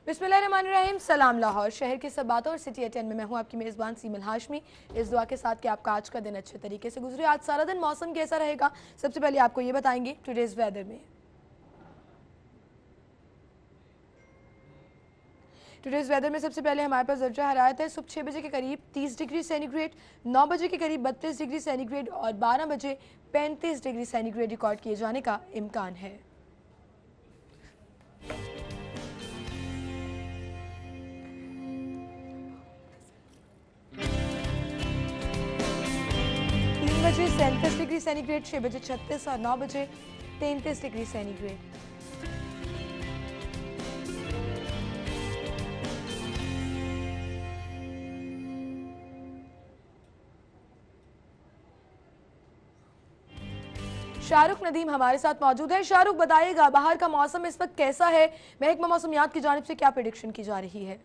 बिस्मिल्लाहिर्रहमानिर्रहीम। सलाम लाहौर शहर के सब बातों और सिटी एट 10 में मैं हूं आपकी मेज़बान सीमल हाशमी। इस दुआ के साथ कि आपका आज का दिन अच्छे तरीके से गुजरे। आज सारा दिन मौसम कैसा रहेगा, सबसे पहले आपको ये बताएंगे टुडेज वेदर में। टुडेज वेदर में सबसे पहले हमारे पास दर्जा हरारत है सुबह 6 बजे के करीब 30 डिग्री सेंटीग्रेड, 9 बजे के करीब 32 डिग्री सेंटीग्रेड और 12 बजे 35 डिग्री सेंटीग्रेड रिकॉर्ड किए जाने का इम्कान है। 3 बजे 37 डिग्री सेंटीग्रेड, 6 बजे 36 और 9 बजे 33 डिग्री सेंटीग्रेड। शाहरुख नदीम हमारे साथ मौजूद है। शाहरुख बताइएगा बाहर का मौसम इस वक्त कैसा है, महकमा मौसमियात की जानिब से क्या प्रेडिक्शन की जा रही है?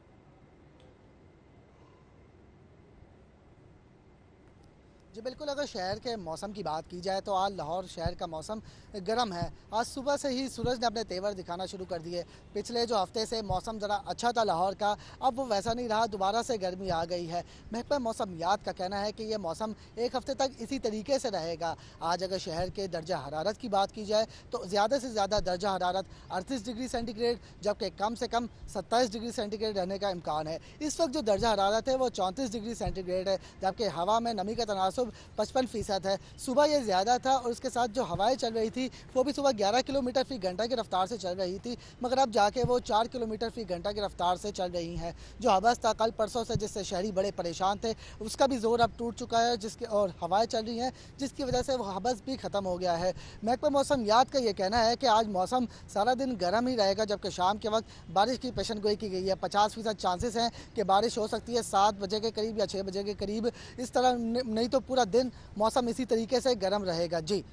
जी बिल्कुल, अगर शहर के मौसम की बात की जाए तो आज लाहौर शहर का मौसम गर्म है। आज सुबह से ही सूरज ने अपने तेवर दिखाना शुरू कर दिए। पिछले जो हफ्ते से मौसम ज़रा अच्छा था लाहौर का, अब वो वैसा नहीं रहा, दोबारा से गर्मी आ गई है। महकमा मौसमियात का कहना है कि ये मौसम एक हफ्ते तक इसी तरीके से रहेगा। आज अगर शहर के दर्जा हरारत की बात की जाए तो ज़्यादा से ज़्यादा दर्जा हरारत 38 डिग्री सेंटीग्रेड, जबकि कम से कम 27 डिग्री सेंटीग्रेड रहने का इम्कान है। इस वक्त जो दर्जा हरारत है वो 34 डिग्री सेंटीग्रेड है, जबकि हवा में नमी का तनासुब 55% है। सुबह ये ज़्यादा था और उसके साथ जो हवाएं चल रही थी वो भी सुबह 11 किलोमीटर फी घंटा की रफ्तार से चल रही थी, मगर अब जाके वो 4 किलोमीटर फी घंटा की रफ्तार से चल रही हैं। जो हवस था कल परसों से जिससे शहरी बड़े परेशान थे, उसका भी जोर अब टूट चुका है, जिसके और हवाएं चल रही हैं जिसकी वजह से वो हवस भी ख़त्म हो गया है। महकमा मौसमियात का ये कहना है कि आज मौसम सारा दिन गर्म ही रहेगा, जबकि शाम के वक्त बारिश की पेशन गोई की गई है। 50% चांसेस हैं कि बारिश हो सकती है 7 बजे के करीब या 6 बजे के करीब। इस तरह नहीं तो पूरा दिन मौसम इसी तरीके से गर्म रहेगा। जी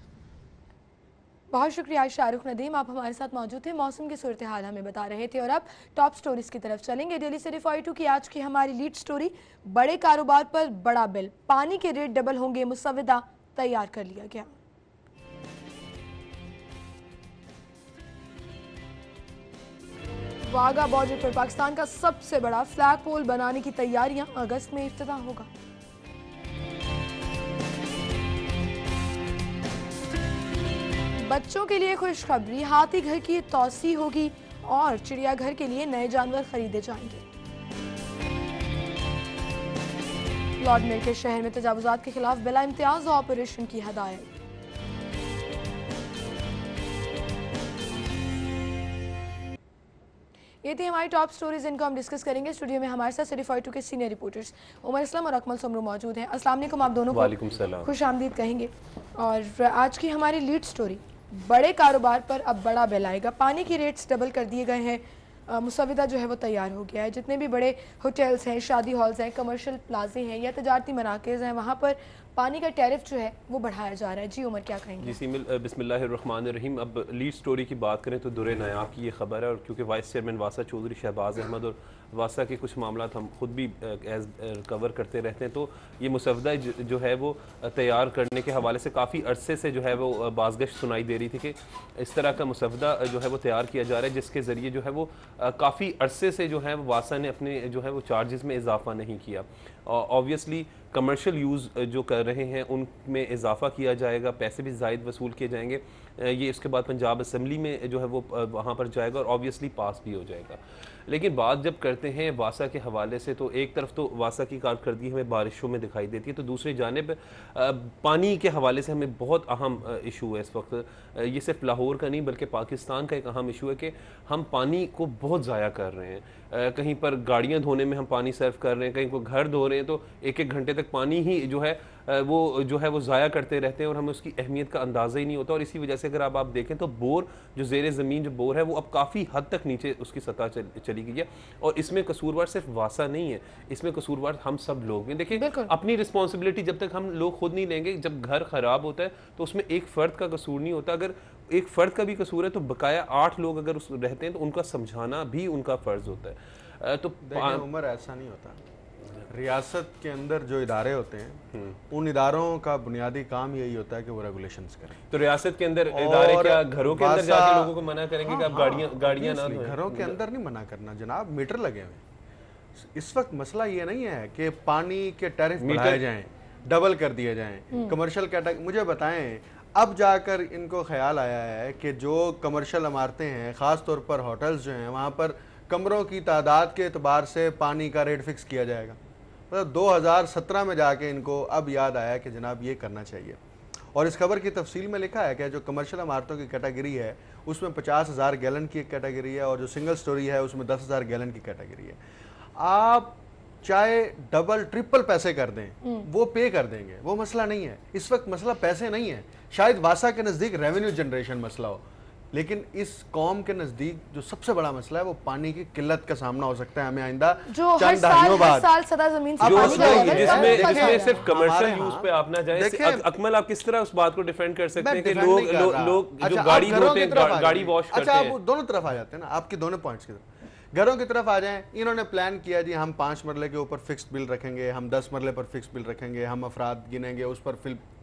बहुत शुक्रिया शाहरुख नदीम, आप हमारे साथ मौजूद थे, मौसम की सूरत हाल हमें बता रहे थे। और अब टॉप स्टोरीज की तरफ चलेंगे। डेली सिटी 42 की आज की हमारी लीड स्टोरी, बड़े कारोबार पर बड़ा बिल, पानी के रेट डबल होंगे, मुसव्विदा तैयार कर लिया गया। वाघा बॉर्डर पर पाकिस्तान का सबसे बड़ा फ्लैग पोल बनाने की तैयारियां, अगस्त में इफ्तिताह होगा। बच्चों के लिए खुशखबरी, हाथी घर की तौसी होगी और चिड़ियाघर के लिए नए जानवर खरीदे जाएंगे। लॉर्ड मिल के शहर में तजावुजात के खिलाफ बिला इम्तियाज ऑपरेशन की हदायत। ये थी हमारी टॉप स्टोरीज, इनको हम डिस्कस करेंगे। स्टूडियो में हमारे साथ सिटी 42 के सीनियर रिपोर्टर्स उमर इस्लाम और अकमल सुमरू मौजूद हैं। अस्सलाम वालेकुम, आप दोनों को खुश आमदीद कहेंगे। और आज की हमारी लीड स्टोरी, बड़े कारोबार पर अब बड़ा बिल आएगा, पानी की रेट्स डबल कर दिए गए हैं, मुसव्विदा जो है वो तैयार हो गया है। जितने भी बड़े होटल्स हैं, शादी हॉल्स हैं, कमर्शियल प्लाजे हैं या तजारती मराकज़ हैं, वहाँ पर पानी का टैरिफ जो है वो बढ़ाया जा रहा है। जी उमर, क्या कहेंगे? जी सीमिल, बिस्मिल्लाहिर्रहमानिर्रहीम। अब लीड स्टोरी की बात करें तो दुरे नायाब की ये खबर है, और क्योंकि वाइस चेयरमैन वासा चौधरी शहबाज अहमद और वासा के कुछ मामला हम खुद भी कवर करते रहते हैं, तो ये मुसव्वदा जो है वो तैयार करने के हवाले से काफ़ी अरसे से जो है वो बाज़गश्त सुनाई दे रही थी कि इस तरह का मुसव्वदा जो है वो तैयार किया जा रहा है, जिसके ज़रिए जो है वो काफ़ी अरसे से जो है वासा ने अपने जो है वो चार्जेस में इजाफा नहीं किया। ऑब्वियसली कमर्शियल यूज़ जो कर रहे हैं उनमें इजाफा किया जाएगा, पैसे भी ज़ायद वसूल किए जाएंगे। ये इसके बाद पंजाब असम्बली में जो है वो वहाँ पर जाएगा और ऑब्वियसली पास भी हो जाएगा। लेकिन बात जब करते हैं वासा के हवाले से, तो एक तरफ तो वासा की कारकर्दगी हमें बारिशों में दिखाई देती है, तो दूसरी जानिब पानी के हवाले से हमें बहुत अहम इशू है इस वक्त। ये सिर्फ लाहौर का नहीं बल्कि पाकिस्तान का एक अहम इशू है कि हम पानी को बहुत ज़ाया कर रहे हैं। कहीं पर गाड़ियाँ धोने में हम पानी सर्व कर रहे हैं, कहीं को घर धो रहे हैं तो एक एक घंटे तक पानी ही जो है वो ज़ाया करते रहते हैं और हमें उसकी अहमियत का अंदाज़ा ही नहीं होता। और इसी वजह से अगर आप देखें तो बोर जो ज़ेरे ज़मीन जो बोर है वो अब काफ़ी हद तक नीचे उसकी सतह चली गई है। और इसमें कसूरवार सिर्फ वासा नहीं है, इसमें कसूरवार हम सब लोग हैं। देखिए, अपनी रिस्पॉन्सिबिलिटी जब तक हम लोग खुद नहीं लेंगे, जब घर ख़राब होता है तो उसमें एक फ़र्द का कसूर नहीं होता। अगर एक फ़र्द का भी कसूर है तो बकाया 8 लोग अगर उस रहते हैं तो उनका समझाना भी उनका फ़र्ज़ होता है। तो उम्र ऐसा नहीं होता। रियासत के अंदर जो इदारे होते हैं उन इदारों का बुनियादी काम यही होता है कि वो रेगुलेशंस करें। तो रियासत के अंदर इदारे क्या घरों के अंदर जाके लोगों को मना करेंगे कि आप गाड़ियां ना धोएं? घरों के अंदर नहीं मना करना जनाब, मीटर लगे हुए। इस वक्त मसला ये नहीं है कि पानी के टैरिफ बढ़ाए जाएं, डबल कर दिए जाएं, कमर्शियल कैटेगरी। मुझे बताएं, अब जाकर इनको ख्याल आया है कि जो कमर्शियल इमारतें हैं, ख़ास तौर पर होटल्स जो हैं, वहाँ पर कमरों की तादाद के एतबार से पानी का रेट फिक्स किया जाएगा। मतलब 2017 में जाके इनको अब याद आया कि जनाब ये करना चाहिए। और इस खबर की तफसील में लिखा है कि जो कमर्शियल इमारतों की कैटेगरी है उसमें 50,000 गैलन की एक कैटेगरी है, और जो सिंगल स्टोरी है उसमें 10,000 गैलन की कैटेगरी है। आप चाहे डबल ट्रिपल पैसे कर दें, वो पे कर देंगे, वो मसला नहीं है। इस वक्त मसला पैसे नहीं है, शायद वासा के नज़दीक रेवेन्यू जनरेशन मसला हो, लेकिन इस कौम के नजदीक जो सबसे बड़ा मसला है वो पानी की किल्लत का सामना हो सकता है हमें आइंदा चंद दहाइयों बाद। जिसमें सिर्फ कमर्शियल यूज पे आप ना जाए। अकमल, आप किस तरह उस बात को डिफेंड कर सकते हैं कि लोग जो गाड़ी धोते हैं, गाड़ी वॉश करते हैं? अच्छा, आप दोनों तरफ आ जाते हैं ना, आपके दोनों पॉइंट्स की तरफ। घरों की तरफ आ जाएं, इन्होंने प्लान किया जी हम 5 मरले के ऊपर फिक्स्ड बिल रखेंगे, हम 10 मरले पर फिक्स्ड बिल रखेंगे, हम अफराद गिनेंगे उस पर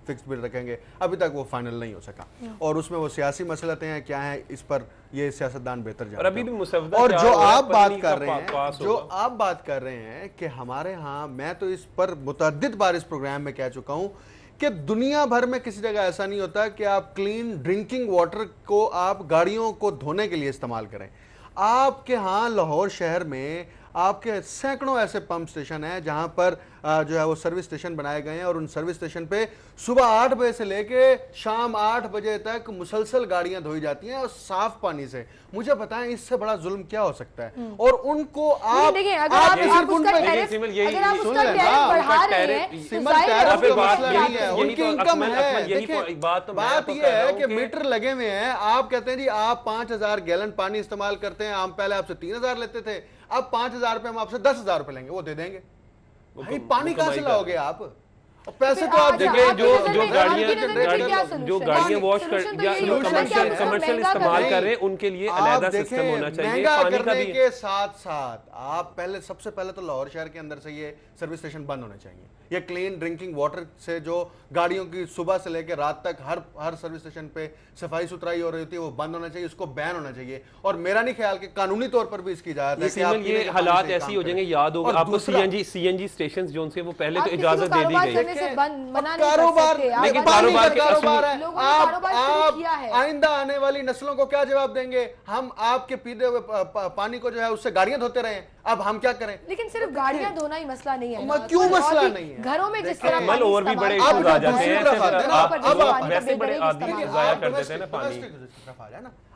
फिक्स्ड बिल रखेंगे। अभी तक वो फाइनल नहीं हो सका, और उसमें वो सियासी मसलतें हैं क्या हैं, इस पर ये सियासतदान बेहतर जानते हैं। और अभी भी मुसव्वदा और जो आप बात कर रहे हैं, जो आप बात कर रहे हैं कि हमारे यहाँ, मैं तो इस पर मुतअद्दिद बार इस प्रोग्राम में कह चुका हूँ कि दुनिया भर में किसी जगह ऐसा नहीं होता कि आप क्लीन ड्रिंकिंग वाटर को आप गाड़ियों को धोने के लिए इस्तेमाल करें। आपके यहाँ लाहौर शहर में आपके सैकड़ों ऐसे पंप स्टेशन हैं जहां पर जो है वो सर्विस स्टेशन बनाए गए हैं, और उन सर्विस स्टेशन पे सुबह 8 बजे से लेके शाम 8 बजे तक मुसलसल गाड़ियां धोई जाती हैं और साफ पानी से। मुझे बताएं इससे बड़ा जुल्म क्या हो सकता है? और उनको आप उनकी इनकम है। बात यह है कि मीटर लगे हुए हैं, आप कहते हैं जी आप 5,000 गैलन पानी इस्तेमाल करते हैं, हम पहले आपसे 3,000 लेते थे, अब 5,000 पे हम आपसे 10,000 रुपए लेंगे, वो दे देंगे। भाई पानी कहां से लाओगे आप? पैसे तो आप देखिए, जो गाड़ियां वॉश कर या कमर्शियल इस्तेमाल कर रहे हैं उनके लिए अलग सिस्टम होना चाहिए। महंगा करने के साथ साथ आप सबसे पहले तो लाहौर शहर के अंदर से ये सर्विस स्टेशन बंद होने चाहिए। ये क्लीन ड्रिंकिंग वाटर से जो गाड़ियों की सुबह से लेकर रात तक हर सर्विस स्टेशन पे सफाई सुथराई हो रही होती है, वो बंद होना चाहिए, उसको बैन होना चाहिए। और मेरा नहीं ख्याल कि कानूनी तौर पर भी इसकी इजाजत है कि ये हालात ऐसी हो जाएंगे। याद होगा आपको सीएनजी स्टेशन जो उनसे वो पहले तो इजाजत दे दी गई। कारोबार है, आप आइंदा आने वाली नस्लों को क्या जवाब देंगे? हम आपके पीते हुए पानी को जो है उससे गाड़ियां धोते रहे, अब हम क्या करें? लेकिन सिर्फ गाड़ियां धोना ही मसला नहीं है। क्यों मसला नहीं है? घरों में जिस तरह पानी और भी बड़े इश्यूज आ जाते हैं, अब वैसे बड़े आदमी जाया कर देते हैं ना पानी।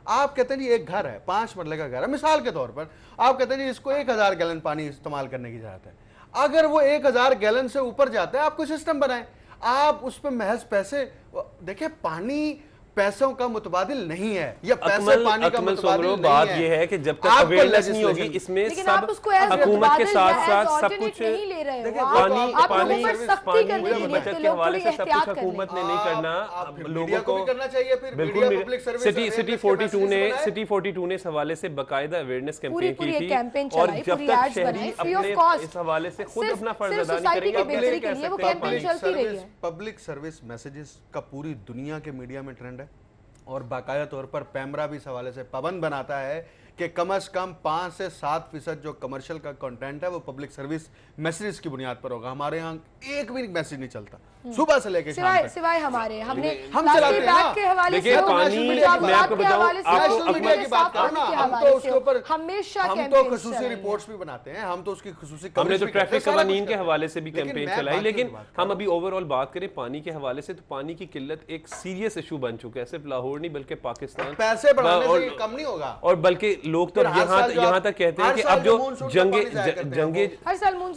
आप कहते हैं जी एक घर है, 5 मरले का घर है, मिसाल के तौर पर आप कहते हैं जी इसको 1,000 गैलन पानी इस्तेमाल करने की जरूरत है। अगर वो 1,000 गैलन से ऊपर जाता है, आप कोई सिस्टम बनाएं, आप उस पर महज पैसे देखिए, पानी पैसों का मुतबादिल नहीं है, या पैसे पानी का मुतबादिल नहीं है। बात यह है कि जब तक अवेयरनेस नहीं होगी, इसमें सब हुकूमत के साथ साथ सब कुछ पानी बचत के हवाले से सब कुछ हुकूमत ने नहीं करना, लोगों को करना चाहिए। बिल्कुल, सिटी 42 ने इस हवाले से बाकायदा अवेयरनेस कैंपेन की थी, और जब तक शहरी अपने इस हवाले से खुद अपना फर्ज अदा नहीं करेंगे। पब्लिक सर्विस मैसेजेस का पूरी दुनिया के मीडिया में ट्रेंड है, और बाकायदा तौर पर पैमरा भी इस हवाले से पाबंद बनाता है कि कम से कम 5 से 7% जो कमर्शियल का कंटेंट है वो पब्लिक सर्विस मैसेजेस की बुनियाद पर होगा। हमारे यहाँ एक भी मैसेज नहीं चलता सुबह से लेकर शाम तक, सिवाय हमारे हम चलाते हैं ना। के हवाले से, मैं आपको बताऊं, नेशनल मीडिया की बात करो ना, हम तो उसके ऊपर हमेशा हम तो खुसूसी रिपोर्ट्स भी बनाते हैं, हम तो उसकी खुसूसी हमने तो ट्रैफिक कवानीन के हवाले से भी कैंपेन चलाई। लेकिन हम अभी ओवरऑल बात करें पानी के हवाले से, तो पानी की किल्लत एक सीरियस इशू बन चुका है, सिर्फ लाहौर नहीं बल्कि पाकिस्तान। पैसे बढ़ाने से कम नहीं होगा, और बल्कि लोग तो यहाँ तक कहते हैं कि अब जो जंगे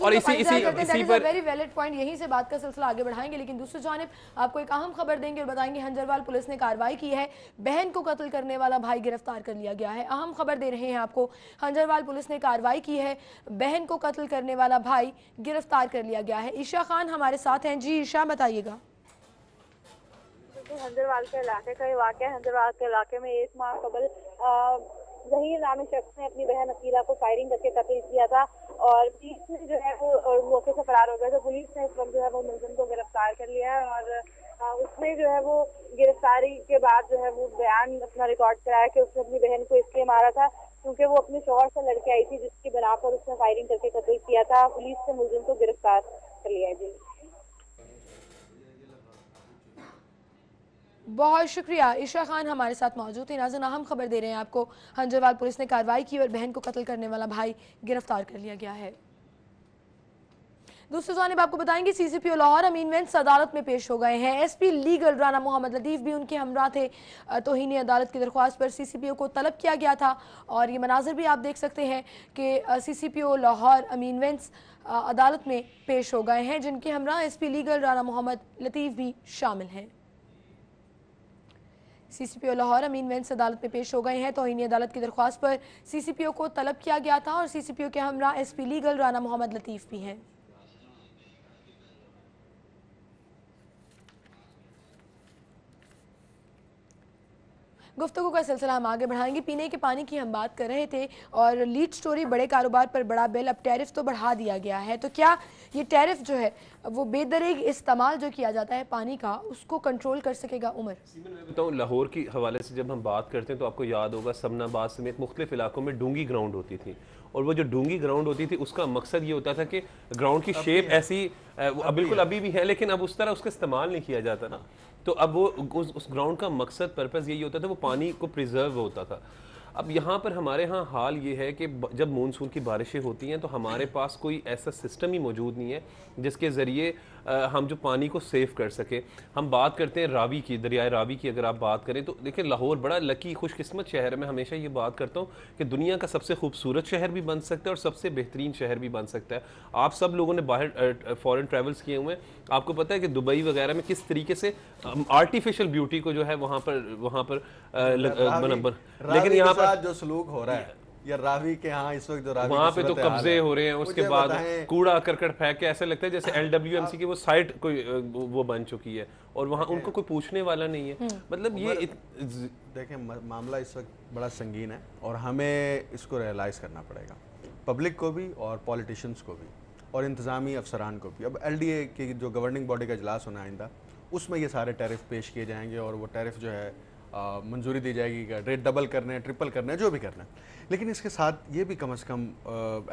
और इसी पर वेरी वैलिड पॉइंट, यहीं से बात का सिलसिला आगे बढ़ाएंगे। लेकिन दूसरी जानिब आपको एक अहम खबर देंगे और बताएंगे, हंजरवाल पुलिस ने कार्रवाई की है, बहन को कत्ल करने वाला भाई गिरफ्तार कर लिया गया है। अहम खबर दे रहे हैं आपको, हंजरवाल पुलिस ने कार्रवाई की है, बहन को कत्ल करने वाला भाई गिरफ्तार कर लिया गया है। ईशा खान हमारे साथ हैं। जी ईशा, बताइएगा। हंजरवाल के इलाके का ये वाक़या, हंजरवाल के इलाके में 1 माह कबल जहीर नामी शख्स ने अपनी बहन अकीला को फायरिंग करके कत्ल किया था और पुलिस ने जो है वो मौके से फरार हो गया। तो पुलिस ने इस वक्त जो है वो मुलजिम को गिरफ्तार कर लिया है और उसने जो है वो गिरफ्तारी के बाद जो है वो बयान अपना रिकॉर्ड कराया कि उसने अपनी बहन को इसलिए मारा था क्योंकि वो अपने शौहर से लड़के आई थी, जिसकी बिना पर उसने फायरिंग करके कत्ल किया था। पुलिस ने मुलजिम को गिरफ्तार कर लिया है। जी, बहुत शुक्रिया। ईशा खान हमारे साथ मौजूद थे। नाज़रीन, अहम खबर दे रहे हैं आपको, हंजरवाल पुलिस ने कार्रवाई की और बहन को कत्ल करने वाला भाई गिरफ्तार कर लिया गया है। दूसरी जानिब आपको बताएंगे सीसीपीओ लाहौर अमीन वेंस अदालत में पेश हो गए हैं। एसपी लीगल राना मोहम्मद लतीफ़ भी उनके हमरा थे। तौहीन अदालत की दरख्वास्त पर सीसीपीओ को तलब किया गया था और ये मनाजिर भी आप देख सकते हैं कि सीसीपीओ लाहौर अमीन वेंस अदालत में पेश हो गए हैं, जिनके हमरा एसपी लीगल राना मोहम्मद लतीफ़ भी शामिल हैं। सीसीपीओ लाहौर अमीन वेंस अदालत में पेश हो गए हैं। तौहीन अदालत की दरख्वास्त पर सीसीपीओ को तलब किया गया था और सीसीपीओ के हमरा एसपी लीगल राना मोहम्मद लतीफ़ भी हैं। गुफ्तगू का सिलसिला हम आगे बढ़ाएंगे। पीने के पानी की हम बात कर रहे थे और लीड स्टोरी, बड़े कारोबार पर बड़ा बिल, अब टैरिफ तो बढ़ा दिया गया है, तो क्या ये टैरिफ जो है वो बेदरेग इस्तेमाल जो किया जाता है पानी का, उसको कंट्रोल कर सकेगा? उमर, मैं बताऊँ, लाहौर की हवाले से जब हम बात करते हैं तो आपको याद होगा समनाबाद समेत मुख्तलिफ इलाकों में डूंगी ग्राउंड होती थी और वो जो डूंगी ग्राउंड होती थी उसका मकसद ये होता था कि ग्राउंड की शेप ऐसी बिल्कुल अभी भी है, लेकिन अब उस तरह उसका इस्तेमाल नहीं किया जाता ना। तो अब वो उस ग्राउंड का मकसद पर्पज़ यही होता था, वो पानी को प्रिजर्व होता था। अब यहाँ पर हमारे यहाँ हाल ये है कि जब मानसून की बारिशें होती हैं तो हमारे पास कोई ऐसा सिस्टम ही मौजूद नहीं है जिसके ज़रिए हम जो पानी को सेव कर सके। हम बात करते हैं रावी की, दरियाए रावी की अगर आप बात करें तो देखिए लाहौर बड़ा लकी खुशकिस्मत शहर है। मैं हमेशा ये बात करता हूँ कि दुनिया का सबसे खूबसूरत शहर भी बन सकता है और सबसे बेहतरीन शहर भी बन सकता है। आप सब लोगों ने बाहर फॉरेन ट्रैवल्स किए हुए हैं, आपको पता है कि दुबई वगैरह में किस तरीके से आर्टिफिशियल ब्यूटी को जो है वहाँ पर लेकिन यहाँ पर जो सलूक हो रहा है या रावी के यहाँ इस वक्त जो रावी वहाँ पे तो कब्जे हो रहे हैं, उसके बाद कूड़ा करकट फेंक के ऐसे लगता है जैसे LWMC की वो साइट कोई वो बन चुकी है और वहाँ उनको कोई पूछने वाला नहीं है। मतलब ये देखें, मामला इस वक्त बड़ा संगीन है और हमें इसको रियलाइज़ करना पड़ेगा, पब्लिक को भी और पॉलिटिशियंस को भी और इंतज़ामी अफसरान को भी। अब LDA की जो गवर्निंग बॉडी का इजलास होना आइंदा, उसमें ये सारे टैरिफ पेश किए जाएंगे और वो टैरिफ जो है मंजूरी दी जाएगी, रेट डबल करने हैं, ट्रिपल करने हैं, जो भी करना है। लेकिन इसके साथ ये भी कम से कम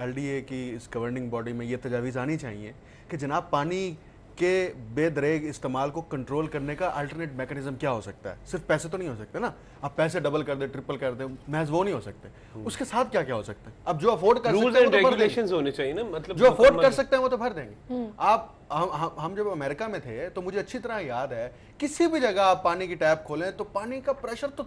LDA की इस गवर्निंग बॉडी में ये तजावीज़ आनी चाहिए कि जनाब पानी के बेदरेग इस्तेमाल को कंट्रोल करने का अल्टरनेट मैकेनिज्म क्या हो सकता है। सिर्फ पैसे तो नहीं हो सकते ना, आप पैसे डबल कर दे, ट्रिपल कर दे, महज वो नहीं हो सकते। उसके साथ क्या क्या हो सकता है? अब जो अफोर्ड कर सकते हैं वो तो भर देंगे, होने चाहिए ना, मतलब जो अफोर्ड कर सकते हैं वो तो भर देंगे। आप हम जब अमेरिका में थे तो मुझे अच्छी तरह याद है, किसी भी जगह आप पानी की टैप खोलें तो पानी का प्रेशर तो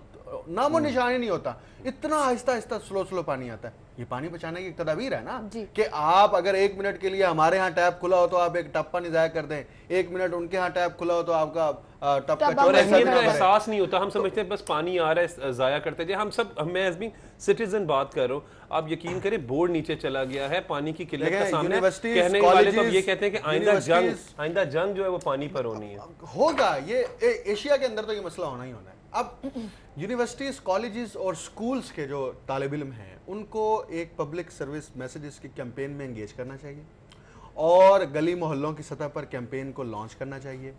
नामो निशान ही नहीं होता, इतना आहिस्ता आहिस्ता स्लो पानी आता है। ये पानी बचाने की एक तदबीर है ना कि आप अगर 1 मिनट के लिए हमारे यहाँ टैप खुला हो तो आप एक टप पानी ज़ाया कर दें, 1 मिनट उनके यहाँ टैप खुला हो तो आपका टप का एहसास नहीं होता। हम समझते हैं बस पानी आ रहा है ज़ाया करते जाए। हम सब, मैं एज बीइंग सिटीजन बात कर रहा हूँ, आप यकीन करें बोर्ड नीचे चला गया है पानी की किल्लत का सामने। कहने वाले तो ये कहते हैं कि आइंदा जंग जो है वो पानी पर होनी है। होगा, ये एशिया के अंदर तो ये मसला होना ही होना है। अब यूनिवर्सिटीज़, कॉलेजेस और स्कूल्स के जो तालिब इल्म हैं उनको एक पब्लिक सर्विस मैसेजेस की कैंपेन में एंगेज करना चाहिए और गली मोहल्लों की सतह पर कैंपेन को लॉन्च करना चाहिए।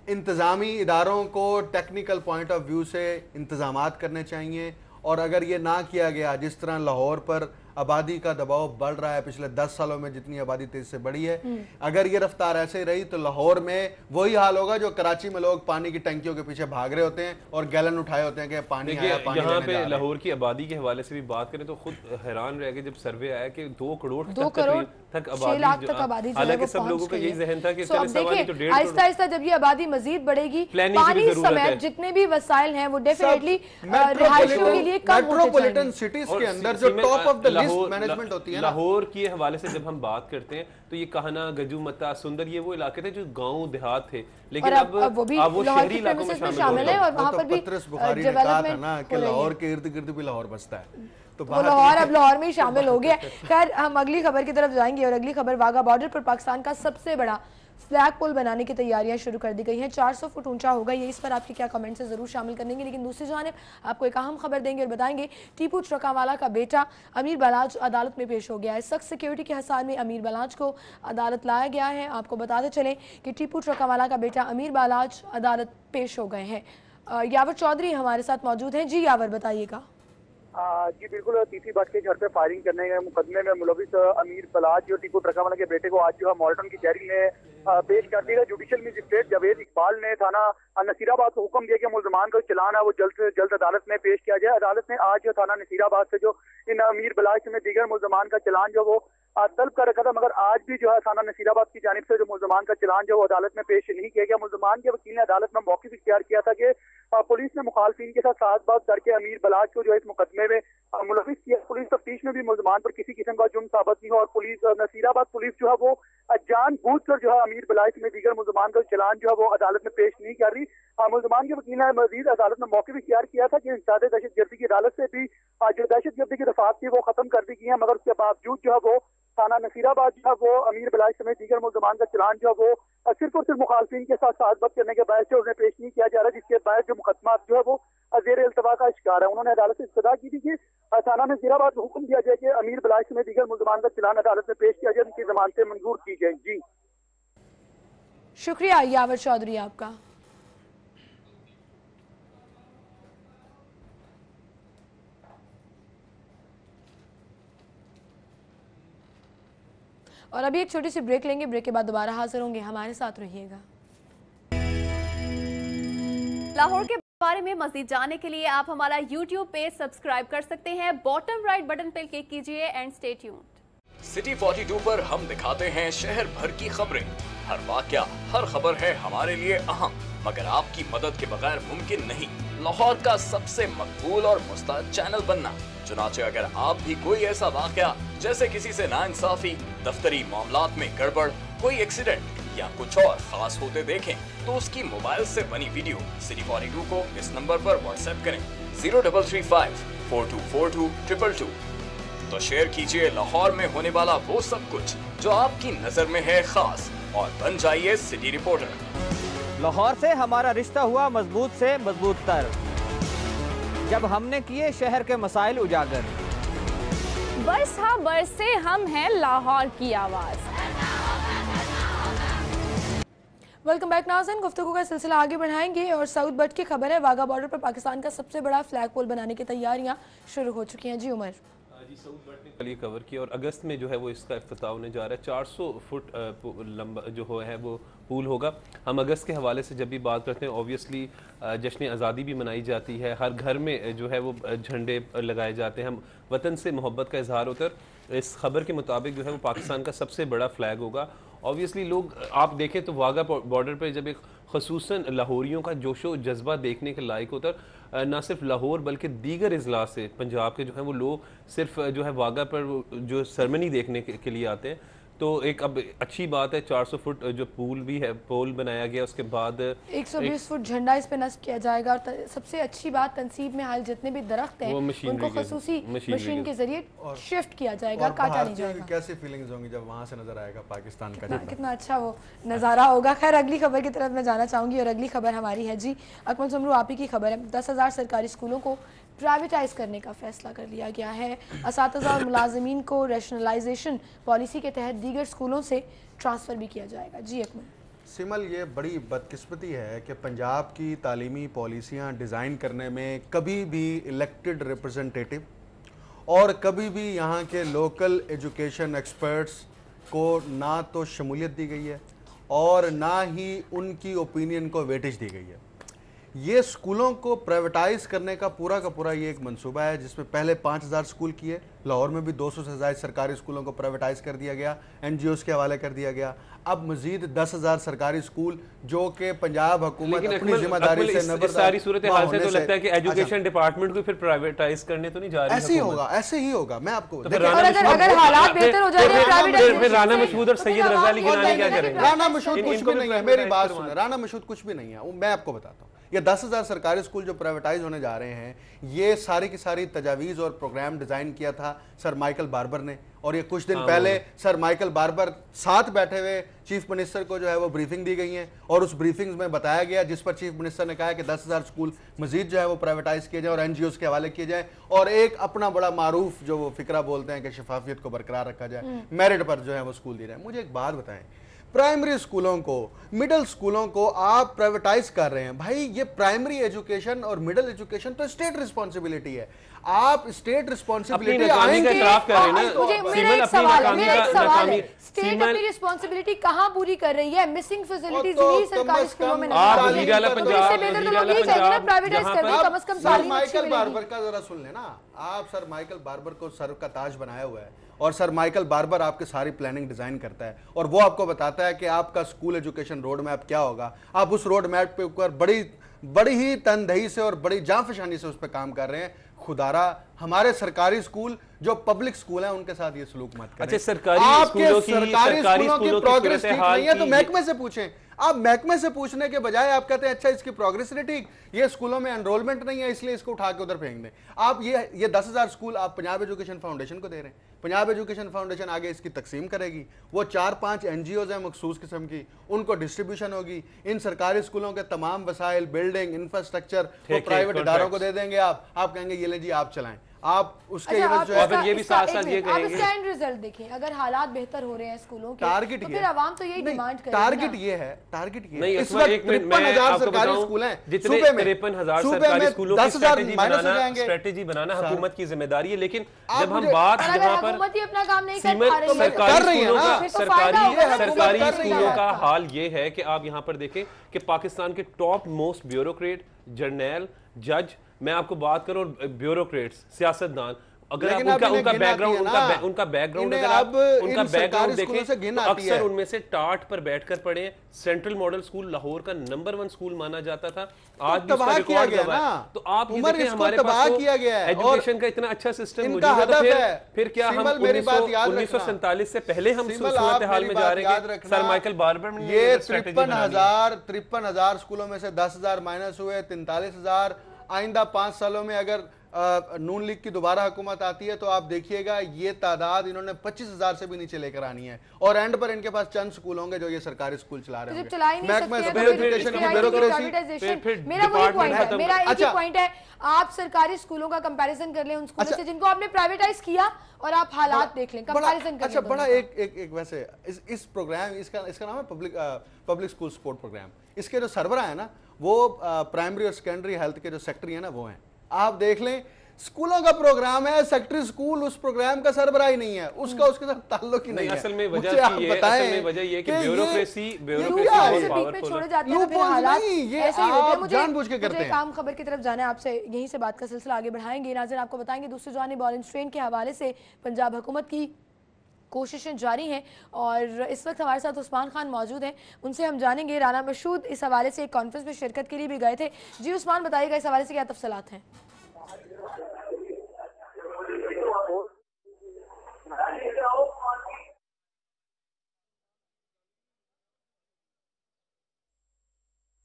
इंतज़ामी इदारों को टेक्निकल पॉइंट ऑफ व्यू से इंतज़ामात करने चाहिए और अगर ये ना किया गया, जिस तरह लाहौर पर आबादी का दबाव बढ़ रहा है, पिछले 10 सालों में जितनी आबादी तेज से बढ़ी है, अगर ये रफ्तार ऐसे रही तो लाहौर में वही हाल होगा जो कराची में लोग पानी की टंकियों के पीछे भाग रहे होते हैं और गैलन उठाए होते हैं कि पानी आया, पानी यहाँ पे लाहौर की आबादी के हवाले से भी बात करें तो खुद हैरान रह गए जब सर्वे आया कि 2 करोड़ तक आबादी, हालांकि सब लोगों का यही जहन था कि आहिस्ता आहिस्ता जब ये आबादी मजीद बढ़ेगी, पानी समेत जितने भी वसाइल हैं वो डेफिनेटली रिहायशियों के लिए कम होते जाएंगे। मेट्रोपॉलिटन सिटीज के अंदर जो टॉप ऑफ द मैनेजमेंट होती है ना। लाहौर के हवाले से जब हम बात करते हैं तो ये कहना, गजू मता, सुंदर, ये वो इलाके थे जो गांव देहात थे, लेकिन अब वो शहरी इलाकों में शामिल है और वहां पर भी डेवलपमेंट ना कि लाहौर के इर्द गिर्द भी लाहौर बसता है, तो लाहौर अब लाहौर में ही शामिल हो गया। खैर, हम अगली खबर की तरफ जाएंगे और अगली खबर वाघा बॉर्डर पर पाकिस्तान का सबसे बड़ा फ्लैग पोल बनाने की तैयारियां शुरू कर दी गई हैं। 400 फुट ऊंचा होगा ये। इस पर आपके क्या कमेंट्स है ज़रूर शामिल करेंगे। लेकिन दूसरी जानिब आपको एक अहम खबर देंगे और बताएंगे टीपू चरकावाला का बेटा अमीर बलाच अदालत में पेश हो गया है। सख्त सिक्योरिटी के हिसाब में अमीर बलाच को अदालत लाया गया है। आपको बताते चलें कि टीपू चरकावाला का बेटा अमीर बलाच अदालत पेश हो गए हैं। यावर चौधरी हमारे साथ मौजूद हैं। जी यावर, बताइएगा। जी बिल्कुल, तीसरी भट्ट के घर पे फायरिंग करने के मुकदमे में मुलविस अमीर बलाच जो टीपू चरकावाला के बेटे को आज जो है मॉल्टन की कचहरी में पेश कर दिया। जुडिशियल मजिस्ट्रेट जावेद इकबाल ने थाना नसीराबाद को हुक्म दिया कि मुलजमान का चलान है वो जल्द से जल्द अदालत में पेश किया जाए। अदालत ने आज थाना नसीराबाद से जो इन अमीर बलाच में दीगर मुलजमान का चलान जो वो तलब कर रखा था, मगर आज भी जो है थाना नसीराबाद की जानिब से जो मुलजमान का चलान जो वो अदालत में पेश नहीं किया गया। मुलजमान के वकील ने अदालत में मौक़िफ़ इख्तियार किया था कि पुलिस ने मुखालफिन के साथ साज़बाज़ करके अमीर बलाच को जो है इस मुकदमे में मुलविस किया। पुलिस तफ्तीश में भी मुलजमान पर किसी किस्म का जुर्म साबित नहीं हुआ और पुलिस नसीराबाद पुलिस जो है वो जानबूझ कर जो है अमीर बलाच में दीगर मुलजमान का चलान जो है वो अदालत में पेश नहीं कर रही। मुलजमान के वकील ने मजीद अदालत में मौक़िफ़ इख्तियार किया था कि इंसाद दहशतगर्दी की अदालत से भी जो दहशतगर्दी की दफात थी वो खत्म कर दी गई है, मगर उसके बावजूद जो है वो थाना नसीराबाद जो है वो अमीर बलाच समेत दीगर मुलजमान का चलान जो है वो सिर्फ और सिर्फ मुखालफिन के साथ साज़बाज़ करने के बायस से उन्हें पेश नहीं किया जा रहा, जिसके बायस जो मुकदमा जो है वो ज़ेर इल्तवा का शिकार है। उन्होंने अदालत से इस्तदा की थी कि थाना नसीराबाद को हुक्म दिया जाए कि अमीर बलाच समेत दीगर मुलजमान का चलान अदालत में पेश किया जाए, उनकी जमानतें मंजूर की जाए। जी शुक्रिया यावर चौधरी आपका। और अभी एक छोटी सी ब्रेक लेंगे। ब्रेक के बाद दोबारा हाजिर होंगे, हमारे साथ रहिएगा। लाहौर के बारे में मज़ीद जानने के लिए आप हमारा YouTube पेज सब्सक्राइब कर सकते हैं। बॉटम राइट बटन पर क्लिक कीजिए एंड स्टे ट्यून्ड। सिटी 42 पर हम दिखाते हैं शहर भर की खबरें। हर वाकया, हर खबर है हमारे लिए अहम, मगर आपकी मदद के बगैर मुमकिन नहीं लाहौर का सबसे मकबूल और मुस्तैद चैनल बनना। चुनाचे अगर आप भी कोई ऐसा वाकया जैसे किसी से नाइंसाफी, दफ्तरी मामलात में गड़बड़, कोई एक्सीडेंट या कुछ और खास होते देखें तो उसकी मोबाइल से बनी वीडियो सिटी 42 को इस नंबर पर व्हाट्सएप करें 0335 4242 222। तो शेयर कीजिए लाहौर में होने वाला वो सब कुछ जो आपकी नजर में है खास और बन जाइए सिटी रिपोर्टर। लाहौर से हमारा रिश्ता हुआ मजबूत से मजबूत तर जब हमने किए शहर के मसाइल उजागर। बस हाँ बरस से हम हैं लाहौर की आवाज़। वेलकम बैक नाज़रीन, गुफ्तगू का सिलसिला आगे बढ़ाएंगे और साउथ बट की खबर है। वाघा बॉर्डर पर पाकिस्तान का सबसे बड़ा फ्लैग पोल बनाने की तैयारियां शुरू हो चुकी हैं। जी उमर जी, साउथ बट ने कल ये कवर किया और अगस्त में जो है वो इसका इफ्तिताह होने जा रहा है। 400 फुट लंबा जो है वो पूल होगा। हम अगस्त के हवाले से जब भी बात करते हैं ऑब्वियसली जश्न आज़ादी भी मनाई जाती है, हर घर में जो है वो झंडे लगाए जाते हैं, हम वतन से मोहब्बत का इजहार होता है। इस खबर के मुताबिक जो है वो पाकिस्तान का सबसे बड़ा फ्लैग होगा। ऑब्वियसली लोग आप देखें तो वाघा बॉर्डर पर जब एक खसूसन लाहौरियों का जोशो जज्बा देखने के लायक होता है। ना सिर्फ लाहौर बल्कि दीगर अजला से पंजाब के जो है वो लोग सिर्फ जो है वाघा पर जो सेरेमनी देखने के लिए आते हैं। तो एक अब अच्छी बात है 400 फुट जो पूल भी है, पोल बनाया गया, उसके बाद 120 फुट झंडा इस पे नस्ब किया जाएगा। और सबसे अच्छी बात तंसीब में हाल जितने भी दरख्त हैं उनको खसूसी मशीन के जरिए शिफ्ट किया जाएगा, काटा नहीं जाएगा। कैसी फीलिंग्स होंगी जब वहाँ से नजर आएगा पाकिस्तान का झंडा? कितना अच्छा वो नज़ारा होगा। खैर अगली खबर की तरफ मैं जाना चाहूँगी और अगली खबर हमारी है जी अकमल समरू आप ही की खबर है। 10,000 सरकारी स्कूलों को प्राइवेटाइज करने का फैसला कर लिया गया है। असातिज़ा और मुलाजिमीन को रैशनलाइजेशन पॉलिसी के तहत दीगर स्कूलों से ट्रांसफ़र भी किया जाएगा। जी अकमल। सिमल, ये बड़ी बदकिस्मती है कि पंजाब की तालीमी पॉलिसियाँ डिज़ाइन करने में कभी भी इलेक्टेड रिप्रेजेंटेटिव और कभी भी यहाँ के लोकल एजुकेशन एक्सपर्ट्स को ना तो शमूलियत दी गई है और ना ही उनकी ओपिनियन को वेटेज दी गई है। ये स्कूलों को प्राइवेटाइज करने का पूरा ये एक मंसूबा है जिसमें पहले 5,000 स्कूल किए, लाहौर में भी 200 से ज़्यादा सरकारी स्कूलों को प्राइवेटाइज कर दिया गया, NGOs के हवाले कर दिया गया। अब मजीद 10,000 सरकारी स्कूल जो कि पंजाब हुकूमत अपनी जिम्मेदारी से सारी सूरत हाल से तो लगता है कि एजुकेशन डिपार्टमेंट को फिर प्राइवेटाइज करने तो नहीं जा रही। ऐसे ही होगा। मैं आपको अगर हालात बेहतर हो जाए फिर राना मसूद और सैयद रजा अली गिलानी क्या करेंगे? राना मसूद कुछ भी नहीं है, मेरी बात सुनो, राना मसूद कुछ भी नहीं है। मैं आपको बताता हूँ ये 10,000 सरकारी स्कूल जो प्राइवेटाइज होने जा रहे हैं, ये सारी की सारी तजावीज़ और प्रोग्राम डिज़ाइन किया था सर माइकल बार्बर ने। और ये कुछ दिन पहले सर माइकल बार्बर साथ बैठे हुए चीफ मिनिस्टर को जो है वो ब्रीफिंग दी गई है, और उस ब्रीफिंग में बताया गया जिस पर चीफ मिनिस्टर ने कहा है कि 10,000 स्कूल मजीद जो है वो प्राइवेटाइज किए जाए और NGOs के हवाले किए जाए, और एक अपना बड़ा मारूफ जो वो फिक्रा बोलते हैं कि शफाफियत को बरकरार रखा जाए, मेरिट पर जो है वो स्कूल दिए जाए। मुझे एक बात बताएं, प्राइमरी स्कूलों को, मिडिल स्कूलों को आप प्राइवेटाइज कर रहे हैं। भाई ये प्राइमरी एजुकेशन और मिडिल एजुकेशन तो स्टेट रिस्पॉन्सिबिलिटी है, आप स्टेट रिस्पॉन्सिबिलिटी स्टेट अपनी रिस्पॉन्सिबिलिटी कहाँ पूरी कर रही है? मिसिंग फैसिलिटीज सरकारी स्कूलों में माइकल बार्बर का जरा सुन लेना आप। सर माइकल बार्बर को सर का ताज बनाया हुआ है, और सर माइकल बार्बर आपकी सारी प्लानिंग डिजाइन करता है, और वो आपको बताता है कि आपका स्कूल एजुकेशन रोड मैप क्या होगा। आप उस रोड मैप पे ऊपर बड़ी ही तनदही से और बड़ी जांफशानी से उस पर काम कर रहे हैं। खुदारा हमारे सरकारी स्कूल जो पब्लिक स्कूल हैं उनके साथ ये सलूक मत करें। अच्छा, सरकारी स्कूलों की प्रोग्रेस ठीक नहीं है तो महकमे से पूछें। आप महकमे से पूछने के बजाय आप कहते हैं अच्छा इसकी प्रोग्रेस नहीं ठीक, ये स्कूलों में एनरोलमेंट नहीं है इसलिए इसको उठा के उधर फेंक दें। आप ये 10,000 स्कूल आप पंजाब एजुकेशन फाउंडेशन को दे रहे हैं। पंजाब एजुकेशन फाउंडेशन आगे इसकी तकसीम करेगी, वो 4-5 NGOs हैं मखसूस किस्म की, उनको डिस्ट्रीब्यूशन होगी। इन सरकारी स्कूलों के तमाम वसाइल, बिल्डिंग, इंफ्रास्ट्रक्चर वो प्राइवेट इदारों को दे देंगे। आप कहेंगे ये ले जी आप चलाएं। आप उसके अच्छा, जो है फिर ये भी साथ-साथ ये कहेंगे आप एंड रिजल्ट देखें, अगर हालात बेहतर हो रहे हैं स्कूलों के टारगेट तो फिर आवाम तो यही डिमांड करेगी। टारगेट ये है नहीं, इस वक्त 53,000 सरकारी स्कूल हैं, जितने 53,000 सरकारी स्कूलों की स्ट्रेटेजी बनाना हुकूमत की जिम्मेदारी है। लेकिन जब हम बात जहाँ पर हुकूमत ही अपना काम नहीं कर सरकारी स्कूलों का हाल ये है कि आप यहाँ पर देखें कि पाकिस्तान के टॉप मोस्ट ब्यूरोक्रेट, जर्नैल, जज, मैं आपको बात करूं ब्यूरोक्रेट्स, सियासतदान, अगर आप उनका बैकग्राउंड अगर आप उनका बैकग्राउंड देखें तो अक्सर उनमें से टाट पर बैठकर पढ़े। सेंट्रल मॉडल स्कूल लाहौर का नंबर 1 स्कूल माना जाता था, आज भी उसका रिकॉर्ड दबा है। तो आप ये देखें हमारे पास एजुकेशन का इतना अच्छा सिस्टम मौजूद है, तो फिर क्या हम 1947 से पहले हम सूरत हाल में जा रहे हैं? सर माइकल बार्बर ने ये 53,000 स्कूलों में से 10,000 माइनस हुए, 43,000। आइंदा 5 सालों में अगर नून लीग की दोबारा हुकूमत आती है तो आप देखिएगा ये तादाद इन्होंने 25,000 से भी नीचे लेकर आनी है, और एंड पर इनके पास चंद स्कूल होंगे जो ये सरकारी स्कूल चला रहे होंगे। मेरा एक ही पॉइंट है, आप सरकारी स्कूलों का कंपैरिजन कर लें उन स्कूलों से जिनको आपने प्राइवेटाइज किया, और आप हालात देख लें, कंपैरिजन कर लें। अच्छा, बड़ा एक वैसे इस प्रोग्राम इसका नाम है पब्लिक स्कूल सपोर्ट प्रोग्राम। इसके जो सरबरा है ना वो प्राइमरी और सेकेंडरी हेल्थ के जो सेक्रेटरी है ना वो हैं। आप देख लें स्कूलों का प्रोग्राम है, सेक्रेटरी स्कूल उस प्रोग्राम का सरबराह ही नहीं है, उसके साथ ताल्लुक ही नहीं है। असल में वजह ये कि ब्यूरोक्रेसी जानबूझ के करते हैं। काम खबर की तरफ जाना है, आपसे यहीं से बात का सिलसिला आगे बढ़ाएंगे। नाज़रीन आपको बताएंगे दूसरी जानिब ऑरेंज ट्रेन के हवाले से पंजाब हुकूमत की कोशिशें जारी हैं, और इस वक्त हमारे साथ उस्मान खान मौजूद हैं, उनसे हम जानेंगे। राना मशहूद इस हवाले से एक कॉन्फ्रेंस में शिरकत के लिए भी गए थे। जी उस्मान, बताइएगा इस हवाले से क्या तफसीलात हैं?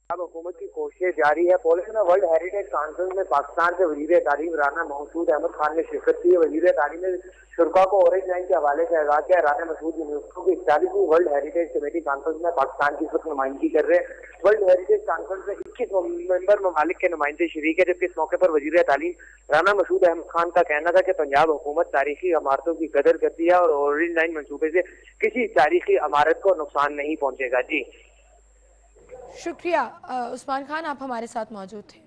अब हुकूमत की कोशिशें जारी है। पोलैंड में वर्ल्ड हेरिटेज कॉन्फ्रेंस में पाकिस्तान के वज़ीर तालीम राना मसूद अहमद खान ने शिरकत की है। वज़ीर तालीम ने शुरा को ऑरेंज लाइन के हवाले से आगाह किया। राना मसूद यूनेस्को की 41वीं वर्ल्ड हेरिटेज कमेटी कॉन्फ्रेंस में पाकिस्तान की इस वक्त नुमाइंदगी कर रहे हैं। वर्ल्ड हेरिटेज कॉन्फ्रेंस में 21 मेंबर ममालिक के नुमाइंदे शरीक है, जबकि इस मौके पर वज़ीर तालीम राना मसूद अहमद खान का कहना था कि पंजाब हुकूमत तारीखी इमारतों की कदर करती है और ऑरेंज लाइन मंसूबे से किसी तारीखी इमारत को नुकसान नहीं पहुंचेगा। जी शुक्रिया उस्मान खान, आप हमारे साथ मौजूद थे।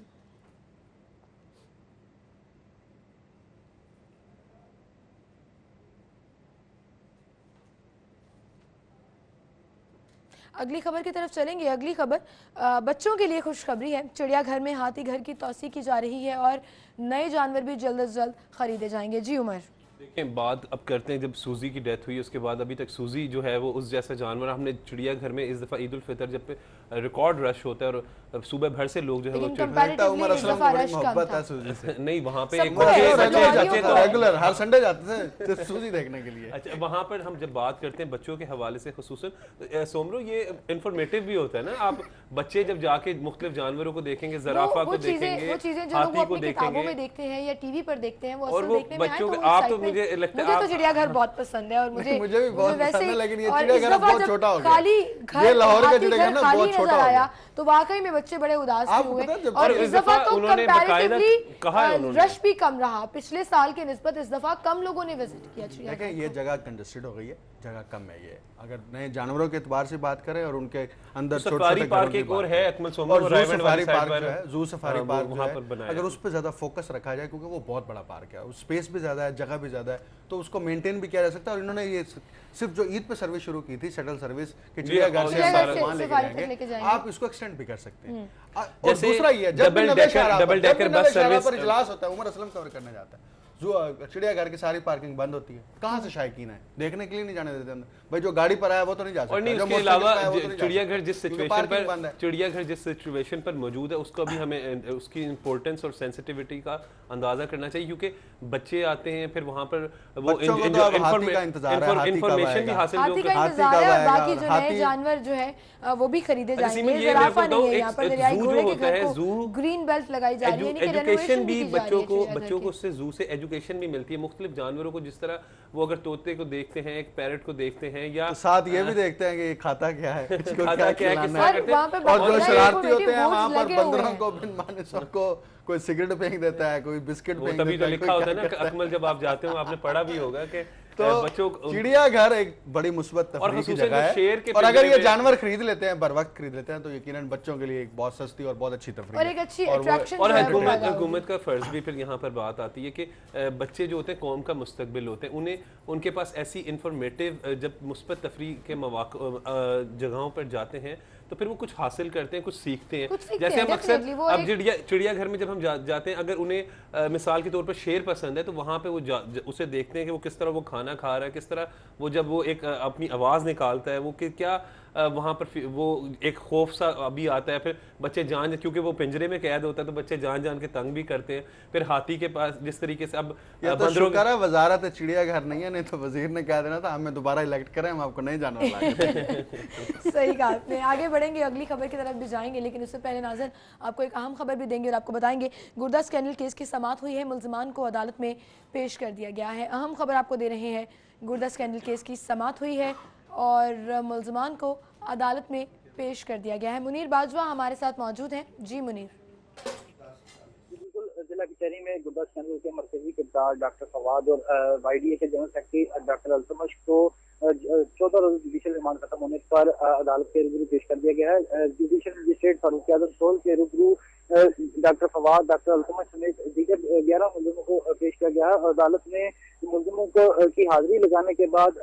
अगली खबर की तरफ चलेंगे। अगली खबर बच्चों के लिए खुशखबरी है। चिड़ियाघर में हाथी घर की तौसी की जा रही है और नए जानवर भी जल्द से जल्द खरीदे जाएंगे। जी उमर, देखें बात अब करते हैं, जब सूजी की डेथ हुई उसके बाद अभी तक सूजी जो है वो उस जैसा जानवर, हमने चिड़ियाघर में इस दफ़ा ईद उल फितर जब पे रिकॉर्ड रश होता है और सुबह भर से लोग जो है वो उमर असलम को बड़ी मोहब्बत है सूजी से। नहीं वहाँ पे रेगुलर हर संडे जाते थे सूजी देखने के लिए। अच्छा वहाँ पर हम जब बात करते हैं बच्चों के हवाले से खुसूसन सोमरो ये इंफॉर्मेटिव भी होता है ना, आप बच्चे जब जाके मुख्तलिफ जानवरों को देखेंगे, जराफा को देखेंगे, वो चीजें जो लोग अपनी किताबों में देखते हैं या टीवी पर देखते हैं वो और वो बच्चों के आप तो मुझे लगता है मुझे तो चिड़ियाघर बहुत पसंद है और मुझे भी बहुत पसंद है, लेकिन ये चिड़ियाघर बहुत छोटा हो गया। खाली ये लाहौर का चिड़ियाघर ना बहुत छोटा हो गया, तो वाकई में बच्चे बड़े उदास हुए और इस दफा तो कंपैरेटिवली रश भी कम रहा, पिछले साल के निस्बत इस दफा कम लोगों ने विजिट किया चिड़ियाघर। ये जगह कंजेस्टेड हो गई है, जगह कम है। ये अगर नए जानवरों के एतबार से बात करें और उनके अंदर सफारी पार्क एक और है अकमल सोमर, और सफारी पार्क है, जू सफारी पार्क वहां पर बनाया, अगर उस पर ज्यादा फोकस रखा जाए क्योंकि वो बहुत बड़ा पार्क है, स्पेस भी ज्यादा है, जगह भी ज्यादा है, तो उसको मेंटेन भी किया जा सकता है। और इन्होंने ये सिर्फ जो ईद पे सर्विस शुरू की थी, शटल सर्विस कि चिड़ियाघर से सामान लेके जाएंगे, आप इसको एक्सटेंड भी कर सकते हैं। और दूसरा ये जब डबल डेकर बस सर्विस पर इजलास होता है, उमर असलम कवर करने जाता है, जो चिड़ियाघर की सारी पार्किंग बंद होती है, कहाँ से शायकीन है, देखने के लिए नहीं जाने देते अंदर। भाई जो गाड़ी पर आया वो तो नहीं जा सकता। और नहीं उसके अलावा चिड़ियाघर जिस सिचुएशन पर मौजूद है उसका भी हमें उसकी इंपॉर्टेंस और सेंसिटिविटी का अंदाजा करना चाहिए, क्योंकि बच्चे आते हैं फिर वहाँ पर वो इंफॉर्मेशन भी हासिल बाकी जो नए जानवर जो है वो भी खरीदे जाएंगे। ज़राफ़ा नहीं है यहाँ पर, दरियाई घोड़े के घर को ग्रीन बेल्ट लगाई जा रही है, एजुकेशन भी बच्चों को उससे जू से एजुकेशन भी मिलती है। मुख्तलिफ जानवरों को जिस तरह वो अगर तोते को देखते हैं, एक पैरट को देखते हैं, या तो साथ ये भी देखते हैं कि ये खाता क्या है, खाता क्या है, और जो शरारती होते हैं वहाँ पर बंदरों को बिन माने सबको कोई सिगरेट फेंक देता है, कोई बिस्किट फेंक देता है। तभी तो लिखा होता है ना अकमल, जब आप जाते हो आपने पढ़ा भी होगा कि तो चिड़ियाघर एक बड़ी मुस्बत तफरीह की जगह है, और अगर ये जानवर खरीद लेते हैं, बर वक्त खरीद लेते हैं, तो यकीनन बच्चों के लिए एक बहुत सस्ती और बहुत अच्छी तफरीह और एक अच्छी अट्रैक्शन। और हुकूमत का फर्ज भी फिर यहाँ पर बात आती है कि बच्चे जो होते हैं कौम का मुस्तकबिल होते हैं, उन्हें उनके पास ऐसी इंफॉर्मेटिव जब मुस्बत तफरीह के जगहों पर जाते हैं तो फिर वो कुछ हासिल करते हैं, कुछ सीखते हैं। जैसे हम अक्सर अब चिड़ियाघर में जब हम जाते हैं, अगर उन्हें मिसाल के तौर पर शेर पसंद है तो वहाँ पे वो उसे देखते हैं कि वो किस तरह वो खाना खा रहा है, किस तरह वो जब वो एक अपनी आवाज़ निकालता है, वो क्या वहाँ पर वो एक खौफ सा अभी आता है। फिर बच्चे जान, क्योंकि वो पिंजरे में कैद होता है तो बच्चे जान के तंग भी करते हैं। फिर हाथी के पास जिस तरीके से अब बंदरों का वजारत चिड़ियाघर नहीं है, नहीं तो वजीर ने कह देना था हमें दोबारा इलेक्ट करें, हम आपको नहीं जानवर लाएंगे। सही कहा आपने। आगे बढ़ेंगे, अगली खबर की तरफ भी जाएंगे, लेकिन उससे पहले नाज़रीन आपको एक अहम खबर भी देंगे और आपको बताएंगे गुर्दा स्कैंडल केस की समाअत हुई है, मुल्ज़िमान को अदालत में पेश कर दिया गया है। अहम खबर आपको दे रहे हैं, गुर्दा स्कैंडल केस की समाअत हुई है और मुल्ज़िमान को अदालत में पेश कर दिया गया है। मुनीर बाजवा हमारे साथ मौजूद हैं। जी मुनीर। बिल्कुल, जिला कचहरी में गुर्दा स्कैंडल के मरकजी किरदार डॉक्टर फवाद और वाईडीए के जनरल सेक्रेटरी डॉक्टर अल्तमश को 14 रोज जुडिशल रिमांड खत्म होने पर अदालत के रूबरू पेश कर दिया गया है। जुडिशल मजिस्ट्रेट फारूक आजम सोल के रूबरू डॉक्टर फवाद, डॉक्टर अल्तमश समेत दीगर 11 मुलजिमों को पेश किया गया है। अदालत ने मुलजिमों को की हाजिरी लगाने के बाद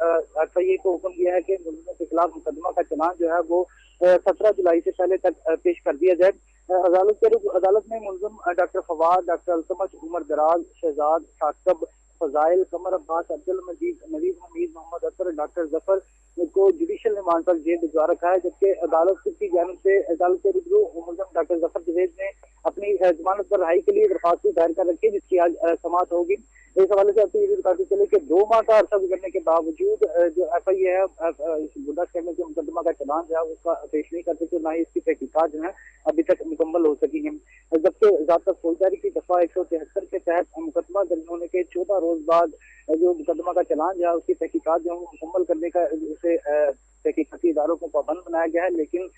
एफआईए को हुक्म दिया है कि मुलजिमों के खिलाफ मुकदमा का चलान जो है वो 17 जुलाई से पहले तक पेश कर दिया जाए। अदालत में मुलजिम डॉक्टर फवाद, डॉक्टर अल्तमश, उमर दराज, शहजाद, साकब, फजाइल, कमर अब्बास, अब्दुल मजीद, नवीद हमीद, मोहम्मद अतर, डॉक्टर जफर को जुडिशल रिमांड पर जेल भिजवा रखा है, जबकि अदालत की जानिब से अदालत के रूबरू मुलजिम डॉक्टर जफर जवेद ने अपनी जमानत पर रहाई के लिए दरख्वास्त दायर कर रखी है, जिसकी आज समाअत होगी। इस हवाले से आपको ये भी बताते चले कि 2 माह का अर्सा गुजरने के बावजूद जो एफआईए है गुर्दा स्कैंडल के मुकदमा का चलान जो है उसका पेश नहीं कर सके, ना ही इसकी तहकीकात जो है अभी तक मुकम्मल हो सकी हैं। जबकि ज़ाब्ता फौजदारी की दफा 173 के तहत मुकदमा दर्ज होने के 14 रोज बाद जो मुकदमा का चलान जो है उसकी तहकीकात जो है मुकम्मल करने का उसे तहकीकाती इदारों को पाबंद बनाया गया है, लेकिन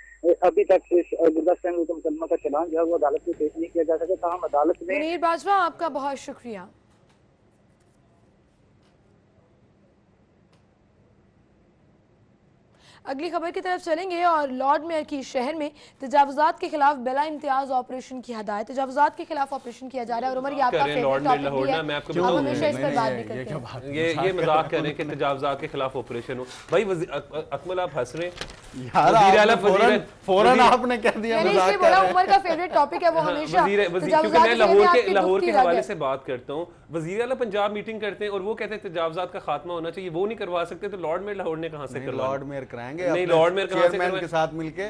अभी तक इस गुर्दा स्कैंडल के मुकदमा का चलान जो है वो अदालत में पेश नहीं किया जा सका। ताहम अदालत ने। मुनीर बाजवा आपका बहुत शुक्रिया। अगली खबर की तरफ चलेंगे और लॉर्ड मेयर की शहर में तजावुजात के खिलाफ बिला इम्तियाज ऑपरेशन की हदायत। तजावुजात के खिलाफ ऑपरेशन किया जा रहा है और उमर ये आपका फेवरेट टॉपिक भी है, आप हमेशा इस पर बात भी करते हैं। ये मजाक कर रहे हैं कि तजावुजात के खिलाफ ऑपरेशन हो। भाई अकमल आप हंस रहे हैं, फौरन आपने कह दिया मजाक कर रहे हैं। उमर का फेवरेट टॉपिक है वो हमेशा लाहौर के हवाले से बात करता हूँ। वज़ीर आला पंजाब मीटिंग करते हैं और वो कहते हैं तजावुजात का खात्मा होना चाहिए, वो नहीं करवा सकते तो लॉर्ड मेयर लाहौर ने कहाँ से करवाया? लॉर्ड मेयर कराएंगे नहीं, लॉर्ड मेयर चेयरमैन के साथ मिलके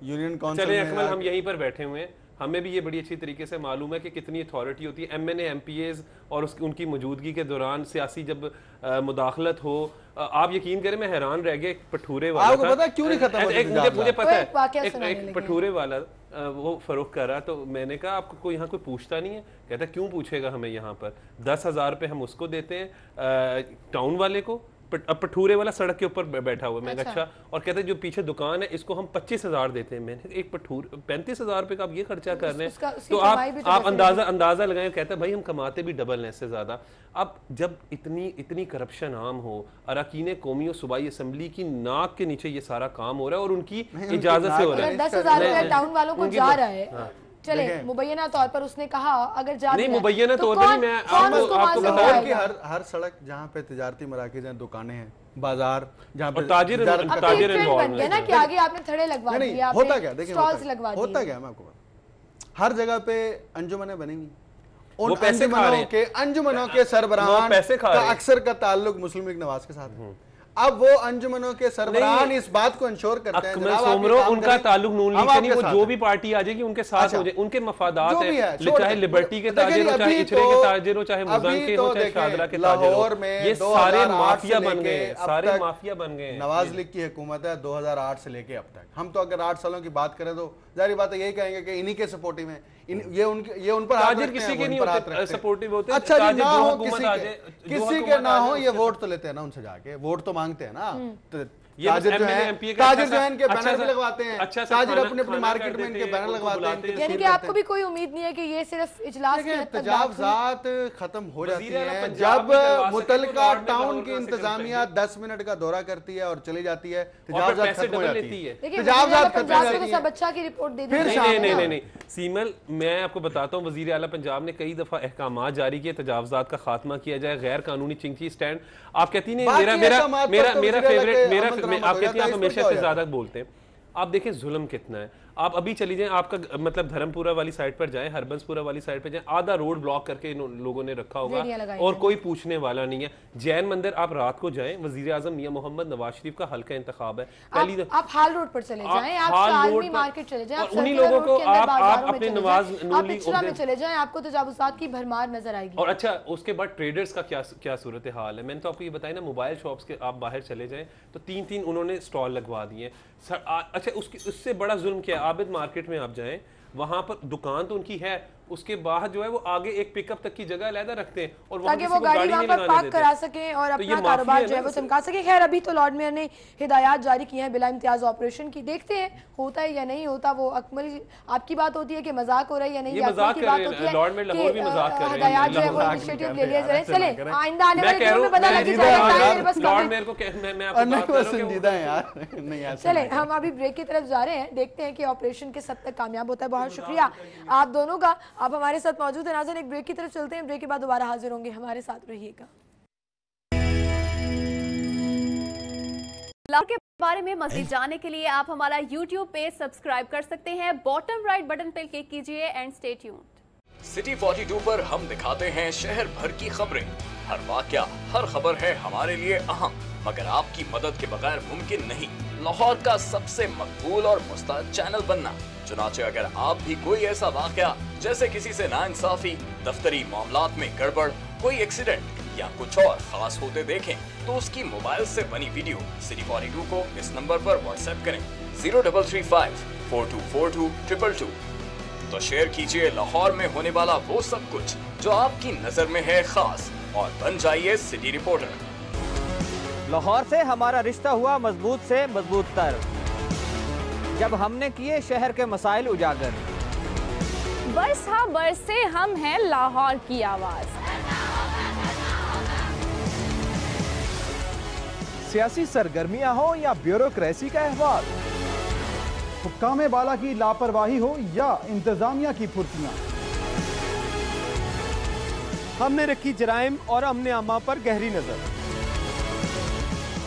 यूनियन काउंसिल चले में अकमल, हम यहीं पर बैठे हुए हैं, हमें भी ये बड़ी अच्छी तरीके से मालूम है कि कितनी अथॉरिटी होती है। MNA MPAs और उनकी मौजूदगी के दौरान सियासी जब मुदाखलत हो, आप यकीन करें मैं हैरान रह गया। एक पठूरे वाला आपको पता है क्यों नहीं खत्म होता? मुझे पता है, एक पठूरे वाला वो फरोख्त कर रहा, तो मैंने कहा आपको कोई यहाँ कोई पूछता नहीं है? कहता क्यों पूछेगा हमें, यहाँ पर 10,000 रुपये हम उसको देते हैं टाउन वाले को, अब पठूरे वाला सड़क के ऊपर बैठा हुआ है। मैंने अच्छा, और कहते हैं जो पीछे दुकान है इसको हम 25,000 देते हैं। मैंने एक पठूर 35,000 रुपए का आप ये खर्चा कर रहे हैं, तो आप अंदाजा लगाएं। कहता है भाई हम कमाते भी डबल हैं, इससे ज्यादा। अब जब इतनी करप्शन आम हो, अरकान कौमी और सूबाई असम्बली की नाक के नीचे ये सारा काम हो रहा है और उनकी इजाजत से हो रहा है। 10,000 रुपया टाउन वालों को जा रहा है। चले मुबैना तौर पर उसने कहा अगर जा नहीं, मुबैना तौर पर नहीं, मैं आपको बताऊं कि हर सड़क जहाँ पे तिजारती मराकिज़ हैं, दुकानें हैं, बाजार जहाँ पे ताजिर बन गया ना कि आगे आपने थड़े लगवा दिए, आपने होता क्या, देखिए स्टॉल्स लगवा दिए। होता क्या, मैं आपको हर जगह पे अंजुमनें बनेंगी, उन अंजुमनों के सरबराहान का अक्सर का ताल्लुक मुस्लिम लीग नवाज के साथ है। अब वो अंजुमनों के सरबराहान इस बात को इंश्योर करते हैं उनका ताल्लुक नून लीग से नहीं, वो जो भी पार्टी आ जाएगी उनके साथ हो जाए, उनके मफादात है, चाहे लिबर्टी के ताजिर हो, चाहे इचरे के ताजिर हो, चाहे मुज़न के हो, चाहे शादरा के ताजिर हो, ये सारे माफिया बन गए, सारे माफिया बन गए। नवाज लीग की हुकूमत है 2008 से लेके अब तक। हम तो अगर 8 सालों की बात करें तो जाहिर बात है यही कहेंगे कि इन्हीं के सपोर्टिव हैं, ये उन पर हाथ रखते किसी के नहीं होते सपोर्टिव होते। अच्छा जी, ना हो किसी के ना हो, ये वोट तो लेते हैं ना उनसे जाके, वोट तो मांगते हैं ना। तो ताजिर जो है इनके बैनर भी लगवाते हैं, ताजिर अपनी मार्केट में इनके बैनर लगवाते हैं। यानी कि आपको भी कोई उम्मीद नहीं है कि ये सिर्फ इजलास में तजावजात खत्म हो जाती है जब मुतलका टाउन की इंतजामिया 10 मिनट का दौरा करती है और चली जाती है, तजावजात खत्म हो जाती है। तजावजात खत्म हो जाती है, बच्चा की रिपोर्ट दे दी। नहीं सीमल, मैं आपको बताता हूँ, वजीर आला पंजाब ने कई दफा अहकामात जारी किए, तजावजात का खात्मा किया जाए, गैर कानूनी चिंची स्टैंड। आप कहती नहीं मेरा फेवरेट, आप कहती हैं आप हमेशा से ज्यादा बोलते हैं। आप देखें जुल्म कितना है। आप अभी चली जाएं, आपका मतलब धर्मपुरा वाली साइड पर जाएं, हरबंसपुरा वाली साइड पर जाएं, आधा रोड ब्लॉक करके इन लोगों ने रखा होगा और कोई पूछने वाला नहीं है। जैन मंदिर आप रात को जाएं, वजीर आजम मियां मोहम्मद नवाज शरीफ का हल्का इंतखाब है, पहली आप हाल रोड पर चले जाएं, आप शालमी मार्केट चले जाएं, आप उन्हीं लोगों को आप अपने नवाज नून लीग में चले जाएं, आपको तजावुज़ात की भरमार नजर आएगी। और अच्छा, उसके बाद ट्रेडर्स का क्या सूरत हाल है। मैंने तो आपको ये बताया ना, मोबाइल शॉप्स के आप बाहर चले जाएं तो 3-3 उन्होंने स्टॉल लगवा दिए। अच्छा, उससे बड़ा जुल्म क्या है, आबिद मार्केट में आप जाएं, वहां पर दुकान तो उनकी है, उसके बाद जो है वो आगे एक पिकअप तक की जगह अलग रखते हैं और ताकि वो गाड़ी वहां पर पार्क करा सके और अपना कारोबार जो है वो चमका सके। खैर अभी तो लॉर्ड मेयर ने हिदायत जारी की हैं बिला इम्तियाज ऑपरेशन की, देखते हैं होता है या नहीं होता। वो अकमल आपकी बात होती है कि मजाक हो रहा है या नहीं, मजाक की बात होती है लॉर्ड मेयर लाहौर भी मजाक कर रहे हैं, हिदायत जो है वो इनिशिएटिव ले लिया जाए। चले आइंदा आने वाले दिनों में पता लग जाएगा। बस लॉर्ड मेयर को मैं आपको बात कर रहा हूं यार, नहीं यार। चले हम अभी ब्रेक की तरफ जा रहे हैं, देखते हैं कि ऑपरेशन किस हद तक कामयाब होता है। बहुत शुक्रिया आप दोनों का, आप हमारे साथ मौजूद है। नाज़रीन, एक ब्रेक की तरफ चलते हैं, ब्रेक के बाद दोबारा हाजिर होंगे, हमारे साथ रहिएगा। लाहौर के बारे में मज़ीद जानने के लिए आप हमारा YouTube पेज सब्सक्राइब कर सकते हैं, बॉटम राइट बटन पर क्लिक कीजिए एंड स्टे ट्यून्ड। सिटी 42 पर हम दिखाते हैं शहर भर की खबरें। हर वाकया, हर खबर है हमारे लिए अहम, मगर आपकी मदद के बगैर मुमकिन नहीं लाहौर का सबसे मकबूल और मुस्तहद चैनल बनना। चुनाचे अगर आप भी कोई ऐसा वाकया जैसे किसी से नाइंसाफी, दफ्तरी मामलात में गड़बड़, कोई एक्सीडेंट या कुछ और खास होते देखें तो उसकी मोबाइल से बनी वीडियो सिटी 42 को इस नंबर पर व्हाट्सएप करें 0335 4242 222। तो शेयर कीजिए लाहौर में होने वाला वो सब कुछ जो आपकी नजर में है खास और बन जाइए सिटी रिपोर्टर। लाहौर से हमारा रिश्ता हुआ मजबूत से मजबूत तर, जब हमने किए शहर के मसाइल उजागर। बस हाँ बरस से हम हैं लाहौर की आवाज। सियासी सरगर्मियां हो या ब्यूरोक्रेसी का अहवाल, हुक्काम बाला की लापरवाही हो या इंतजामिया की फुर्तियां, हमने रखी जराइम और अमने आमा पर गहरी नजर।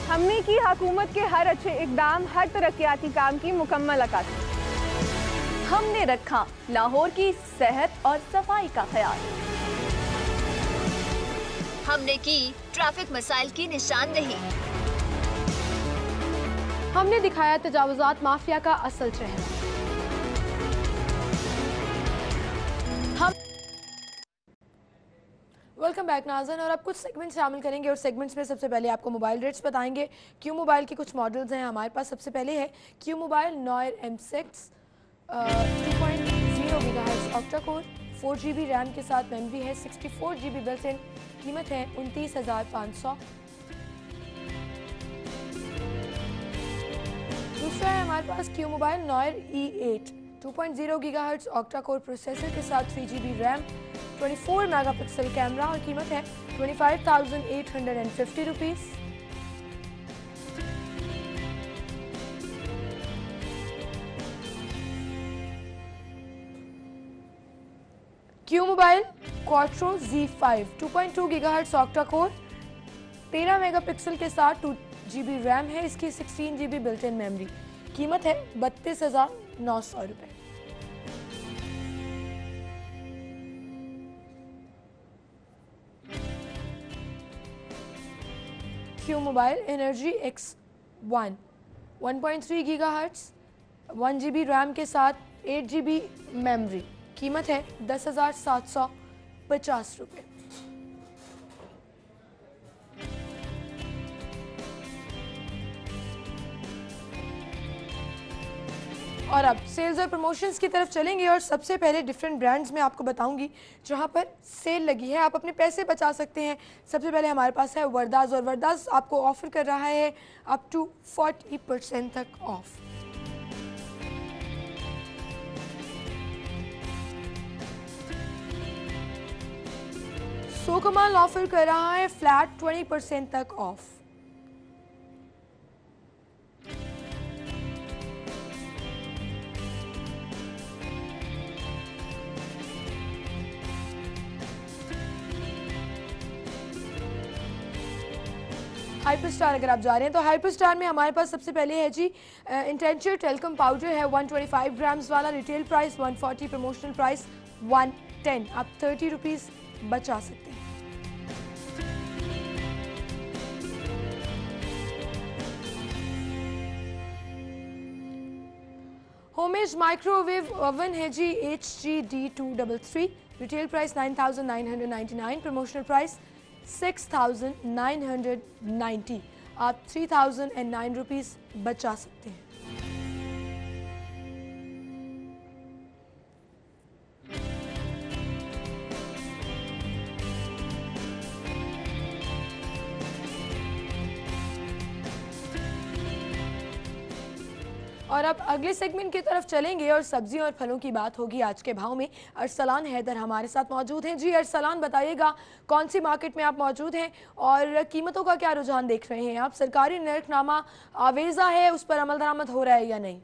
हमने की हुकूमत के हर अच्छे इकदाम, हर तरक्याती काम की मुकम्मल अक्कासी। हमने रखा लाहौर की सेहत और सफाई का ख्याल। हमने की ट्रैफिक मसाइल की निशानदेही। हमने दिखाया तजावुज़ात माफिया का असल चेहरा। वेलकम बैक नाज़रीन। और अब कुछ सेगमेंट्स शामिल करेंगे और सेगमेंट्स में सबसे पहले आपको मोबाइल रेट्स बताएंगे। क्यू मोबाइल के कुछ मॉडल्स हैं हमारे पास। सबसे पहले है Q mobile noir M6 2.0 GHz octa core, 4 GB RAM के साथ मेमोरी है, 64 GB बिल्ट इन, कीमत है 29,500। दूसरा है हमारे पास Q mobile noir E8 2.0 GHz octa core processor के साथ 3 GB रैम, 24 मेगापिक्सल कैमरा और कीमत है 25,850 rupees. Q mobile quattro Z5 2.2 GHz octa core, 13 megapixel के साथ 2 GB रैम है, इसकी 16 GB बिल्ट इन मेमोरी, कीमत है 32,900 रुपये। Q mobile energy X1 1.3 GHz 1 GB RAM के साथ 8 GB मेमोरी, कीमत है 10,750 रुपये। और अब सेल्स और प्रमोशंस की तरफ चलेंगे और सबसे पहले डिफरेंट ब्रांड्स में आपको बताऊंगी जहां पर सेल लगी है, आप अपने पैसे बचा सकते हैं। सबसे पहले हमारे पास है वर्दाज़, और वर्दाज़ आपको ऑफर कर रहा है अप टू 40% तक ऑफ। सो कमाल ऑफर कर रहा है फ्लैट 20% तक ऑफ। हाइपर स्टार अगर आप जा रहे हैं तो हाइपर स्टार में हमारे पास सबसे पहले है जी इंटेंशियर टेल्कम पाउडर है 125 ग्राम्स वाला, रिटेल प्राइस 140, प्रमोशनल प्राइस 110, आप 30 रुपीज़ बचा सकते हैं। होमेज माइक्रोवेव ओवन है जी HGD233, retail price 9,999, promotional price 6,990, आप 3,009 रुपीज़ बचा सकते हैं। और अब अगले सेगमेंट की तरफ चलेंगे और सब्जियों और फलों की बात होगी आज के भाव में। अरसलान हैदर हमारे साथ मौजूद हैं। जी अरसलान, बताइएगा कौन सी मार्केट में आप मौजूद हैं और कीमतों का क्या रुझान देख रहे हैं आप? सरकारी नर्खनामा आवेजा है, उस पर अमल दरामद हो रहा है या नहीं?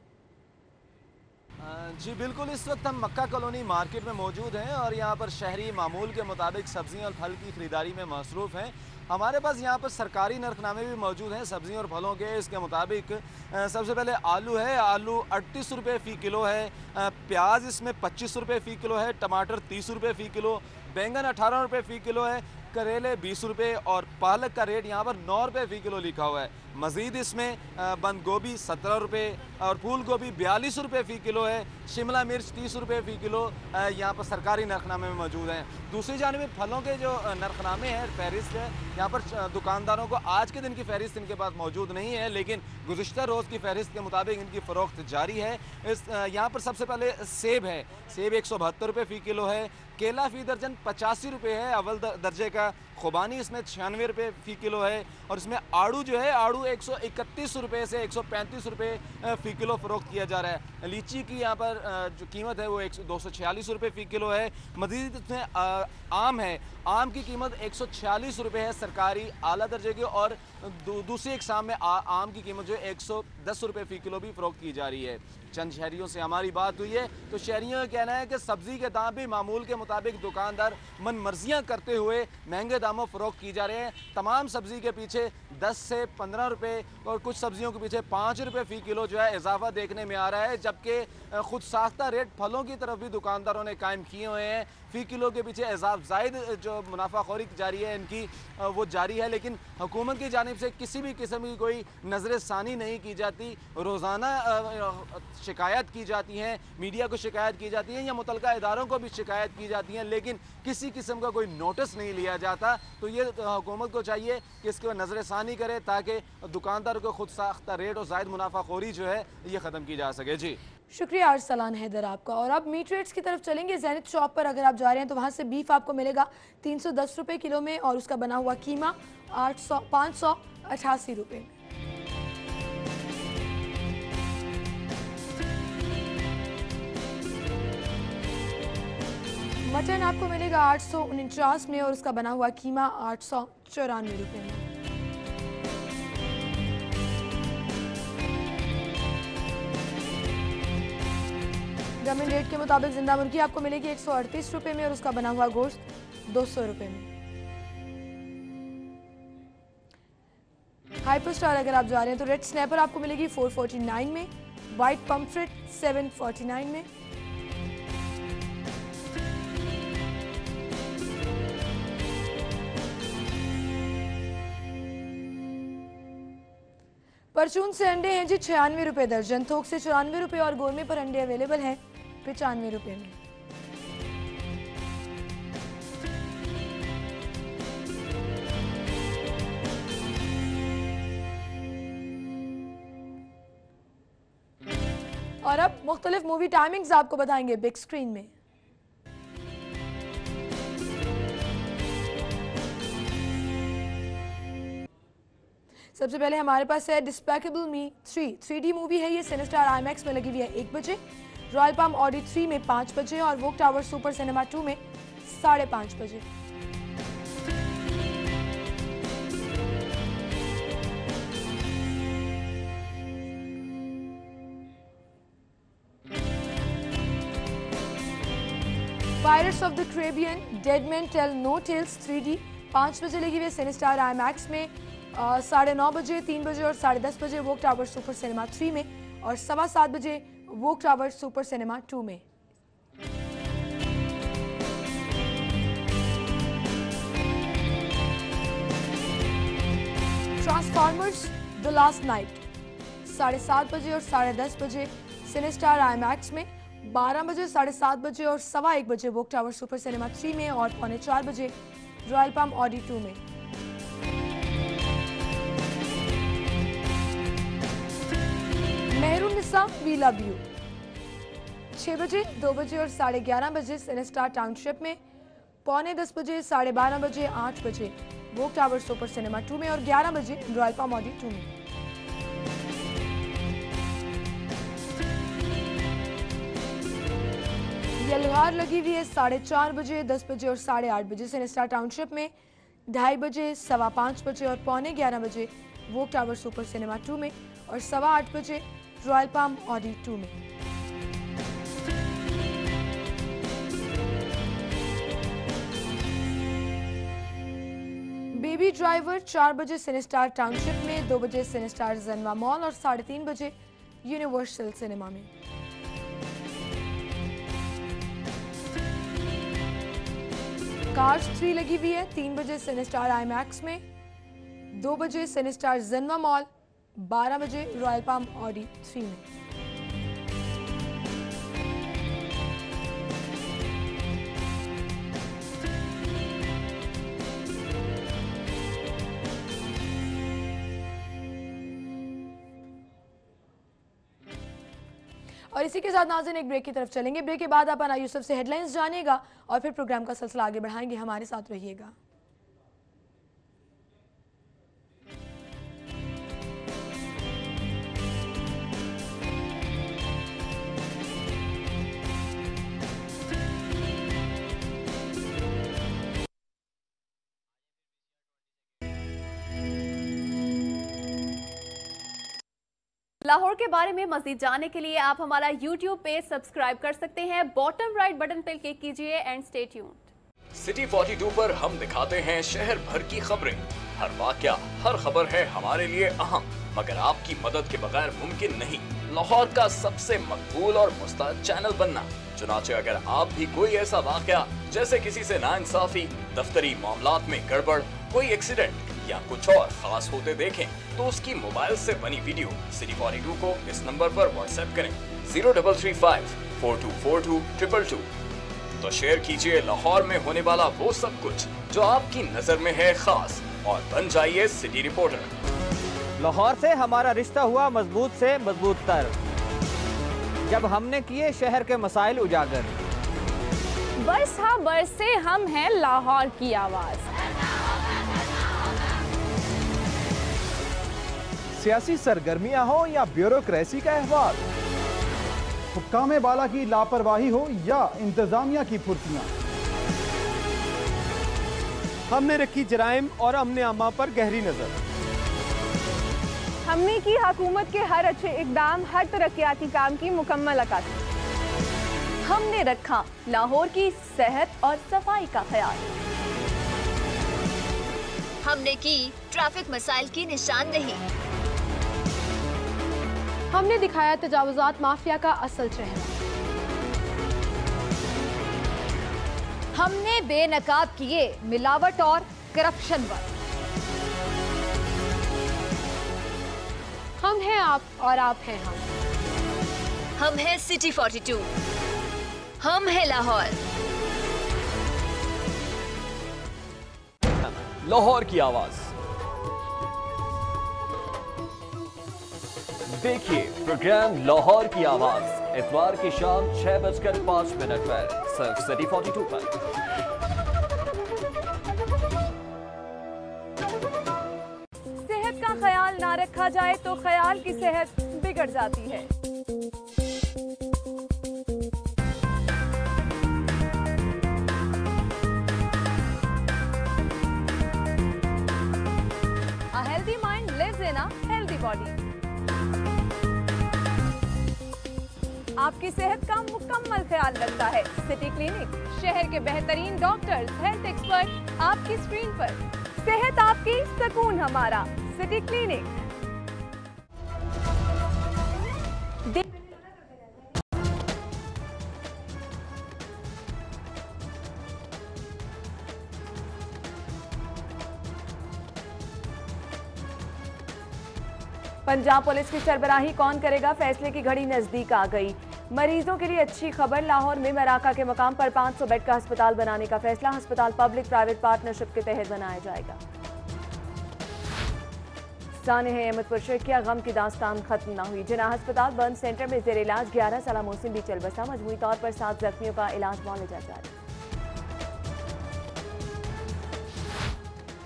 जी बिल्कुल, इस वक्त हम मक्का कॉलोनी मार्केट में मौजूद हैं और यहाँ पर शहरी मामूल के मुताबिक सब्जियाँ और फल की ख़रीदारी में मसरूफ़ हैं। हमारे पास यहाँ पर सरकारी नरखनामे भी मौजूद हैं सब्जियों और फलों के। इसके मुताबिक सबसे पहले आलू है, आलू 38 रुपये फ़ी किलो है, प्याज इसमें 25 रुपये फ़ी किलो है, टमाटर 30 रुपये फ़ी किलो, बैंगन 18 रुपये फ़ी किलो है, करेले 20 रुपये और पालक का रेट यहाँ पर 9 रुपये फ़ी किलो लिखा हुआ है। मज़ीद इसमें बंद गोभी 17 रुपये और फूल गोभी 42 रुपये फ़ी किलो है, शिमला मिर्च 30 रुपये फ़ी किलो यहाँ पर सरकारी नरखनामे में मौजूद हैं। दूसरी जानिब फलों के जो नरखनामे हैं, फहरिस्त है, यहाँ पर दुकानदारों को आज के दिन की फहरिस्त इनके पास मौजूद नहीं है, लेकिन गुज़िश्ता रोज़ की फहरिस्त के मुताबिक इनकी फ़रोख्त जारी है। यहाँ पर सबसे पहले सेब है, सेब 172 रुपये फ़ी किलो है, केला फ़ी दर्जन 85 रुपये है अव्वल दर्जे का, खुबानी इसमें 96 रुपये फ़ी किलो है और इसमें आड़ू जो है, आड़ू 131 रुपये से 135 रुपये फ़ी किलो फ़रोख्त किया जा रहा है। लीची की यहाँ पर जो कीमत है वो 246 रुपये फ़ी किलो है। मज़ीद इसमें आम है, आम की कीमत 146 रुपये है सरकारी आला दर्जे की और दूसरी इकसाम में आम की कीमत जो है 110 रुपये फ़ी किलो भी फ़रोख्त की जा रही है। चंद शहरियों से हमारी बात हुई है तो शहरियों का कहना है कि सब्ज़ी के दाम भी मामूल के मुताबिक दुकानदार मन मर्जियाँ करते हुए महंगे दामों फ़रोख्त की जा रहे हैं। तमाम सब्ज़ी के पीछे 10 से 15 रुपये और कुछ सब्ज़ियों के पीछे 5 रुपये फ़ी किलो जो है इजाफा देखने में आ रहा है, जबकि खुद साख्ता रेट फलों की तरफ भी दुकानदारों ने कायम किए हुए हैं। फ़ी किलो के पीछे ज़ायद जो मुनाफाखोरी जारी है इनकी वो जारी है, लेकिन हुकूमत की जानिब से किसी भी किस्म की कोई नज़र सानी नहीं की जाती। रोज़ाना शिकायत की जाती हैं, मीडिया को शिकायत की जाती है या मुतलका इदारों को भी शिकायत की जाती हैं, लेकिन किसी किस्म का कोई नोटिस नहीं लिया जाता। तो ये हुकूमत को चाहिए कि इसके ऊपर नजरसानी करे ताकि दुकानदार को खुद साख्ता रेट और जायद मुनाफाखोरी जो है ये ख़त्म की जा सके। जी शुक्रिया अरसलान हैदर आपका। और अब मीट रेट्स की तरफ चलेंगे। ज़ैनिथ शॉप पर अगर आप जा रहे हैं तो वहाँ से बीफ आपको मिलेगा 310 रुपये किलो में और उसका बना हुआ कीमा 588 रुपये में। मटन आपको मिलेगा 849 में और उसका बना हुआ कीमा 894 रुपये में। गवर्नमेंट रेट के मुताबिक जिंदा मुर्गी आपको मिलेगी 138 रुपये में और उसका बना हुआ गोश्त 200 रुपये में। हाइपर स्टार अगर आप जा रहे हैं तो रेड स्नैपर आपको मिलेगी 449 में, वाइट पम्फ्रेट 749 में, परचून से अंडे हैं जी 96 रुपये दर्जन, थोक से 94 रुपये और गोरमे पर अंडे अवेलेबल हैं 95 रुपये में। और अब मुख्तलिफ मूवी टाइमिंग्स आपको बताएंगे बिग स्क्रीन में। सबसे पहले हमारे पास है डिस्पैकेबल मी 3D मूवी है ये, सिनेस्टार आईमैक्स में लगी हुई है 1 बजे, रॉयल पाम ऑडी 3 में 5 बजे और वोक टावर सुपर सिनेमा 2 में 5:30 बजे। Pirates of the Caribbean dead man tell no tales 3D 5 बजे लगी हुई है सिनेस्टार आईमैक्स में, 9:30 बजे, 3 बजे और 10:30 बजे वोक टावर सुपर सिनेमा 3 में और 7:15 बजे वोक टावर सुपर सिनेमा 2 में। ट्रांसफॉर्मर्स द लास्ट नाइट 7:30 बजे और 10:30 बजे सिनेस्टार आईमैक्स में, 12 बजे, 7:30 बजे और 1:15 बजे वोक टावर सुपर सिनेमा 3 में और 3:45 बजे रॉयल पाम ऑडी 2 में। मेहरुन्निसा वी लव यू 6 बजे, 2 बजे और 11:30 बजे सिनेस्टार टाउनशिप में, 9:45 बजे, 12:30 बजे, 8 बजे वोक टावर सुपर सिनेमा 2 में और 11 बजे रॉयल पाम ऑडी 2 में। यलगार लगी हुई है 4:30 बजे, 10 बजे और 8:30 बजे सिनेस्टार टाउनशिप में, 2:30 बजे, 5:15 बजे और 11:15 बजे वोक टावर सुपर सिनेमा 2 में और 8:15 बजे रॉयल पाम ऑडी 2 में। बेबी ड्राइवर 4 बजे सिनेस्टार टाउनशिप में, 2 बजे सिनेस्टार जन्वा मॉल और 3:30 बजे यूनिवर्सल सिनेमा में। कार्स 3 लगी हुई है 3 बजे सिनेस्टार आईमैक्स में, 2 बजे सिनेस्टार जन्वा मॉल, 12 बजे रॉयल पाम ऑडी 3 में। और इसी के साथ नाज़रीन एक ब्रेक की तरफ चलेंगे। ब्रेक के बाद आप अना यूसुफ से हेडलाइंस जानिएगा और फिर प्रोग्राम का सिलसिला आगे बढ़ाएंगे। हमारे साथ रहिएगा। लाहौर के बारे में मज़ीद जानने के लिए आप हमारा YouTube पेज सब्सक्राइब कर सकते हैं। बॉटम राइट बटन पर क्लिक कीजिए एंड स्टे ट्यून्ड। सिटी 42 पर हम दिखाते हैं शहर भर की खबरें। हर वाकया, हर खबर है हमारे लिए अहम, मगर आपकी मदद के बगैर मुमकिन नहीं लाहौर का सबसे मकबूल और मुस्तैद चैनल बनना। चुनाचे अगर आप भी कोई ऐसा वाकया जैसे किसी से नाइंसाफी, दफ्तरी मामलात में गड़बड़, कोई एक्सीडेंट या कुछ और खास होते देखें तो उसकी मोबाइल से बनी वीडियो सिटी 42 को इस नंबर पर व्हाट्सएप करें 0335424222। तो शेयर कीजिए लाहौर में होने वाला वो सब कुछ जो आपकी नजर में है खास और बन जाइए सिटी रिपोर्टर। लाहौर से हमारा रिश्ता हुआ मजबूत से मजबूत तर, जब हमने किए शहर के मसाइल उजागर। बरस हाँ बरसे हम हैं लाहौर की आवाज। सियासी सरगर्मियां हो या ब्यूरोक्रेसी का अहवाल, हुक्काम बाला की लापरवाही हो या इंतजामिया की फुर्तियां, हमने रखी जराइम और अमने आमा पर गहरी नजर। हमने की हुकूमत के हर अच्छे इकदाम, हर तरक्याती काम की मुकम्मल अक्कासी। हमने रखा लाहौर की सेहत और सफाई का ख्याल। हमने की ट्रैफिक मसाइल की निशानदेही। हमने दिखाया तजावुजात माफिया का असल चेहरा। हमने बेनकाब किए मिलावट और करप्शन पर। हम हैं आप और आप हैं हम। हम हैं सिटी 42, हम हैं लाहौर। लाहौर की आवाज देखिए प्रोग्राम लाहौर की आवाज इतवार की शाम 6:05 पर सिर्फ सिटी 42 पर। सेहत का ख्याल ना रखा जाए तो ख्याल की सेहत बिगड़ जाती है। A healthy mind lives in a healthy body. आपकी सेहत का मुकम्मल ख्याल रखता है सिटी क्लिनिक। शहर के बेहतरीन डॉक्टर्स, हेल्थ एक्सपर्ट आपकी स्क्रीन पर। सेहत आपकी, सुकून हमारा, सिटी क्लिनिक। पंजाब पुलिस की सरबराही कौन करेगा, फैसले की घड़ी नजदीक आ गई। मरीजों के लिए अच्छी खबर, लाहौर में मराका के मकाम पर 500 बेड का अस्पताल बनाने का फैसला। अस्पताल पब्लिक प्राइवेट पार्टनरशिप के तहत बनाया जाएगा। साने है अहमदपुर शेखिया, गम की दास्तान खत्म न हुई। जिना अस्पताल बर्न सेंटर में जेर इलाज 11 साला मोहसिन भी चल बसा। मजमूई तौर पर 7 जख्मियों का इलाज मौलिजा जारी।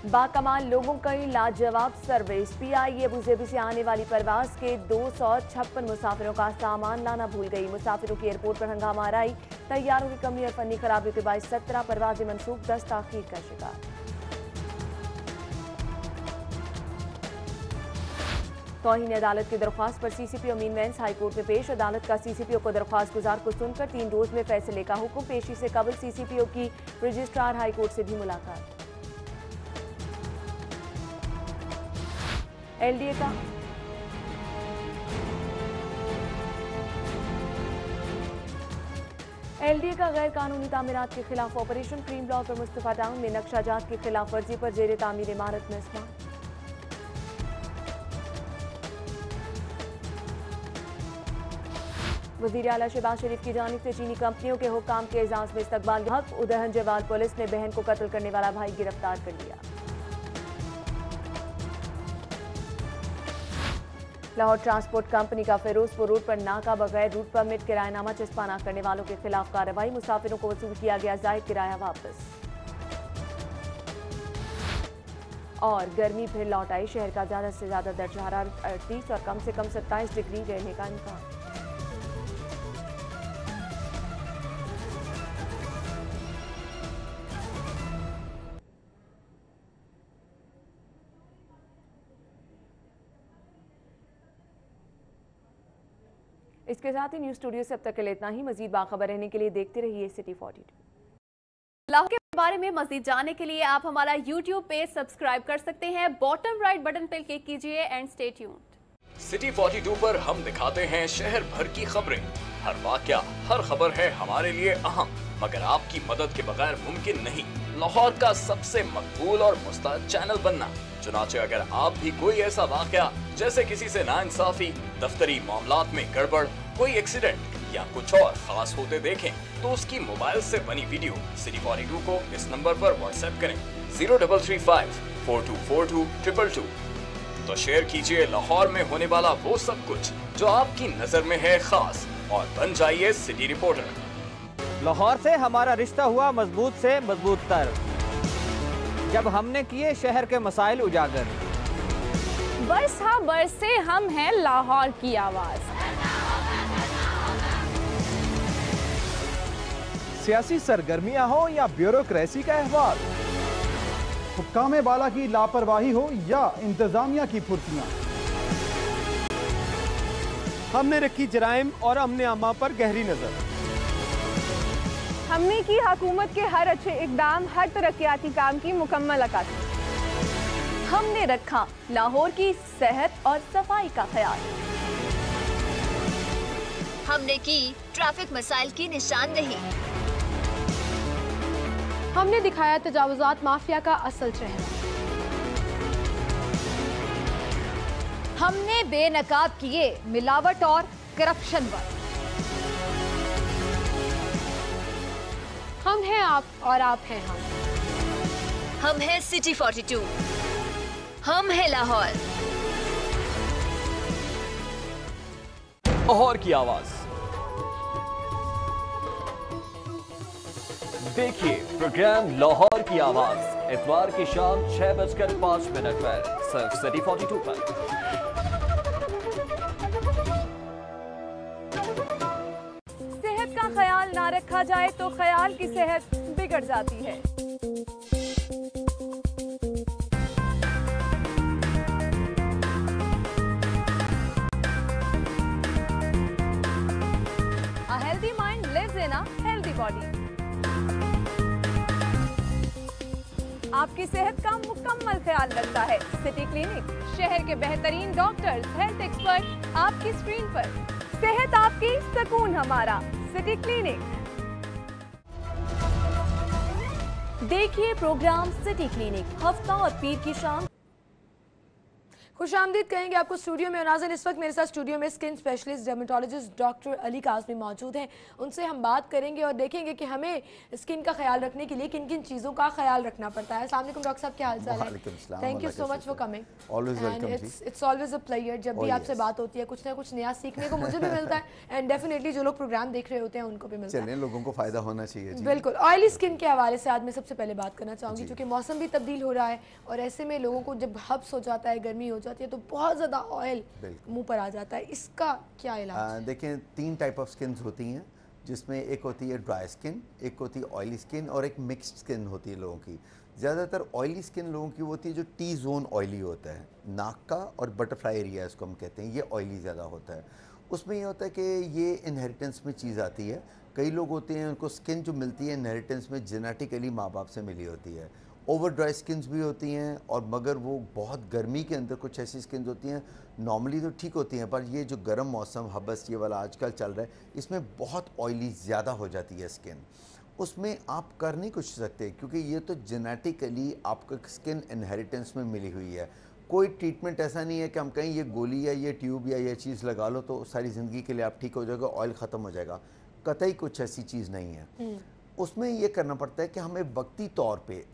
बाकमाल लोगों का लाजवाब सर्विस। PIE अबूज़ेबी से आने वाली परवाज के 256 मुसाफिरों का सामान लाना भूल गई। मुसाफिरों की एयरपोर्ट पर हंगामा आराई। तैयारों की कमी और फनी खराबियों के बायस 17 परवाजें मनसूख, 10 ताखीर का शिकार। तौहीन अदालत की दरख्वास्त पर CCPO मीन वेंस हाईकोर्ट में पेश। अदालत का CCPO को दरख्वास्त गुजार को सुनकर 3 रोज में फैसले का हुक्म। पेशी से कबल CCPO की रजिस्ट्रार हाईकोर्ट से भी मुलाकात। LDA का गैर कानूनी तामीरात के खिलाफ ऑपरेशन। क्रीम ब्लॉक और मुस्तफा टाउन में नक्शाजात की खिलाफ वर्जी पर जेर तामीर इमारत में इस्माल। वज़ीर आला शहबाज शरीफ की जानिब से चीनी कंपनियों के हुक्काम के एजाज में इस्तकबाल। हक उदहन जवाल पुलिस ने बहन को कत्ल करने वाला भाई गिरफ्तार कर लिया। लाहौर ट्रांसपोर्ट कंपनी का फिरोजपुर रोड पर नाका बगैर रूट परमिट किरायानामा चस्पाना करने वालों के खिलाफ कार्रवाई। मुसाफिरों को वसूल किया गया जायद किराया वापस। और गर्मी फिर लौट आई। शहर का ज्यादा से ज्यादा दर्जा हरारत 38 और कम से कम 27 डिग्री रहने का इम्कान। इसके साथ ही न्यूज स्टूडियो से अब तक के लिए इतना ही। मजीद बाखबर रहने के लिए देखते रहिए सिटी 42। लाहौर के बारे में मजीद जानने के लिए आप हमारा YouTube पेज सब्सक्राइब कर सकते हैं। बॉटम राइट बटन पर क्लिक कीजिए एंड स्टे ट्यून्ड। सिटी 42 पर हम दिखाते हैं शहर भर की खबरें। हर वाकया, हर खबर है हमारे लिए अहम, मगर आपकी मदद के बगैर मुमकिन नहीं लाहौर का सबसे मकबूल और मुस्तहद चैनल बनना। चुनाचे अगर आप भी कोई ऐसा वाकया जैसे किसी से नाइंसाफी, दफ्तरी मामलात में गड़बड़ कोई एक्सीडेंट या कुछ और खास होते देखें तो उसकी मोबाइल से बनी वीडियो सिटी 42 को इस नंबर पर व्हाट्सएप करें 0335 4242 222। तो शेयर कीजिए लाहौर में होने वाला वो सब कुछ जो आपकी नजर में है खास और बन जाइए सिटी रिपोर्टर। लाहौर से हमारा रिश्ता हुआ मजबूत से मजबूत तर, जब हमने किए शहर के मसाइल उजागर। बरसा बरसे हम हैं लाहौर की आवाज। सियासी सरगर्मियां हो या ब्यूरोक्रेसी का अहवाल, हुक्काम बाला की लापरवाही हो या इंतजामिया की फुर्तियां, हमने रखी जराइम और अमने आमा पर गहरी नजर। हमने की हुकूमत के हर अच्छे इकदाम, हर तरक्याती काम की मुकम्मल अक्कासी। हमने रखा लाहौर की सेहत और सफाई का ख्याल। हमने की ट्रैफिक मसाइल की निशानदेही। हमने दिखाया तजावुजात माफिया का असल चेहरा। हमने बेनकाब किए मिलावट और करप्शन पर। हम हैं आप और आप हैं हम। हम हैं सिटी 42, हम हैं लाहौर। लाहौर की आवाज देखिए प्रोग्राम लाहौर की आवाज इतवार की शाम 6:05 पर सिर्फ सिटी 42 पर। सेहत का ख्याल ना रखा जाए तो ख्याल की सेहत बिगड़ जाती है। A healthy mind lives in a healthy body. आपकी सेहत का मुकम्मल ख्याल रखता है सिटी क्लिनिक। शहर के बेहतरीन डॉक्टर्स, हेल्थ एक्सपर्ट आपकी स्क्रीन पर। सेहत आपकी, सुकून हमारा, सिटी क्लिनिक। देखिए प्रोग्राम सिटी क्लिनिक हफ्ता और पीर की शाम। खुशामदीद कहेंगे आपको स्टूडियो में। नाज़रीन, इस वक्त मेरे साथ स्टूडियो में skin specialist dermatologist doctor Ali Kazmi मौजूद हैं। उनसे हम बात करेंगे और देखेंगे कि हमें स्किन का ख्याल रखने के लिए किन किन चीज़ों का ख्याल रखना पड़ता है। अस्सलाम वालेकुम डॉक्टर साहब, क्या हाल चाल है? Thank you so much for coming. It's always a pleasure जब भी आपसे बात होती है। कुछ ना कुछ नया सीखने को मुझे भी मिलता है एंड डेफिनेटली जो लोग प्रोग्राम देख रहे होते हैं उनको भी मिलता है। लोगों को फायदा होना चाहिए। बिल्कुल। ऑयली स्किन के हवाले से आज मैं सबसे पहले बात करना चाहूँगी, क्योंकि मौसम भी तब्दील हो रहा है और ऐसे में लोगों को जब हब्स हो जाता है, गर्मी हो जाती है, तो बहुत ज़्यादा ऑयल मुंह पर आ जाता है। इसका क्या इलाज? देखिए, 3 टाइप ऑफ स्किन होती हैं, जिसमें एक होती है ड्राई स्किन, एक होती है ऑयली स्किन और एक मिक्स्ड स्किन होती है लोगों की। ज़्यादातर ऑयली स्किन लोगों की होती है जो टी जोन ऑयली होता है, नाक का और बटरफ्लाई एरिया इसको हम कहते हैं, ये ऑयली ज़्यादा होता है। उसमें ये होता है कि ये इनहेरिटेंस में चीज़ आती है। कई लोग होते हैं उनको स्किन जो मिलती है इनहेरिटेंस में जेनेटिकली माँ बाप से मिली होती है। ओवर ड्राई स्किन्स भी होती हैं, और मगर वो बहुत गर्मी के अंदर कुछ ऐसी स्किन्स होती हैं नॉर्मली तो ठीक होती हैं, पर ये जो गर्म मौसम हबस ये वाला आजकल चल रहा है, इसमें बहुत ऑयली ज़्यादा हो जाती है स्किन। उसमें आप कर नहीं कुछ सकते, क्योंकि ये तो जेनेटिकली आपका स्किन इनहेरिटेंस में मिली हुई है। कोई ट्रीटमेंट ऐसा नहीं है कि हम कहें ये गोली या ये ट्यूब या ये चीज़ लगा लो तो सारी ज़िंदगी के लिए आप ठीक हो जाएगा, ऑयल ख़त्म हो जाएगा। कतई कुछ ऐसी चीज़ नहीं है। उसमें ये करना पड़ता है कि हमें वक्ती तौर पे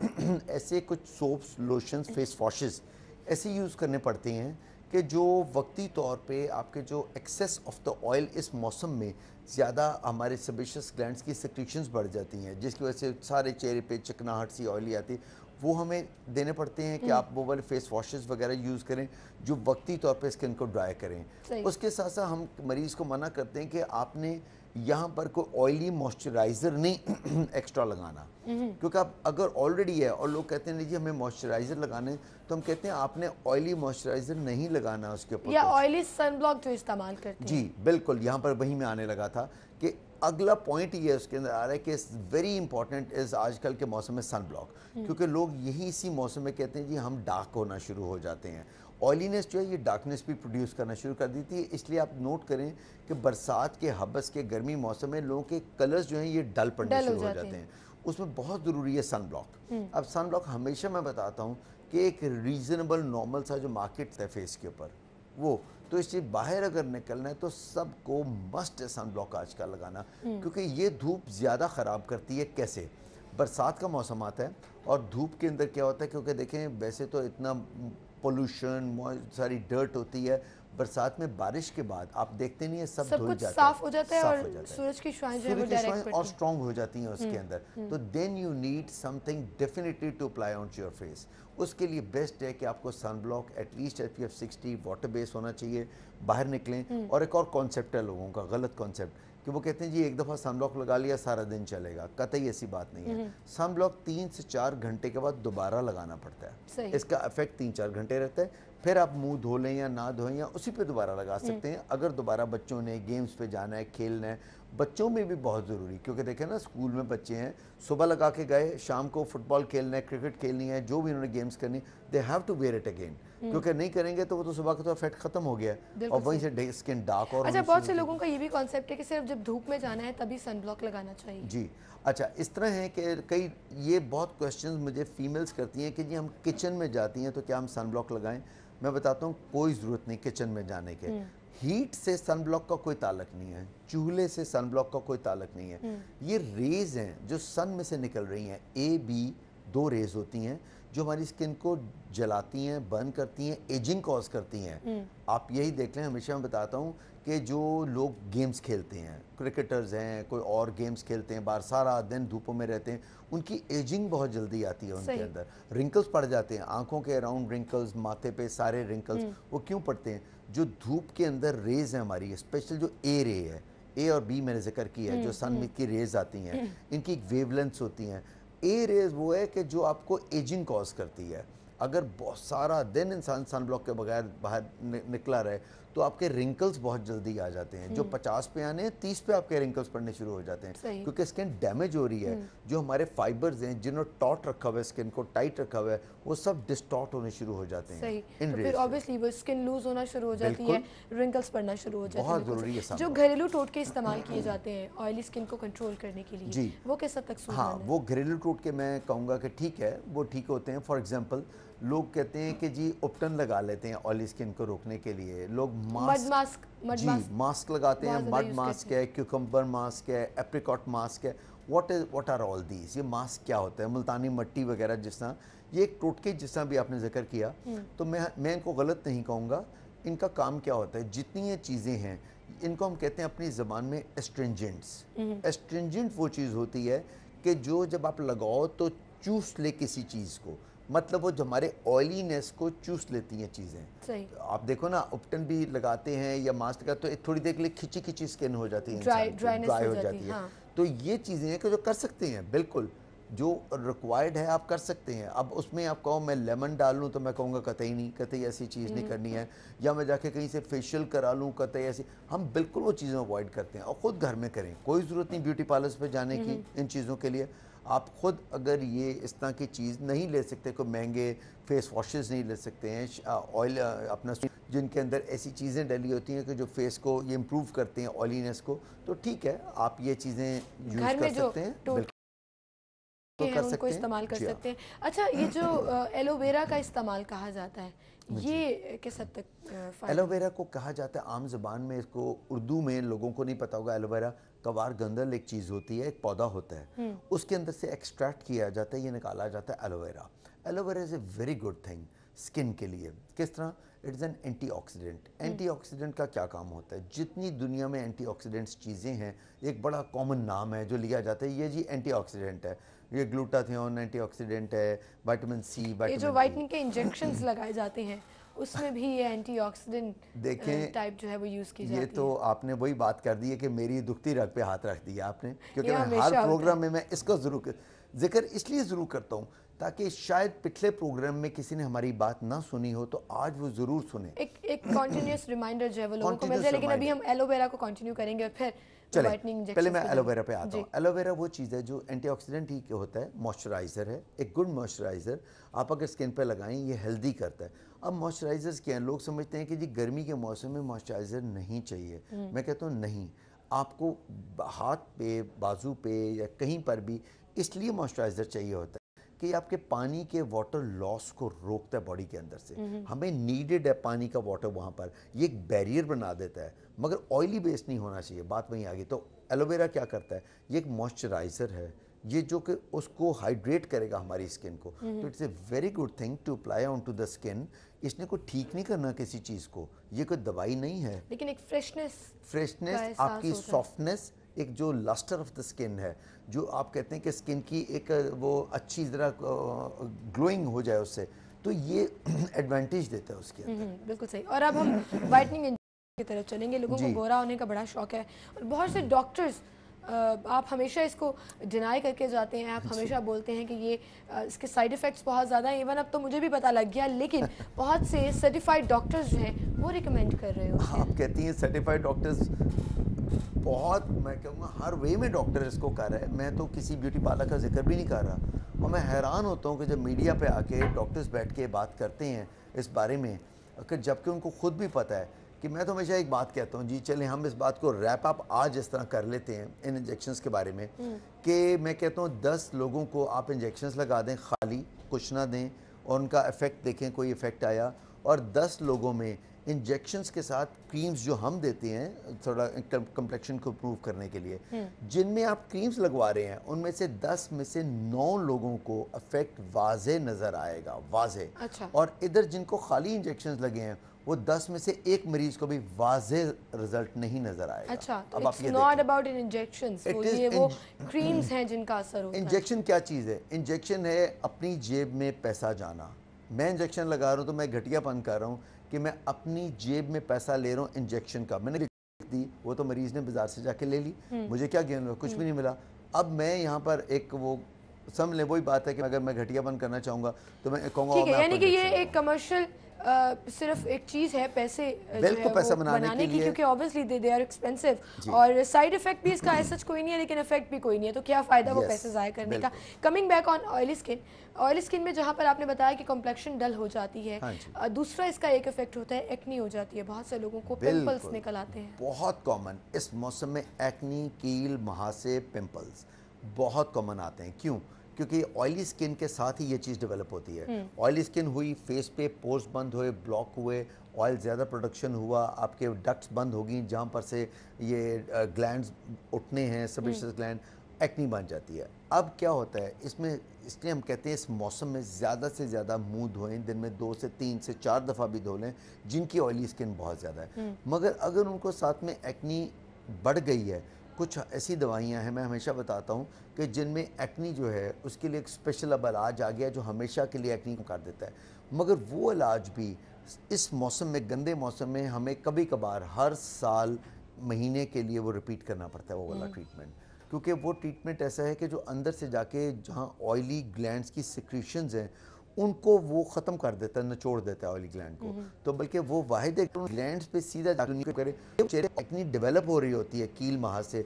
ऐसे कुछ सोप्स, लोशंस, फेस वॉशेस ऐसे यूज़ करने पड़ते हैं कि जो वक्ती तौर पे आपके जो एक्सेस ऑफ द ऑयल इस मौसम में ज़्यादा हमारे सेबेशियस ग्लैंड्स की सेक्रीशंस बढ़ जाती हैं, जिसकी वजह से सारे चेहरे पे चिकनाहट सी ऑयली आती है, वो हमें देने पड़ते हैं कि आप वो वाले फेस वॉशेस वगैरह यूज़ करें जो वक्ती तौर पे स्किन को ड्राई करें। उसके साथ साथ हम मरीज़ को मना करते हैं कि आपने यहाँ पर कोई ऑयली मॉइस्चराइज़र नहीं एक्स्ट्रा लगाना, क्योंकि आप अगर ऑलरेडी है और लोग कहते हैं नहीं जी हमें मॉइस्चराइज़र लगाने, तो हम कहते हैं आपने ऑयली मॉइस्चराइज़र नहीं लगाना उसके ऊपर, या ऑयली सनब्लॉक जो इस्तेमाल करते हैं। जी बिल्कुल, यहाँ पर वही में आने लगा था कि अगला पॉइंट ये उसके अंदर आ रहा है कि वेरी इंपॉर्टेंट इज़ आजकल के मौसम में सन ब्लॉक, क्योंकि लोग यही इसी मौसम में कहते हैं जी हम डार्क होना शुरू हो जाते हैं। ऑयलीनेस जो है ये डार्कनेस भी प्रोड्यूस करना शुरू कर देती है, इसलिए आप नोट करें कि बरसात के हबस के गर्मी मौसम में लोगों के कलर्स जो हैं ये डल पड़ने शुरू हो जाते हैं। उसमें बहुत ज़रूरी है सन ब्लॉक। अब सन ब्लॉक हमेशा मैं बताता हूँ कि एक रीज़नेबल नॉर्मल सा जो मार्केट है फेस के ऊपर वो, तो इसलिए बाहर अगर निकलना है तो सबको मस्ट है सन ब्लॉक आज का लगाना, क्योंकि ये धूप ज़्यादा ख़राब करती है। कैसे? बरसात का मौसम आता है और धूप के अंदर क्या होता है, क्योंकि देखें वैसे तो इतना पोल्यूशन, सारी डर्ट होती है, बरसात में बारिश के बाद आप देखते नहीं है सब धुल जाता है, साफ हो जाता है और सूरज की शुआएं जो है वो डायरेक्ट और स्ट्रांग हो जाती हैं उसके अंदर। तो then you need something definitely to apply on your face. उसके लिए बेस्ट है कि आपको sun block at least SPF 60 water base होना चाहिए, बाहर निकलें। और एक और कॉन्सेप्ट है लोगों का, गलत कॉन्सेप्ट, कि वो कहते हैं जी एक दफ़ा सन ब्लॉक लगा लिया सारा दिन चलेगा। कतई ऐसी बात नहीं है। सन ब्लॉक 3 से 4 घंटे के बाद दोबारा लगाना पड़ता है। इसका इफेक्ट 3-4 घंटे रहता है, फिर आप मुंह धो लें या ना धोएं या उसी पे दोबारा लगा सकते हैं। अगर दोबारा बच्चों ने गेम्स पे जाना है, खेलना है, बच्चों में भी बहुत ज़रूरी, क्योंकि देखें ना स्कूल में बच्चे हैं, सुबह लगा के गए, शाम को फुटबॉल खेलना है, क्रिकेट खेलनी है, जो भी उन्होंने गेम्स करनी, they have to wear it again, क्योंकि नहीं करेंगे तो वो तो सुबह का तो इफेक्ट खत्म हो गया और वहीं से स्किन डार्क। और अच्छा, बहुत से लोगों का ये भी कॉन्सेप्ट है कि सिर्फ जब धूप में जाना है तभी सन ब्लॉक लगाना चाहिए। जी अच्छा, इस तरह है कि कई ये बहुत क्वेश्चंस मुझे फीमेल्स करती हैं कि जी हम किचन में जाती हैं तो क्या हम सन ब्लॉक लगाएं? मैं बताता हूँ कोई ज़रूरत नहीं किचन में जाने के। हीट से सन ब्लॉक का कोई ताल्लुक नहीं है, चूल्हे से सन ब्लॉक का कोई ताल्लुक नहीं है। ये रेज हैं जो सन में से निकल रही हैं, A-B 2 रेज होती हैं जो हमारी स्किन को जलाती हैं, बर्न करती हैं, एजिंग कॉज करती हैं। आप यही देख लें, हमेशा मैं बताता हूँ कि जो लोग गेम्स खेलते हैं, क्रिकेटर्स हैं, कोई और गेम्स खेलते हैं, बाहर सारा दिन धूपों में रहते हैं, उनकी एजिंग बहुत जल्दी आती है, उनके अंदर रिंकल्स पड़ जाते हैं, आंखों के अराउंड रिंकल्स, माथे पे सारे रिंकल्स। वो क्यों पड़ते हैं? जो धूप के अंदर रेज है हमारी, स्पेशल जो A रे है, A और B मैंने जिक्र किया है, जो सन में की रेज आती हैं, इनकी एक वेवलेंथ्स होती हैं। A रेज वो है कि जो आपको एजिंग कॉज करती है। अगर बहुत सारा दिन इंसान सन ब्लॉक के बगैर बाहर निकला रहे तो आपके रिंकल्स बहुत जल्दी आ जाते हैं। जो 50 पे आने 30 पे आपके रिंकल्स पड़ने शुरू हो जाते हैं, क्योंकि स्किन डैमेज हो रही है। जो हमारे फाइबर्स हैं जिन्होंने टॉट रखा हुआ है, स्किन को टाइट रखा हुआ है, वो सब डिस्टॉर्ट होने शुरू हो जाते हैं। तो फिर ऑब्वियसली वो स्किन लूज होना शुरू हो जाती है, रिंकल्स पड़ना शुरू हो जाते हैं। बहुत जरूरी है। जो घरेलू टोटके इस्तेमाल किए जाते हैं ऑयली स्किन को कंट्रोल करने के लिए, जी, वो किस हद तक सूट? हाँ, वो घरेलू टोटके मैं कहूँगा कि ठीक है, वो ठीक होते हैं। फॉर एग्जाम्पल लोग कहते हैं कि जी उपटन लगा लेते हैं ऑयली स्किन को रोकने के लिए। लोग मास्क लगाते हैं, मड मास्क है, क्यूकम्बर मास्क है, एप्रिकॉट मास्क है। What are all these? ये मास्क क्या होता है? मुल्तानी मट्टी वगैरह जिस तरह, ये एक टोटके जिस तरह भी आपने जिक्र किया, तो मैं इनको गलत नहीं कहूँगा। इनका काम क्या होता है? जितनी ये चीज़ें हैं इनको हम कहते हैं अपनी ज़बान में एस्ट्रिंजेंट्स। एस्ट्रिंजेंट वो चीज़ होती है कि जो जब आप लगाओ तो चूस ले किसी चीज़ को, मतलब वो जो हमारे ऑयलीनेस को चूस लेती हैं चीज़ें। तो आप देखो ना, उपटन भी लगाते हैं या मास्क का, तो थोड़ी देर के लिए खिंची खिंची स्किन हो जाती है, ड्राई हो जाती है। हाँ। तो ये चीज़ें हैं कि जो कर सकते हैं, बिल्कुल जो रिक्वायर्ड है आप कर सकते हैं। अब उसमें आप कहो मैं लेमन डाल लूँ तो मैं कहूँगा कतई नहीं, कतई ऐसी चीज़ नहीं करनी है। या मैं जाके कहीं से फेशियल करा लूँ, कतई ऐसी, हम बिल्कुल वो चीज़ें अवॉइड करते हैं और ख़ुद घर में करें। कोई ज़रूरत नहीं ब्यूटी पार्लर्स पे जाने की इन चीज़ों के लिए। आप ख़ुद अगर ये इस तरह की चीज़ नहीं ले सकते, कोई महंगे फेस वॉशेस नहीं ले सकते हैं, ऑयल अपना जिनके अंदर ऐसी चीज़ें डली होती हैं कि जो फेस को ये इम्प्रूव करते हैं ऑयलीनेस को, तो ठीक है, आप ये चीज़ें यूज़ कर सकते हैं, उनको इस्तेमाल कर सकते हैं। अच्छा, ये जो एलोवेरा का इस्तेमाल कहा जाता है, ये किस हद तक? एलोवेरा को कहा जाता है आम ज़बान में, इसको उर्दू में लोगों को नहीं पता होगा, एलोवेरा कवार गंदल एक चीज़ होती है, एक पौधा होता है, उसके अंदर से एक्सट्रैक्ट किया जाता है, ये निकाला जाता है aloe vera. Aloe vera is a very good thing skin के लिए। किस तरह? It's an antioxidant. एंटीऑक्सीडेंट का क्या काम होता है? जितनी दुनिया में एंटीऑक्सीडेंट्स चीज़ें हैं, एक बड़ा कॉमन नाम है जो लिया जाता है, ये जी एंटीऑक्सीडेंट है, ये ग्लूटाथियोन एंटीऑक्सीडेंट है, विटामिन सी, ये जो वाइटनिंग के इंजेक्शंस लगाए जाते हैं उसमें भी ये एंटीऑक्सीडेंट टाइप जो है वो यूज़ की जाती है। ये तो आपने वही बात कर दी है कि मेरी दुखती रग पे हाथ रख दिया आपने, क्योंकि मैं हर प्रोग्राम में मैं इसका ज़रूर जिक्र इसलिए ज़रूर करता हूँ ताकि शायद पिछले प्रोग्राम में किसी ने हमारी बात ना सुनी हो तो आज वो ज़रूर सुने। एक कॉन्टिन्यूस रिमाइंडर जो है वो लोगों को मिल जाए। लेकिन अभी हम एलोवेरा को कंटिन्यू करेंगे और फिर चले, पहले मैं एलोवेरा पे आता हूँ। एलोवेरा वो चीज़ है जो एंटीऑक्सीडेंट ही होता है, मॉइस्चराइज़र है, एक गुड मॉइस्चराइज़र आप अगर स्किन पे लगाएं ये हेल्दी करता है। अब मॉइस्चराइज़र्स क्या हैं? लोग समझते हैं कि जी गर्मी के मौसम में मॉइस्चराइज़र नहीं चाहिए। मैं कहता हूँ नहीं, आपको हाथ पे, बाजू पे या कहीं पर भी इसलिए मॉइस्चराइज़र चाहिए होता है कि आपके पानी के वाटर लॉस को रोकता है बॉडी के अंदर से। हमें नीडेड है पानी का वाटर वहाँ पर, ये एक बैरियर बना देता है, मगर ऑयली बेस्ड नहीं होना चाहिए। बात वहीं आ गई। तो एलोवेरा क्या करता है, ये एक मॉइस्चराइज़र है, ये जो कि उसको हाइड्रेट करेगा हमारी स्किन को। तो it's a very good thing to apply on to the skin. इसने कोई ठीक नहीं करना किसी चीज़ को, ये कोई दवाई नहीं है, लेकिन एक फ्रेशनेस आपकी सॉफ्टनेस, एक जो लस्टर ऑफ द स्किन है, जो आप कहते हैं कि स्किन की एक वो अच्छी तरह ग्लोइंग हो जाए उससे, तो ये एडवांटेज देता है उसके अंदर। बिल्कुल सही। और अब हम वाइटनिंग की तरफ चलेंगे। लोगों को गोरा होने का बड़ा शौक है और बहुत से डॉक्टर्स, आप हमेशा इसको डिनाई करके जाते हैं, आप हमेशा बोलते हैं कि ये इसके साइड इफ़ेक्ट्स बहुत ज़्यादा हैं। इवन अब तो मुझे भी पता लग गया, लेकिन बहुत से सर्टिफाइड डॉक्टर्स जो हैं वो रिकमेंड कर रहे हो। आप कहती हैं सर्टिफाइड डॉक्टर्स, बहुत मैं कहूँगा हर वे में डॉक्टर इसको कर रहे हैं। मैं तो किसी ब्यूटी पार्लर का जिक्र भी नहीं कर रहा। और मैं हैरान होता हूँ कि जब मीडिया पे आके डॉक्टर्स बैठ के बात करते हैं इस बारे में, जबकि उनको खुद भी पता है कि मैं तो हमेशा एक बात कहता हूँ, जी चलें हम इस बात को रैप अप आज इस तरह कर लेते हैं इन इंजेक्शंस के बारे में, कि मैं कहता हूँ 10 लोगों को आप इंजेक्शंस लगा दें, खाली कुछ ना दें, और उनका इफ़ेक्ट देखें कोई इफ़ेक्ट आया, और 10 लोगों में इंजेक्शंस के साथ क्रीम्स जो हम देते हैं थोड़ा कम्प्लेक्शन को इम्प्रूव करने के लिए, जिनमें आप क्रीम्स लगवा रहे हैं, उनमें से 10 में से 9 लोगों को इफेक्ट वाजे नज़र आएगा, वाजे। अच्छा। और इधर जिनको खाली इंजेक्शंस लगे हैं, वो 10 में से एक मरीज को भी वाजे रिजल्ट नहीं नज़र आएगा। अच्छा, अब आप ये नॉट अबाउट इंजेक्शंस, वो क्रीम्स हैं जिनका असर होता है। इंजेक्शन क्या चीज़ है? इंजेक्शन है अपनी जेब में पैसा जाना। मैं इंजेक्शन लगा रहा हूँ तो मैं घटियापन कर रहा हूँ कि मैं अपनी जेब में पैसा ले रहा हूँ इंजेक्शन का। मैंने दी, वो तो मरीज़ ने बाजार से जाके ले ली, मुझे क्या ज्ञान, कुछ भी नहीं मिला। अब मैं यहाँ पर एक वो समझ ले, वही बात है कि अगर मैं घटियापन करना चाहूँगा तो मैं कहूँगा, यानी कि ये एक कमर्शियल सिर्फ एक चीज़ है पैसे पैसा बनाने की, क्योंकि ऑब्वियसली दे आर एक्सपेंसिव, और साइड इफेक्ट भी इसका ऐसा कोई नहीं है, लेकिन इफेक्ट भी कोई नहीं है, तो क्या फ़ायदा वो पैसे ज़ाया करने का। Coming back on oily skin में जहाँ पर आपने बताया कि कॉम्प्लेक्शन डल हो जाती है, दूसरा इसका एक इफेक्ट होता है, एक्नी हो जाती है, बहुत से लोगों को पिंपल्स निकल आते हैं। बहुत कॉमन इस मौसम में एक्नी, कील, महासे, पिंपल्स बहुत कॉमन आते हैं। क्यों? क्योंकि ऑयली स्किन के साथ ही ये चीज़ डेवलप होती है। ऑयली स्किन हुई, फेस पे पोर्स बंद हुए, ब्लॉक हुए, ऑयल ज़्यादा प्रोडक्शन हुआ, आपके डक्ट्स बंद होगी जहाँ पर से ये ग्लैंड्स उठने हैं, सेबेशियस ग्लैंड, एक्नी बन जाती है। अब क्या होता है इसमें, इसलिए हम कहते हैं इस मौसम में ज़्यादा से ज़्यादा मुँह धोएं, दिन में 2 से 3 से 4 दफ़ा भी धो लें जिनकी ऑयली स्किन बहुत ज़्यादा है। मगर अगर उनको साथ में एक्नी बढ़ गई है, कुछ ऐसी दवाइयाँ हैं, मैं हमेशा बताता हूँ कि जिनमें एक्नी जो है उसके लिए एक स्पेशल अब इलाज आ गया जो हमेशा के लिए एक्नी कर देता है। मगर वो इलाज भी इस मौसम में, गंदे मौसम में, हमें कभी कभार हर साल महीने के लिए वो रिपीट करना पड़ता है वो वाला ट्रीटमेंट, क्योंकि वो ट्रीटमेंट ऐसा है कि जो अंदर से जाके जहाँ ऑयली ग्लैंड्स की सिक्रीशंस हैं उनको वो ख़त्म कर देता है, निचोड़ देता है ऑयली ग्लैंड को। तो बल्कि वो वाहिद एक ग्लैंड्स पे सीधा जाकर करे, चेहरे एक्नी डेवलप हो रही होती है कील महासे,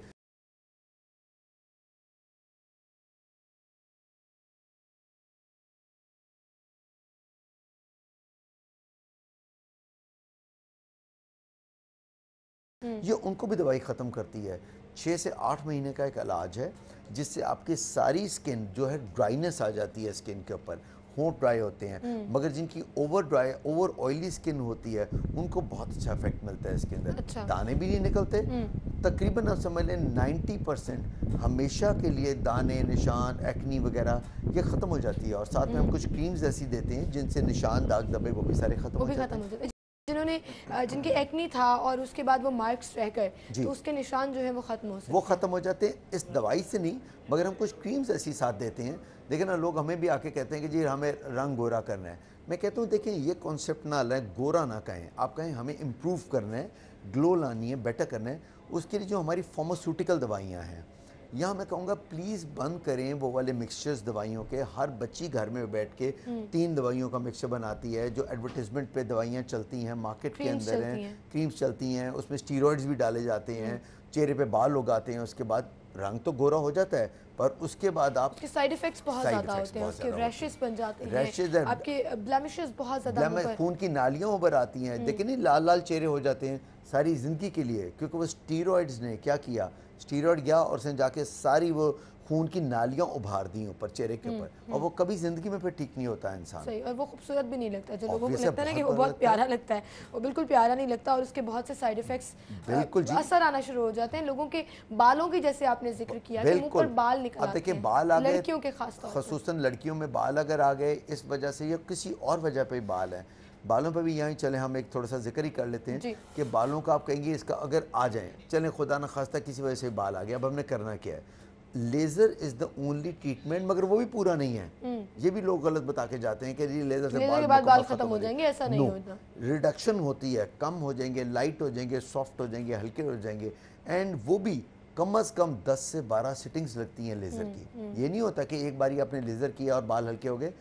ये उनको भी दवाई ख़त्म करती है। 6 से 8 महीने का एक इलाज है जिससे आपकी सारी स्किन जो है ड्राइनेस आ जाती है, स्किन के ऊपर होंठ ड्राई होते हैं। मगर जिनकी ओवर ऑयली स्किन होती है उनको बहुत अच्छा इफेक्ट मिलता है इसके अंदर। अच्छा। दाने भी नहीं निकलते, तकरीबन आप समझ लें 90% हमेशा के लिए दाने, निशान, एक्नी वगैरह ये ख़त्म हो जाती है। और साथ में हम कुछ क्रीम्स ऐसी देते हैं जिनसे निशान, दाग धब्बे वो भी सारे ख़त्म हो जाते हैं। जिनके एक्नी था और उसके बाद वो मार्क्स रह गए तो उसके निशान जो है वो ख़त्म हो सकते हैं। वो ख़त्म हो जाते हैं इस दवाई से नहीं, मगर हम कुछ क्रीम्स ऐसी साथ देते हैं। लेकिन ना लोग हमें भी आके कहते हैं कि जी हमें रंग गोरा करना है। मैं कहता हूँ देखिए ये कॉन्सेप्ट ना लें, गोरा ना कहें, आप कहें हमें इम्प्रूव करना है, ग्लो लानी है, बेटर करना है। उसके लिए जो हमारी फार्मास्यूटिकल दवाइयाँ हैं, यहाँ मैं कहूँगा प्लीज़ बंद करें वो वाले मिक्सचर्स दवाइयों के। हर बच्ची घर में बैठ के 3 दवाइयों का मिक्सचर बनाती है। जो एडवर्टाइजमेंट पे दवाइयाँ चलती हैं, मार्केट के अंदर हैं, क्रीम्स चलती हैं, उसमें स्टीरॉइड्स भी डाले जाते हैं, चेहरे पे बाल उगाते हैं, उसके बाद रंग तो गोरा हो जाता है पर उसके बाद आप साइड इफेक्ट्स बहुत ज़्यादा होते हैं, उसके रैशेस बन जाते हैं, आपके ब्लेमिशेस बहुत ज़्यादा, खून की नालियाँ उभर आती हैं। देखिए नहीं, लाल लाल चेहरे हो जाते हैं सारी ज़िंदगी के लिए, क्योंकि वो स्टीरॉइड्स ने क्या किया, स्टीरॉइड गया और उसने जाके सारी वो खून की नालियां उभार दी ऊपर चेहरे के ऊपर, और वो कभी जिंदगी में फिर ठीक नहीं होता है इंसान। सही, और वो खूबसूरत भी नहीं लगता। जो लोगों को लगता है ना कि वो बहुत प्यारा लगता है, वो बिल्कुल प्यारा नहीं लगता, और उसके बहुत से साइड इफेक्ट्स, बिल्कुल असर आना शुरू हो जाते हैं लोगों के बालों की, जैसे आपने जिक्र किया कि मुंह पर बाल निकल आते हैं। देखिए बाल आ गए, लड़कियों के खास तौर पर, खसूसन लड़कियों में बाल अगर आ गए इस वजह से या किसी और वजह पे बाल है, बालों पर भी यहाँ चले हम एक थोड़ा सा जिक्र ही कर लेते हैं कि बालों का आप कहेंगे इसका अगर आ जाए, चलें खुदा न खास्ता किसी वजह से बाल आ गया, अब हमने करना क्या है? Laser is the only treatment, मगर वो भी पूरा नहीं है। ये भी लोग गलत बता के जाते हैं कि जी लेज़र से बाल खत्म हो जाएंगे, ऐसा नहीं होता। रिडक्शन होती है, कम हो जाएंगे, लाइट हो जाएंगे, सॉफ्ट हो जाएंगे, हल्के हो जाएंगे, एंड वो भी कम से कम 10 से 12 सिटिंग्स लगती हैं लेज़र की। ये नहीं होता कि एक बारी आपने लेज़र किया और बाल हल्के हो गए,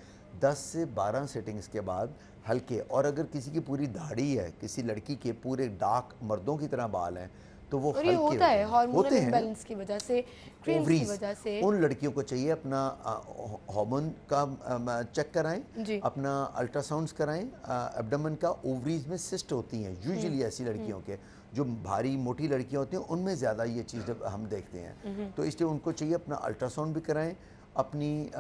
10 से 12 सेटिंग्स के बाद हल्के। और अगर किसी की पूरी दाढ़ी है, किसी लड़की के पूरे डार्क मर्दों की तरह बाल हैं, तो वो हल्के होता है होते हैं बैलेंस की वजह से, क्रीम्स की वजह से। उन लड़कियों को चाहिए अपना हार्मोन का चेक कराएं, अपना अल्ट्रासाउंड्स कराएं, एब्डोमेन का, ओवरीज में सिस्ट होती हैं यूजुअली ऐसी लड़कियों के, जो भारी मोटी लड़कियां होती हैं उनमें ज़्यादा ये चीज़ हम देखते हैं। तो इसलिए उनको चाहिए अपना अल्ट्रासाउंड भी कराएं, अपनी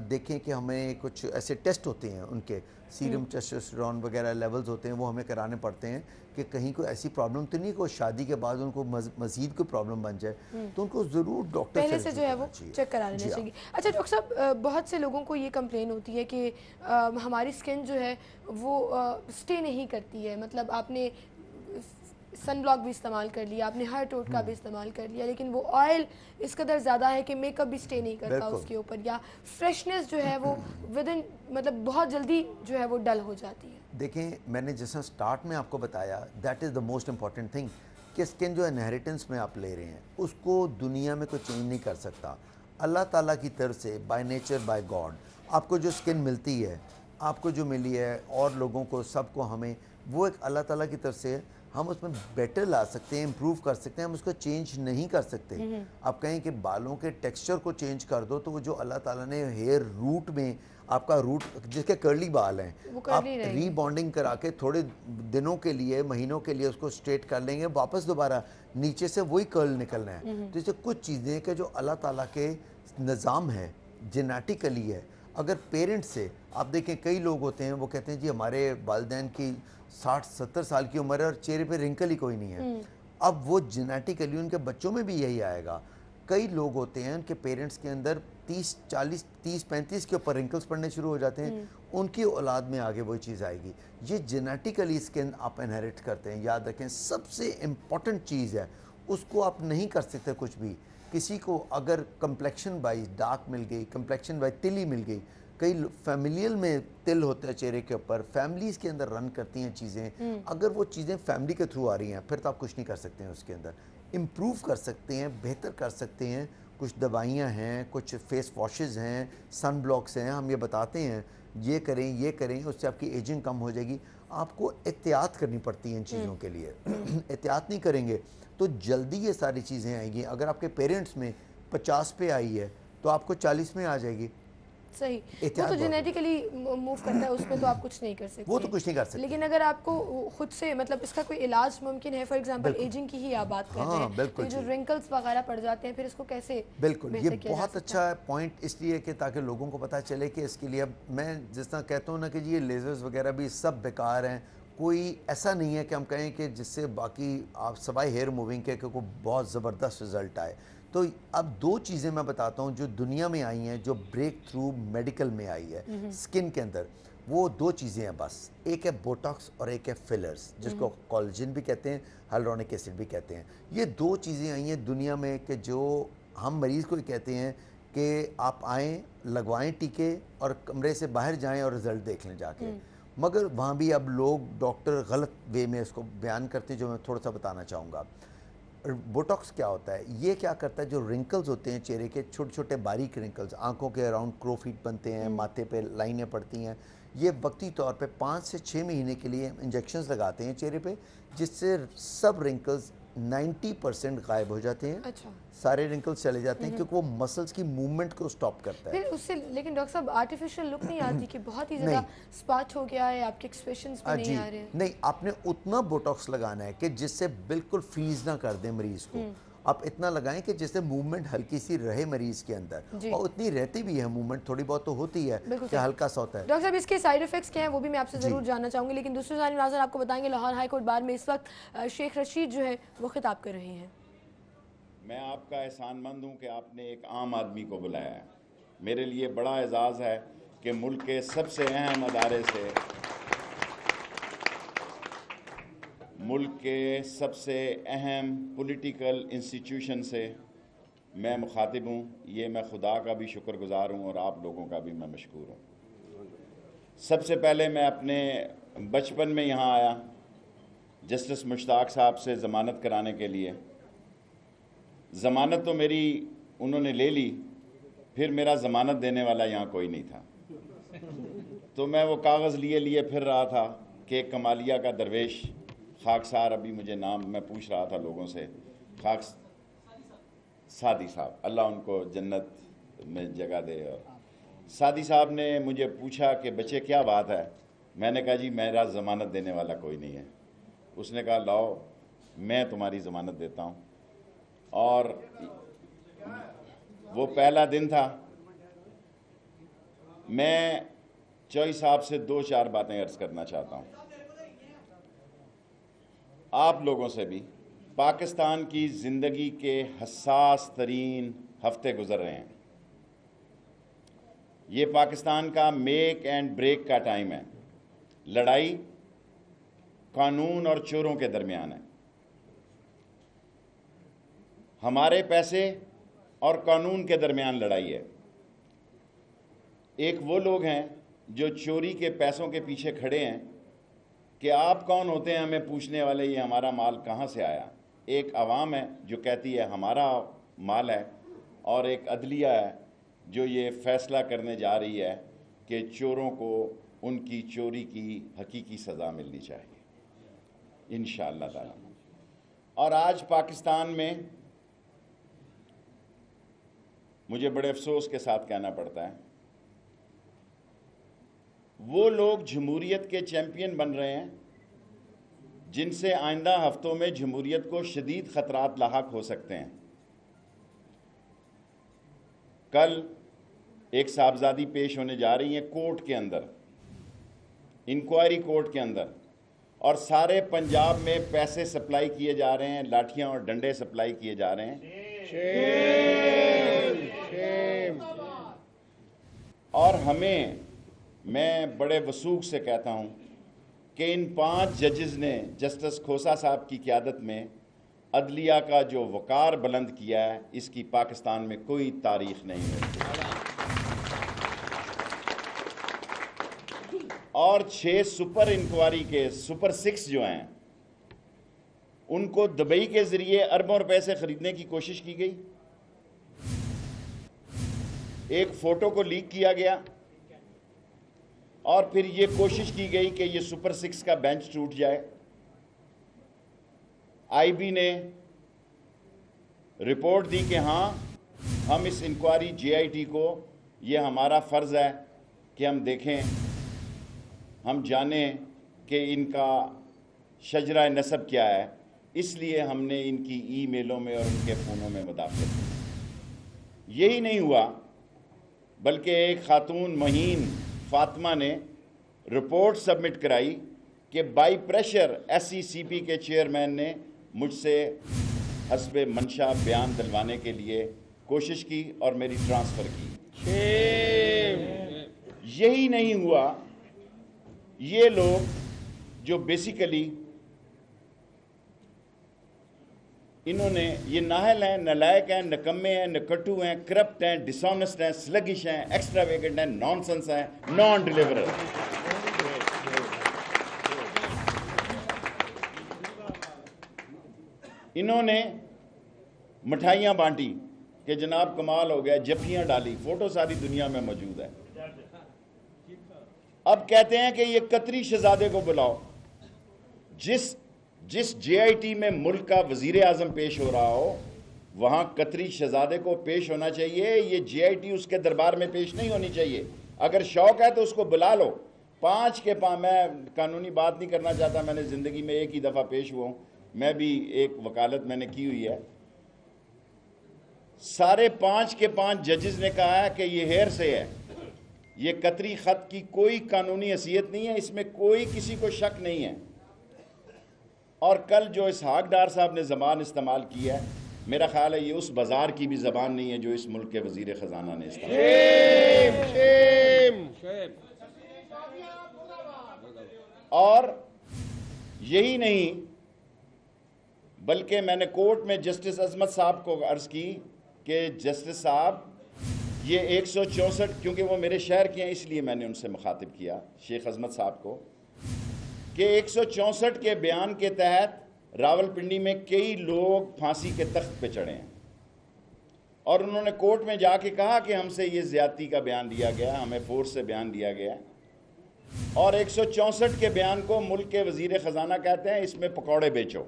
देखें कि हमें कुछ ऐसे टेस्ट होते हैं उनके, सीरम टेस्टोस्टेरोन वगैरह लेवल्स होते हैं, वो हमें कराने पड़ते हैं कि कहीं कोई ऐसी प्रॉब्लम तो नहीं, कोई शादी के बाद उनको मज़ीद कोई प्रॉब्लम बन जाए, तो उनको ज़रूर डॉक्टर पहले से जो है वो चेक करा लेना चाहिए। अच्छा डॉक्टर साहब, बहुत से लोगों को ये कंप्लेन होती है कि हमारी स्किन जो है वो स्टे नहीं करती है, मतलब आपने सन ब्लॉक भी इस्तेमाल कर लिया, आपने हर टोट का भी इस्तेमाल कर लिया, लेकिन वो ऑयल इस कदर ज़्यादा है कि मेकअप भी स्टे नहीं करता उसके ऊपर, या फ्रेशनेस जो है वो विद इन मतलब बहुत जल्दी जो है वो डल हो जाती है। देखें, मैंने जैसा स्टार्ट में आपको बताया, that is the most important thing कि स्किन जो इनहेरिटेंस में आप ले रहे हैं उसको दुनिया में कोई चेंज नहीं कर सकता। अल्लाह ताला की तरफ से बाय नेचर बाय गॉड आपको जो स्किन मिलती है, आपको जो मिली है और लोगों को सबको हमें, वो एक अल्लाह ताला की तरफ से हम उसमें बेटर ला सकते हैं, इम्प्रूव कर सकते हैं, हम उसको चेंज नहीं कर सकते। आप कहें कि बालों के टेक्सचर को चेंज कर दो, तो वो जो अल्लाह ताला ने हेयर रूट में आपका रूट, जिसके कर्ली बाल हैं, आप रीबॉन्डिंग करा के थोड़े दिनों के लिए, महीनों के लिए उसको स्ट्रेट कर लेंगे, वापस दोबारा नीचे से वही कर्ल निकलना है। तो इससे कुछ चीज़ें कि जो अल्लाह ताला के निज़ाम है, जेनेटिकली है। अगर पेरेंट्स से आप देखें, कई लोग होते हैं वो कहते हैं जी हमारे वालिदैन की 60-70 साल की उम्र है और चेहरे पे रिंकल ही कोई नहीं है। अब वो जेनेटिकली उनके बच्चों में भी यही आएगा। कई लोग होते हैं उनके पेरेंट्स के अंदर 30-35 के ऊपर रिंकल्स पड़ने शुरू हो जाते हैं, उनकी औलाद में आगे वही चीज़ आएगी। ये जेनेटिकली स्किन आप इनहेरिट करते हैं। याद रखें, सबसे इम्पॉर्टेंट चीज़ है, उसको आप नहीं कर सकते कुछ भी। किसी को अगर कम्प्लेक्शन वाइज डार्क मिल गई, कम्प्लेक्शन वाइज तिली मिल गई, कई फैमिलियल में तिल होता है चेहरे के ऊपर, फैमिलीज़ के अंदर रन करती हैं चीज़ें, अगर वो चीज़ें फैमिली के थ्रू आ रही हैं फिर तो आप कुछ नहीं कर सकते हैं उसके अंदर। इम्प्रूव कर सकते हैं, बेहतर कर सकते हैं, कुछ दवाइयाँ हैं, कुछ फेस वॉशेज़ हैं, सन ब्लॉक्स हैं, हम ये बताते हैं ये करें, उससे आपकी एजिंग कम हो जाएगी। आपको एहतियात करनी पड़ती है इन चीज़ों के लिए। एहतियात नहीं करेंगे तो जल्दी ये सारी चीज़ें आएंगी। अगर आपके पेरेंट्स में 50 पे आई है तो आपको 40 में आ जाएगी। सही, वो तो जेनेटिकली मूव करता है, उसमें तो आप कुछ नहीं कर सकते। वो तो कुछ नहीं कर सकते। लेकिन अगर आपको खुद से मतलब इसका कोई इलाज मुमकिन है, फॉर एग्जांपल एजिंग की ही आप बात कर रहे हैं, तो जो रिंकल्स वगैरह पड़ जाते हैं फिर इसको कैसे? बिल्कुल, ये बहुत अच्छा पॉइंट इसलिए कि ताकि लोगों को पता चले कि इसके लिए, अब मैं जिस तरह कहता हूँ ना कि जी ये लेजर्स वगैरह भी सब बेकार हैं, कोई ऐसा नहीं है कि हम कहें कि जिससे बाकी आप सवाई हेयर मूविंग के कोई बहुत ज़बरदस्त रिजल्ट आए। तो अब दो चीज़ें मैं बताता हूँ जो दुनिया में आई हैं, जो ब्रेक थ्रू मेडिकल में आई है स्किन के अंदर। वो दो चीज़ें हैं बस, एक है बोटॉक्स और एक है फिलर्स, जिसको कोलेजन भी कहते हैं, हाइलुरोनिक एसिड भी कहते हैं। ये दो चीज़ें आई हैं दुनिया में कि जो हम मरीज़ को कहते हैं कि आप आएँ, लगवाएँ टीके और कमरे से बाहर जाएँ और रिज़ल्ट देख लें जाके। मगर वहाँ भी अब लोग डॉक्टर गलत वे में इसको बयान करते हैं, जो मैं थोड़ा सा बताना चाहूँगा। बोटॉक्स क्या होता है? ये क्या करता है, जो रिंकल्स होते हैं चेहरे के, छोटे छोटे बारीक रिंकल्स, आंखों के अराउंड क्रोफीट बनते हैं, माथे पे लाइनें पड़ती हैं, ये वक्ती तौर पे 5 से 6 महीने के लिए इंजेक्शंस लगाते हैं चेहरे पे, जिससे सब रिंकल्स 90% गायब हो जाते हैं। अच्छा। सारे रिंकल्स चले जाते हैं क्योंकि वो मसल्स की मूवमेंट को स्टॉप करता है। फिर उससे लेकिन डॉक्टर साहब आर्टिफिशियल लुक नहीं आती कि बहुत ही ज़्यादा स्पॉट हो गया है, आपके एक्सप्रेशंस भी नहीं आ रहे हैं? नहीं, आपने उतना बोटॉक्स लगाना है कि जिससे बिल्कुल फ्रीज ना कर दे मरीज को। आप इतना लगाएं कि जैसे मूवमेंट हल्की सी रहे मरीज के अंदर, और उतनी रहती भी है, मूवमेंट थोड़ी बहुत तो होती है कि हल्का सा होता है। डॉक्टर साहब, इसके साइड इफेक्ट्स क्या हैं वो भी मैं आपसे जरूर जानना चाहूंगी, लेकिन दूसरी जानिब नाज़र आपको बताएंगे लाहौर हाई कोर्ट बार में इस वक्त शेख रशीद जो है वो खिताब कर रहे हैं। मैं आपका एहसानमंद हूँ कि आपने एक आम आदमी को बुलाया है। मेरे लिए बड़ा एजाज़ है कि मुल्क के सबसे अहम अदारे से, मुल्क के सबसे अहम पॉलिटिकल इंस्टीट्यूशन से मैं मुखातिब हूँ। ये मैं खुदा का भी शुक्रगुजार हूँ और आप लोगों का भी मैं मशकूर हूँ। सबसे पहले मैं अपने बचपन में यहाँ आया जस्टिस मुश्ताक साहब से ज़मानत कराने के लिए। ज़मानत तो मेरी उन्होंने ले ली, फिर मेरा ज़मानत देने वाला यहाँ कोई नहीं था, तो मैं वो कागज़ लिए फिर रहा था कि कमालिया का दरवेश खाकसार, अभी मुझे नाम मैं पूछ रहा था लोगों से, खाक सादी साहब, अल्लाह उनको जन्नत में जगह दे। और सादी साहब ने मुझे पूछा कि बच्चे क्या बात है। मैंने कहा जी मेरा ज़मानत देने वाला कोई नहीं है। उसने कहा लाओ मैं तुम्हारी ज़मानत देता हूँ। और वो पहला दिन था। मैं चौई साहब से 2-4 बातें अर्ज़ करना चाहता हूँ, आप लोगों से भी। पाकिस्तान की ज़िंदगी के हसास तरीन हफ्ते गुजर रहे हैं। ये पाकिस्तान का मेक एंड ब्रेक का टाइम है। लड़ाई कानून और चोरों के दरमियान है। हमारे पैसे और कानून के दरमियान लड़ाई है। एक वो लोग हैं जो चोरी के पैसों के पीछे खड़े हैं कि आप कौन होते हैं हमें पूछने वाले, ये हमारा माल कहाँ से आया। एक आवाम है जो कहती है हमारा माल है, और एक अदलिया है जो ये फैसला करने जा रही है कि चोरों को उनकी चोरी की हकीकी सज़ा मिलनी चाहिए इंशाअल्लाह ताला। और आज पाकिस्तान में मुझे बड़े अफसोस के साथ कहना पड़ता है, वो लोग जमहूरियत के चैंपियन बन रहे हैं जिनसे आइंदा हफ्तों में जमहूरियत को शदीद ख़तरात लाहक हो सकते हैं। कल एक साहबजादी पेश होने जा रही हैं कोर्ट के अंदर, इंक्वायरी कोर्ट के अंदर, और सारे पंजाब में पैसे सप्लाई किए जा रहे हैं, लाठियां और डंडे सप्लाई किए जा रहे हैं। और हमें, मैं बड़े वसूख से कहता हूं कि इन 5 जजेस ने जस्टिस खोसा साहब की क़यादत में अदलिया का जो वक़ार बुलंद किया है, इसकी पाकिस्तान में कोई तारीख नहीं है। और 6 सुपर इंक्वायरी के सुपर 6 जो हैं, उनको दुबई के ज़रिए अरबों रुपए से ख़रीदने की कोशिश की गई। एक फ़ोटो को लीक किया गया और फिर ये कोशिश की गई कि ये सुपर 6 का बेंच टूट जाए। आईबी ने रिपोर्ट दी कि हाँ, हम इस इंक्वायरी जेआईटी को, ये हमारा फ़र्ज़ है कि हम देखें, हम जानें कि इनका शजरा नसब क्या है, इसलिए हमने इनकी ईमेलों में और उनके फ़ोनों में मुदाखलत की। यही नहीं हुआ, बल्कि एक खातून महीन फातिमा ने रिपोर्ट सबमिट कराई कि बाई प्रेशर एससीसीपी के चेयरमैन ने मुझसे हस्बे मंशा बयान दिलवाने के लिए कोशिश की और मेरी ट्रांसफ़र की। यही नहीं हुआ, ये लोग जो बेसिकली इन्होंने, ये नाहल हैं, नलायक हैं, नकम्मे हैं, नकट्टू हैं, करप्ट हैं, डिसऑनेस्ट हैं, स्लगिश हैं, एक्स्ट्रावेगेंट हैं, नॉनसेंस हैं, नॉन डिलीवरर। इन्होंने मिठाइयाँ बांटी कि जनाब कमाल हो गया, जफ्फियाँ डाली, फोटो सारी दुनिया में मौजूद है। अब कहते हैं कि ये कतरी शहजादे को बुलाओ। जिस जेआईटी में मुल्क का वजीर आजम पेश हो रहा हो, वहां कतरी शहजादे को पेश होना चाहिए। ये जेआईटी उसके दरबार में पेश नहीं होनी चाहिए। अगर शौक है तो उसको बुला लो। 5 के 5, मैं कानूनी बात नहीं करना चाहता, मैंने ज़िंदगी में एक ही दफ़ा पेश हुआ हूँ, मैं भी एक वकालत मैंने की हुई है। सारे 5 के 5 जजेस ने कहा है कि ये हेयर से है, ये कतरी खत की कोई कानूनी हैसियत नहीं है, इसमें कोई किसी को शक नहीं है। और कल जो इसहाक डार साहब ने ज़बान इस्तेमाल की है, मेरा ख्याल है ये उस बाजार की भी ज़बान नहीं है जो इस मुल्क के वज़ीर ख़जाना ने इस्तेमाल। और यही नहीं बल्कि मैंने कोर्ट में जस्टिस अजमत साहब को अर्ज़ की कि जस्टिस साहब ये 164, क्योंकि वो मेरे शहर के हैं इसलिए मैंने उनसे मुखातिब किया शेख अजमत साहब को, कि 164 के बयान के तहत रावलपिंडी में कई लोग फांसी के तख्त पे चढ़े हैं और उन्होंने कोर्ट में जाके कहा कि हमसे ये ज़्यादती का बयान दिया गया, हमें फोर्स से बयान दिया गया। और 164 के बयान को मुल्क के वज़ीर ख़जाना कहते हैं इसमें पकौड़े बेचो।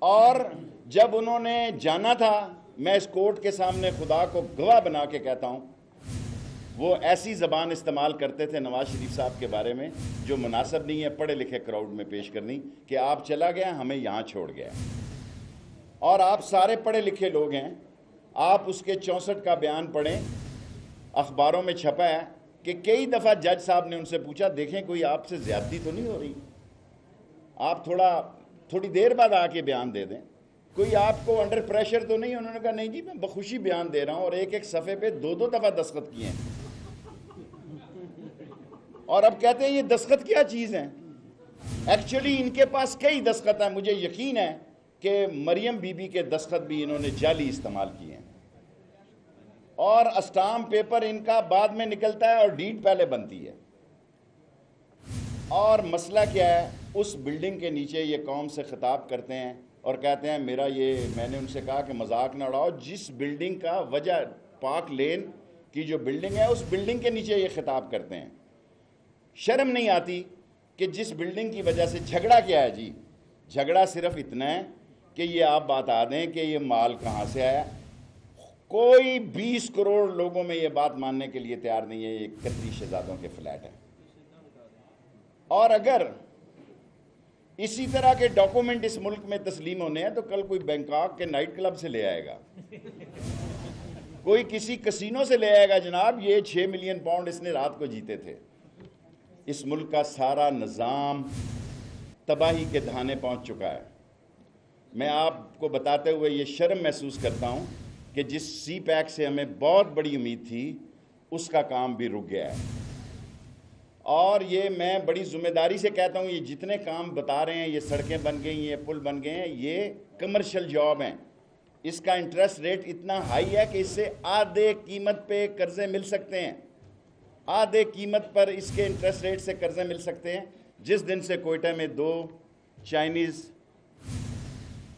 और जब उन्होंने जाना था, मैं इस कोर्ट के सामने खुदा को गवाह बना के कहता हूँ, वो ऐसी ज़बान इस्तेमाल करते थे नवाज शरीफ साहब के बारे में जो मुनासिब नहीं है पढ़े लिखे क्राउड में पेश करनी, कि आप चला गया हमें यहाँ छोड़ गया। और आप सारे पढ़े लिखे लोग हैं, आप उसके 64 का बयान पढ़ें, अखबारों में छपा है कि कई दफ़ा जज साहब ने उनसे पूछा देखें कोई आपसे ज़्यादती तो नहीं हो रही, आप थोड़ी देर बाद आके बयान दे दें, कोई आपको अंडर प्रेशर तो नहीं। उन्होंने कहा नहीं जी मैं बखुशी बयान दे रहा हूँ, और एक एक सफ़े पे 2-2 दफ़ा दस्तखत किए हैं। और अब कहते हैं ये दस्तखत क्या चीज़ है। एक्चुअली इनके पास कई दस्तखत हैं, मुझे यकीन है कि मरियम बीबी के दस्तखत भी इन्होंने जाली इस्तेमाल किए हैं, और स्टाम्प पेपर इनका बाद में निकलता है और डीड पहले बनती है। और मसला क्या है, उस बिल्डिंग के नीचे ये कौम से खिताब करते हैं और कहते हैं मेरा ये, मैंने उनसे कहा कि मजाक ना उड़ाओ, जिस बिल्डिंग का वजह पार्क लेन की जो बिल्डिंग है उस बिल्डिंग के नीचे ये खिताब करते हैं। शर्म नहीं आती कि जिस बिल्डिंग की वजह से झगड़ा क्या है जी, झगड़ा सिर्फ इतना है कि ये आप बता दें कि ये माल कहाँ से आया। कोई 20 करोड़ लोगों में ये बात मानने के लिए तैयार नहीं है ये कतरी शहजादों के फ्लैट है। और अगर इसी तरह के डॉक्यूमेंट इस मुल्क में तस्लीम होने हैं तो कल कोई बैंकॉक के नाइट क्लब से ले आएगा, कोई किसी कसिनो से ले आएगा, जनाब ये 6 मिलियन पाउंड इसने रात को जीते थे। इस मुल्क का सारा निज़ाम तबाही के धाने पहुंच चुका है। मैं आपको बताते हुए ये शर्म महसूस करता हूं कि जिस सी पैक से हमें बहुत बड़ी उम्मीद थी उसका काम भी रुक गया है। और ये मैं बड़ी जिम्मेदारी से कहता हूँ, ये जितने काम बता रहे हैं, ये सड़कें बन गई, ये पुल बन गए हैं, ये कमर्शियल जॉब हैं। इसका इंटरेस्ट रेट इतना हाई है कि इससे आधे कीमत पे कर्जे मिल सकते हैं, आधे कीमत पर इसके इंटरेस्ट रेट से कर्जे मिल सकते हैं। जिस दिन से कोयटा में 2 चाइनीज़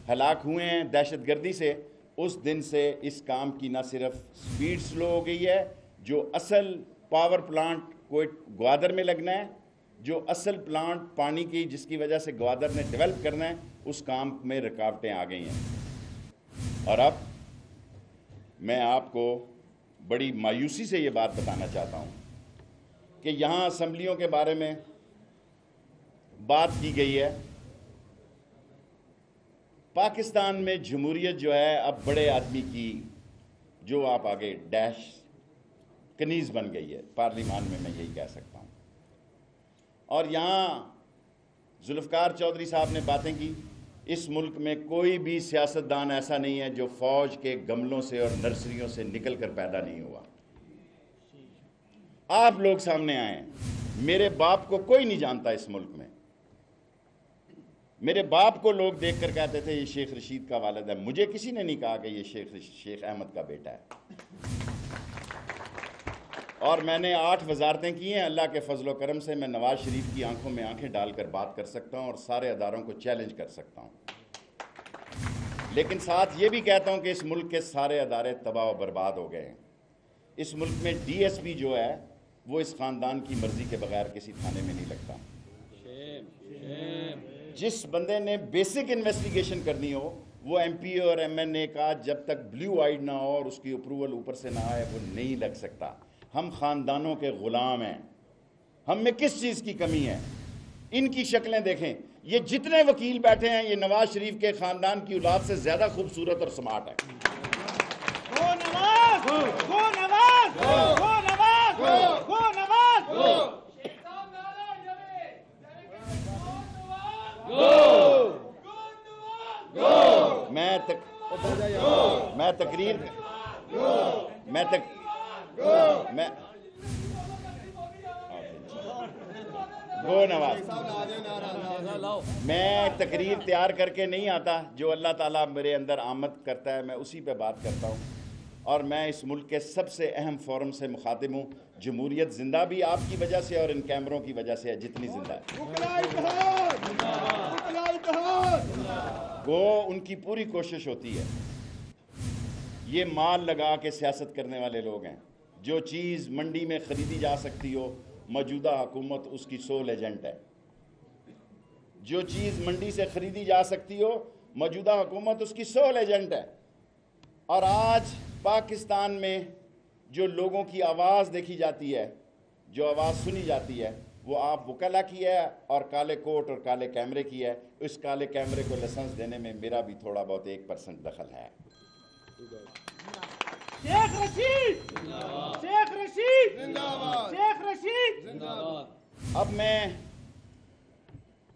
हलाक हुए हैं दहशतगर्दी से, उस दिन से इस काम की ना सिर्फ स्पीड स्लो हो गई है, जो असल पावर प्लांट ग्वादर में लगना है, जो असल प्लांट पानी की जिसकी वजह से ग्वादर ने डेवलप करना है, उस काम में रुकावटें आ गई हैं। और अब मैं आपको बड़ी मायूसी से ये बात बताना चाहता हूँ कि यहाँ असम्बलियों के बारे में बात की गई है। पाकिस्तान में जमहूरियत जो है अब बड़े आदमी की, जो आप आगे डैश कनीज़ बन गई है पार्लिमान में, मैं यही कह सकता हूँ। और यहाँ जुल्फ़कार चौधरी साहब ने बातें की, इस मुल्क में कोई भी सियासतदान ऐसा नहीं है जो फ़ौज के गमलों से और नर्सरियों से निकल कर पैदा नहीं हुआ। आप लोग सामने आए हैं। मेरे बाप को कोई नहीं जानता इस मुल्क में। मेरे बाप को लोग देखकर कहते थे ये शेख रशीद का वालिद है, मुझे किसी ने नहीं कहा कि ये शेख अहमद का बेटा है। और मैंने 8 वजारतें की हैं। अल्लाह के फजल करम से मैं नवाज शरीफ की आंखों में आंखें डालकर बात कर सकता हूं और सारे अदारों को चैलेंज कर सकता हूं। लेकिन साथ ये भी कहता हूं कि इस मुल्क के सारे अदारे तबाह और बर्बाद हो गए हैं। इस मुल्क में DSP जो है वो इस ख़ानदान की मर्ज़ी के बगैर किसी थाने में नहीं लगता। जिस बंदे ने बेसिक इन्वेस्टिगेशन करनी हो वो MP और MNA का जब तक ब्लू आइड ना हो और उसकी अप्रूवल ऊपर से ना आए वो नहीं लग सकता। हम ख़ानदानों के ग़ुलाम हैं। हम में किस चीज़ की कमी है? इनकी शक्लें देखें। ये जितने वकील बैठे हैं ये नवाज शरीफ के खानदान की औलाद से ज्यादा खूबसूरत और स्मार्ट है। गो नवाज, गो नवाज, गो नवाज, गो नवाज, मैं तकरीर तैयार करके नहीं आता, जो अल्लाह ताला मेरे अंदर आमद करता है मैं उसी पे बात करता हूँ। और मैं इस मुल्क के सबसे अहम फोरम से मुखातिब हूँ। जमहूरियत जिंदा भी आपकी वजह से और इन कैमरों की वजह से है, जितनी जिंदा है। वो उनकी पूरी कोशिश होती है। ये माल लगा के सियासत करने वाले लोग हैं। जो चीज़ मंडी में ख़रीदी जा सकती हो, मौजूदा हुकूमत उसकी सोल एजेंट है। जो चीज़ मंडी से ख़रीदी जा सकती हो, मौजूदा हुकूमत उसकी सोल एजेंट है। और आज पाकिस्तान में जो लोगों की आवाज़ देखी जाती है, जो आवाज़ सुनी जाती है, वो आप वकला की है और काले कोट और काले कैमरे की है। इस काले कैमरे को लाइसेंस देने में मेरा भी थोड़ा बहुत 1% दखल है। शेख रशीद, शेख रशीद जिंदाबाद, शेख रशीद जिंदाबाद। अब मैं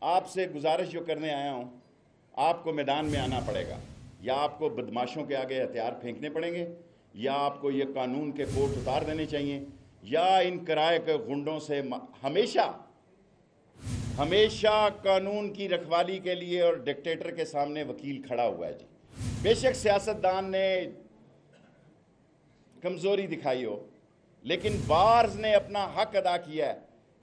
आपसे गुजारिश जो करने आया हूँ, आपको मैदान में आना पड़ेगा। या आपको बदमाशों के आगे हथियार फेंकने पड़ेंगे, या आपको ये कानून के कोट उतार देने चाहिए, या इन किराए के गुंडों से हमेशा हमेशा कानून की रखवाली के लिए और डिक्टेटर के सामने वकील खड़ा हुआ है जी। बेशक सियासतदान ने कमज़ोरी दिखाई हो, लेकिन बार्स ने अपना हक अदा किया है।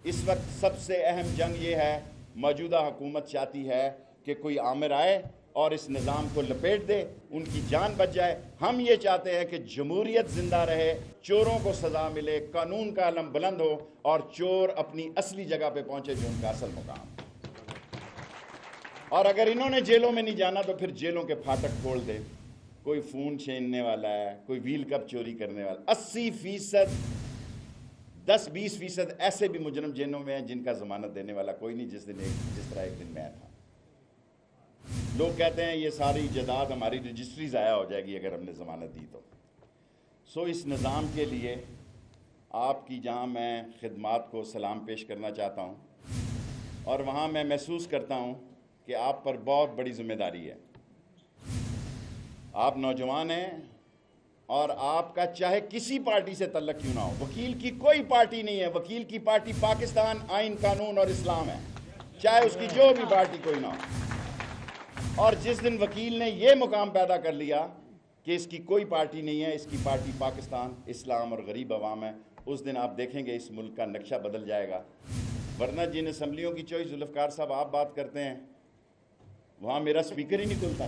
इस वक्त सबसे अहम जंग ये है, मौजूदा हुकूमत चाहती है कि कोई आमिर आए और इस निज़ाम को लपेट दे, उनकी जान बच जाए। हम ये चाहते हैं कि जमहूरियत जिंदा रहे, चोरों को सज़ा मिले, कानून का आलम बुलंद हो और चोर अपनी असली जगह पे पहुंचे जो उनका असल मुकाम। और अगर इन्होंने जेलों में नहीं जाना तो फिर जेलों के फाटक खोल दे। कोई फ़ोन छीनने वाला है, कोई व्हील कप चोरी करने वाला, 80%, 10-20% ऐसे भी मुजरम जेलों में हैं जिनका जमानत देने वाला कोई नहीं। जिस तरह एक दिन मैं था। लोग कहते हैं ये सारी जायदाद हमारी रजिस्ट्री ज़ाया हो जाएगी अगर हमने ज़मानत दी तो। सो इस निज़ाम के लिए आपकी जहाँ मैं खिदमात को सलाम पेश करना चाहता हूँ, और वहाँ मैं महसूस करता हूँ कि आप पर बहुत बड़ी ज़िम्मेदारी है। आप नौजवान हैं और आपका चाहे किसी पार्टी से तल्लक क्यों ना हो, वकील की कोई पार्टी नहीं है। वकील की पार्टी पाकिस्तान, आइन, कानून और इस्लाम है, चाहे उसकी जो भी पार्टी कोई ना हो। और जिस दिन वकील ने ये मुकाम पैदा कर लिया कि इसकी कोई पार्टी नहीं है, इसकी पार्टी पाकिस्तान, इस्लाम और गरीब अवाम है, उस दिन आप देखेंगे इस मुल्क का नक्शा बदल जाएगा। वरना जिन असम्बलियों की चॉइस जुल्फ़कार साहब आप बात करते हैं, वहाँ मेरा स्पीकर ही नहीं खुलता।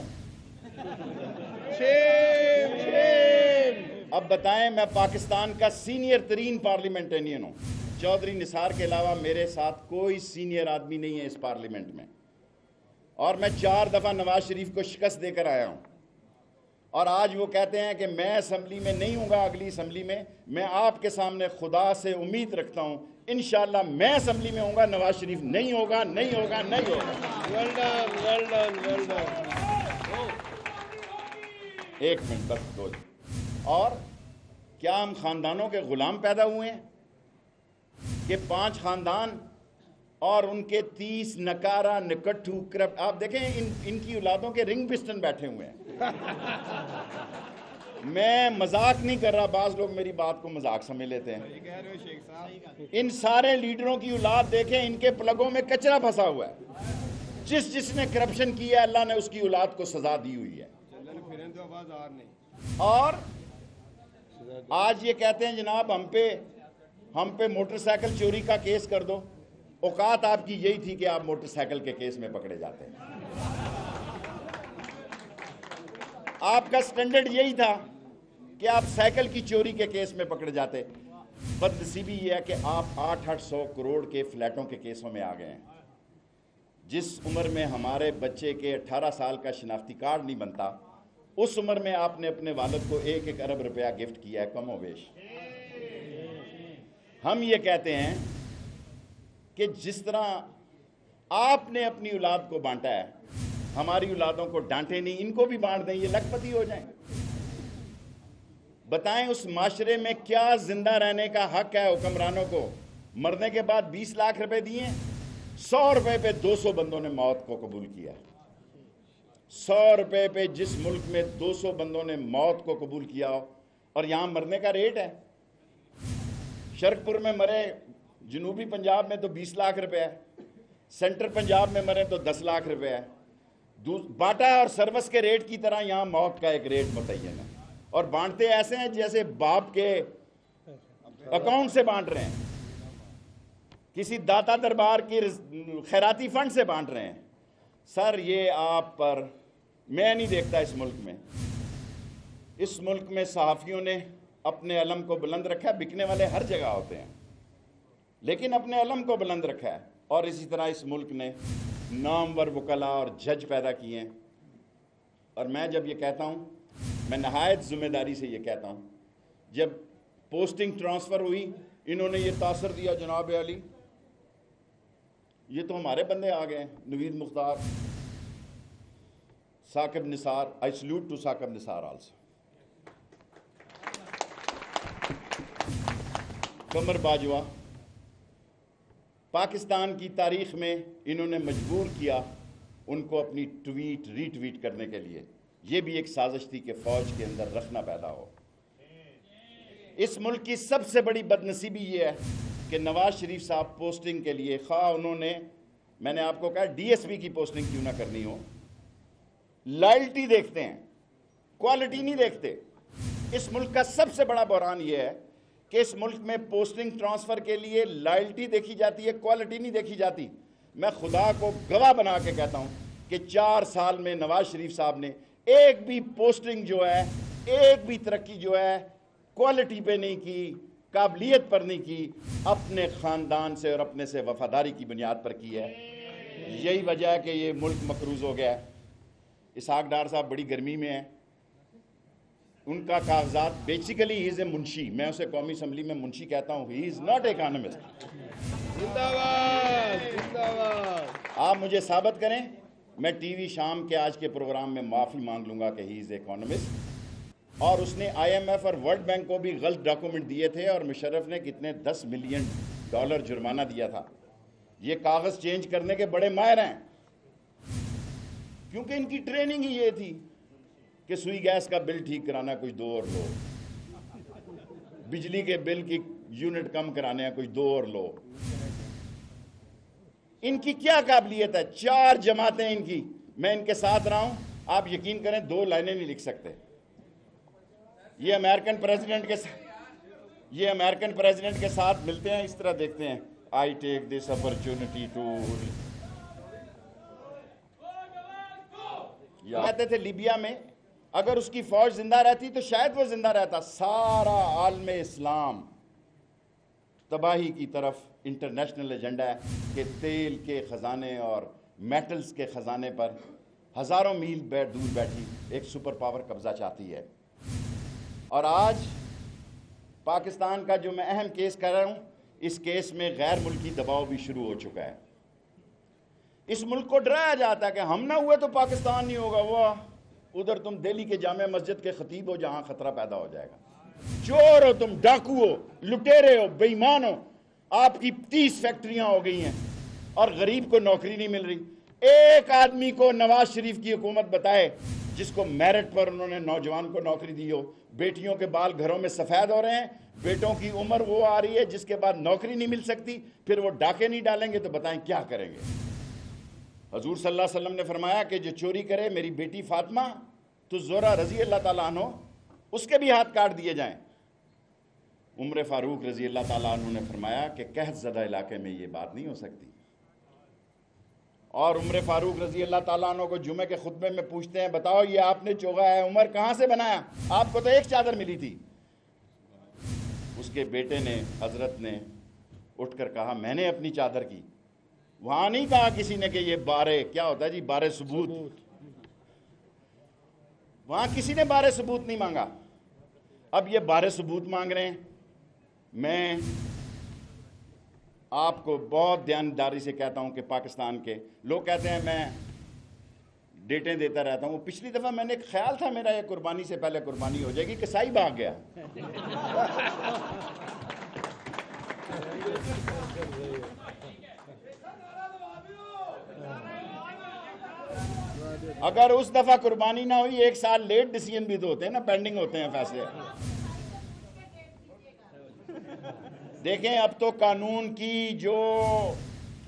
अब बताएं, मैं पाकिस्तान का सीनियर तरीन पार्लियामेंटेरियन हूँ। चौधरी निसार के अलावा मेरे साथ कोई सीनियर आदमी नहीं है इस पार्लियामेंट में, और मैं 4 दफ़ा नवाज शरीफ को शिकस्त देकर आया हूँ। और आज वो कहते हैं कि मैं असम्बली में नहीं हूँगा, अगली असम्बली में। मैं आपके सामने खुदा से उम्मीद रखता हूँ इंशाअल्लाह मैं असम्बली में होऊंगा, नवाज शरीफ नहीं होगा, नहीं होगा, नहीं होगा। Well done, well done, well done. एक मिनट बस, 2। और क्या हम खानदानों के गुलाम पैदा हुए हैं कि 5 खानदान और उनके 30 नकारा, निकट्ठू, करप्ट? आप देखें इनकी औलादों के रिंग पिस्टन बैठे हुए हैं। मैं मजाक नहीं कर रहा, बाज लोग मेरी बात को मजाक समझ लेते हैं। इन सारे लीडरों की औलाद देखें, इनके प्लगों में कचरा फंसा हुआ है। जिसने करप्शन किया है, अल्लाह ने उसकी औलाद को सजा दी हुई है। और आज ये कहते हैं जनाब हम पे मोटरसाइकिल चोरी का केस कर दो। औकात आपकी यही थी कि आप मोटरसाइकिल के केस में पकड़े जाते हैं। आपका स्टैंडर्ड यही था कि आप साइकिल की चोरी के केस में पकड़े जाते। बदनसीबी ये है कि आप 800 करोड़ के फ्लैटों के केसों में आ गए हैं। जिस उम्र में हमारे बच्चे के 18 साल का शनाख्ती कार्ड नहीं बनता, उस उम्र में आपने अपने वालिद को 1-1 अरब रुपया गिफ्ट किया है, कमोवेश। हम ये कहते हैं कि जिस तरह आपने अपनी औलाद को बांटा है, हमारी औलादों को डांटे नहीं, इनको भी बांट दें, ये लखपति हो जाएं। बताएं उस माशरे में क्या जिंदा रहने का हक है हुक्मरानों को? मरने के बाद 20 लाख रुपए दिए, 100 रुपए पे 200 बंदों ने मौत को कबूल किया। 100 रुपए पे जिस मुल्क में 200 बंदों ने मौत को कबूल किया हो, और यहां मरने का रेट है। शरकपुर में मरे जनूबी पंजाब में तो 20 लाख रुपए है, सेंट्रल पंजाब में मरे तो 10 लाख रुपए है। बांटा और सर्विस के रेट की तरह यहां मौत का एक रेट मुतय्यन है, और बांटते ऐसे हैं जैसे बाप के अकाउंट से बांट रहे हैं, किसी दाता दरबार की खैराती फंड से बांट रहे हैं। सर ये आप पर मैं नहीं देखता इस मुल्क में। इस मुल्क में सहाफ़ियों ने अपने अलम को बुलंद रखा है, बिकने वाले हर जगह होते हैं, लेकिन अपने अलम को बुलंद रखा है। और इसी तरह इस मुल्क ने नामवर वकला और जज पैदा किए हैं। और मैं जब ये कहता हूँ, मैं नहायत जिम्मेदारी से ये कहता हूँ, जब पोस्टिंग ट्रांसफ़र हुई इन्होंने ये तासर दिया, जनाब अली ये तो हमारे बंदे आ गए, Naveed Mukhtar, Saqib Nisar, I salute to Saqib Nisar also, Qamar Bajwa. Pakistan की तारीख में इन्होंने मजबूर किया उनको अपनी ट्वीट रीट्वीट करने के लिए। ये भी एक साजिश थी कि फौज के अंदर रखना पैदा हो। इस मुल्क की सबसे बड़ी बदनसीबी ये है कि नवाज शरीफ साहब पोस्टिंग के लिए, खा उन्होंने, मैंने आपको कहा डीएसपी की पोस्टिंग क्यों ना करनी हो, लॉयल्टी देखते हैं, क्वालिटी नहीं देखते। इस मुल्क का सबसे बड़ा बहरान यह है कि इस मुल्क में पोस्टिंग ट्रांसफर के लिए लॉयल्टी देखी जाती है, क्वालिटी नहीं देखी जाती। मैं खुदा को गवाह बना के कहता हूं कि 4 साल में नवाज शरीफ साहब ने एक भी पोस्टिंग जो है, एक भी तरक्की जो है क्वालिटी पे नहीं की, काबिलियत पर नहीं की, अपने ख़ानदान से और अपने से वफादारी की बुनियाद पर की है। यही वजह है कि ये मुल्क मकरूज़ हो गया है। इसहाक डार साहब बड़ी गर्मी में है, उनका कागजात basically he is a Munshi, मैं उसे कौमी असम्बली में मुंशी कहता हूँ, ही इज़ नॉट इकोनॉमिस्ट। आप मुझे साबित करें, मैं टीवी शाम के आज के प्रोग्राम में माफ़ी मांग लूँगा कि ही इज़ इकोनॉमिस्ट। और उसने IMF और वर्ल्ड बैंक को भी गलत डॉक्यूमेंट दिए थे, और मुशर्रफ ने कितने $10 मिलियन जुर्माना दिया था। ये कागज़ चेंज करने के बड़े माहिर हैं, क्योंकि इनकी ट्रेनिंग ही ये थी कि सुई गैस का बिल ठीक कराना कुछ 2 और लो, बिजली के बिल की यूनिट कम कराने हैं कुछ 2 और लो। इनकी क्या काबिलियत है? 4 जमातें इनकी, मैं इनके साथ रहा हूं, आप यकीन करें 2 लाइनें नहीं लिख सकते। ये अमेरिकन प्रेसिडेंट के साथ मिलते हैं, इस तरह देखते हैं, I take this opportunity to, कहते थे लीबिया में अगर उसकी फौज जिंदा रहती तो शायद वो जिंदा रहता। सारा आलमे इस्लाम तबाही की तरफ इंटरनेशनल एजेंडा है कि तेल के ख़जाने और मेटल्स के ख़जाने पर हज़ारों मील दूर बैठी एक सुपर पावर कब्जा चाहती है। और आज पाकिस्तान का जो मैं अहम केस कर रहा हूँ, इस केस में गैर मुल्की दबाव भी शुरू हो चुका है। इस मुल्क को डराया जाता है कि हम ना हुए तो पाकिस्तान नहीं होगा। वाह, उधर तुम दिल्ली के जामे मस्जिद के खतीब हो जहां खतरा पैदा हो जाएगा। चोर हो तुम, डाकू हो, लुटेरे हो, बेईमान हो, आपकी 30 फैक्ट्रियां हो गई हैं और गरीब को नौकरी नहीं मिल रही। एक आदमी को नवाज शरीफ की हुकूमत बताए जिसको मेरिट पर उन्होंने नौजवान को नौकरी दी हो। बेटियों के बाल घरों में सफ़ेद हो रहे हैं, बेटों की उम्र वो आ रही है जिसके बाद नौकरी नहीं मिल सकती, फिर वो डाके नहीं डालेंगे तो बताएं क्या करेंगे। हजूर सल्लल्लाहु अलैहि वसल्लम ने फरमाया कि जो चोरी करे, मेरी बेटी फातिमा तो ज़ोरा रज़ी अल्लाह ताला अन्हो, उसके भी हाथ काट दिए जाएं। उमर फारूक रज़ी अल्लाह ताला अन्हो ने फरमाया कि कहत ज़दा इलाके में ये बात नहीं हो सकती। और उमर फारूक रज़ी अल्लाह ताला अन्हो को जुमे के खुतबे में पूछते हैं, बताओ ये आपने चोगा है उमर कहाँ से बनाया? आपको तो एक चादर मिली थी। उसके बेटे ने, हजरत ने उठकर कहा, मैंने अपनी चादर की। वहां नहीं कहा किसी ने कि ये बारे, क्या होता है जी, बारे सबूत। वहां किसी ने बारे सबूत नहीं मांगा। अब ये बारे सबूत मांग रहे हैं। मैं आपको बहुत ध्यानदारी से कहता हूं कि पाकिस्तान के लोग कहते हैं मैं डेटें देता रहता हूं। पिछली दफ़ा मैंने एक ख्याल था मेरा ये कुर्बानी से पहले कुर्बानी हो जाएगी, कसाई भाग गया। अगर उस दफा कुर्बानी ना हुई, 1 साल लेट डिसीजन भी तो होते हैं ना, पेंडिंग होते हैं फैसले। देखें अब तो कानून की जो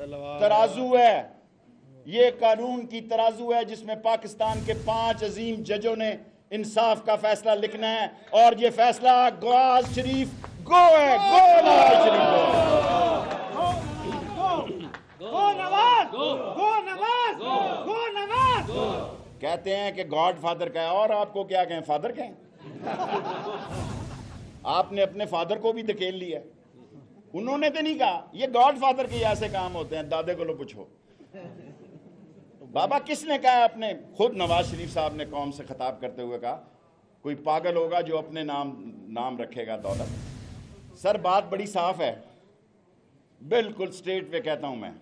तराजू है, ये कानून की तराजू है जिसमें पाकिस्तान के 5 अजीम जजों ने इंसाफ का फैसला लिखना है, और ये फैसला नवाज शरीफ गो है, गो नवाज शरीफ गो नवाज, गो नवाज, गो नवाज। कहते हैं कि गॉड फादर का है, और आपको क्या कहें, फादर कहें? आपने अपने फादर को भी धकेल लिया। उन्होंने तो नहीं कहा, ये गॉड फादर के ऐसे काम होते हैं, दादे को लो पूछो। बाबा किसने कहा? आपने खुद नवाज शरीफ साहब ने कौम से खिताब करते हुए कहा, कोई पागल होगा जो अपने नाम रखेगा दौलत। सर बात बड़ी साफ है, बिल्कुल स्ट्रेट पे कहता हूं मैं,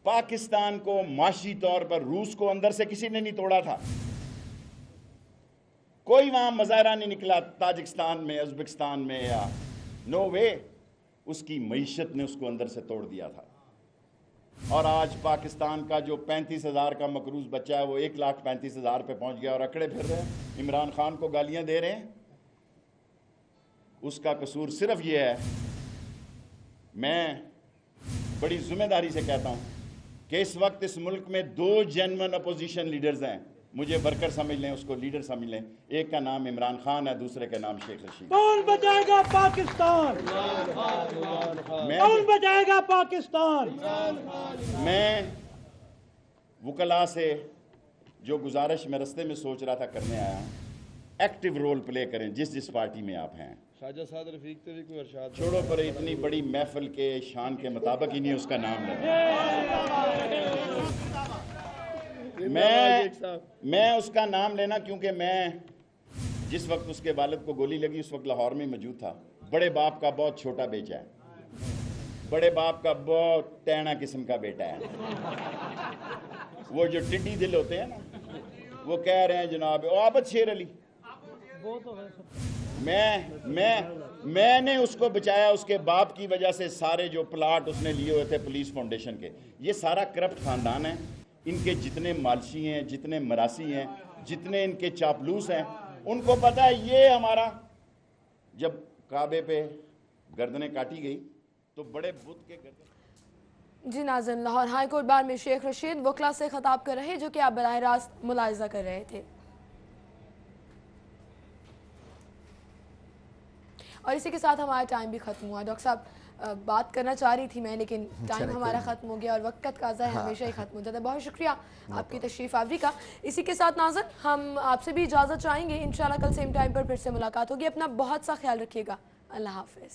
पाकिस्तान को माशी तौर पर रूस को अंदर से किसी ने नहीं तोड़ा था। कोई वहां मुजाहरा नहीं निकला ताजिकिस्तान में, उज्बेकिस्तान में, या नो वे, उसकी मईशत ने उसको अंदर से तोड़ दिया था। और आज पाकिस्तान का जो 35,000 का मकरूज बच्चा है वो 1,35,000 पे पहुंच गया और अकड़े फिर रहे हैं, इमरान खान को गालियां दे रहे हैं। उसका कसूर सिर्फ ये है, मैं बड़ी जिम्मेदारी से कहता हूं कि इस वक्त इस मुल्क में 2 जेन्युइन अपोजिशन लीडर्स हैं। मुझे वर्कर समझ लें, उसको लीडर समझ लें। एक का नाम इमरान खान है, दूसरे का नाम शेख रशीद। कौन बचाएगा पाकिस्तान? कौन बचाएगा पाकिस्तान? मैं वकला से जो गुजारिश मैं रस्ते में सोच रहा था करने आया हूं, एक्टिव रोल प्ले करें जिस पार्टी में आप हैं। शाजा साद रफीक तो भी कोई अरशाद छोड़ो, पर इतनी बड़ी महफिल के शान के मुताबिक ही नहीं उसका नाम लेना। मैं उसका नाम लेना, क्योंकि मैं जिस वक्त उसके वालिद को गोली लगी उस वक्त लाहौर में मौजूद था। बड़े बाप का बहुत छोटा बेटा है, बड़े बाप का बहुत टैना किस्म का बेटा है। वो जो टिड्डी दिल होते हैं ना, वो कह रहे हैं जनाब आबद शेर अली, मैंने उसको बचाया। उसके बाप की वजह से सारे जो प्लाट उसने लिए हुए थे पुलिस फाउंडेशन के, ये सारा करप्ट खानदान है। इनके जितने मालशी हैं, जितने मरासी हैं, जितने इनके चापलूस हैं, उनको पता है ये हमारा, जब काबे पे गर्दनें काटी गई तो बड़े बुत के गर्दन। जी नाज़रीन, लाहौर हाई कोर्ट बार में शेख रशीद वकला से खिताब कर रहे, जो कि आप बराह रास्त मुलाहिजा कर रहे थे। और इसी के साथ हमारा टाइम भी ख़त्म हुआ। डॉक्टर साहब बात करना चाह रही थी मैं, लेकिन टाइम हमारा ख़त्म हो गया और वक्त का तकाज़ा है, हमेशा ही ख़त्म हो जाता है। बहुत शुक्रिया आपकी तशरीफ़ आवरी का। इसी के साथ नाज़रीन हम आपसे भी इजाज़त चाहेंगे। इंशाल्लाह कल सेम टाइम पर फिर से मुलाकात होगी। अपना बहुत सा ख्याल रखिएगा। अल्लाह हाफ़िज़।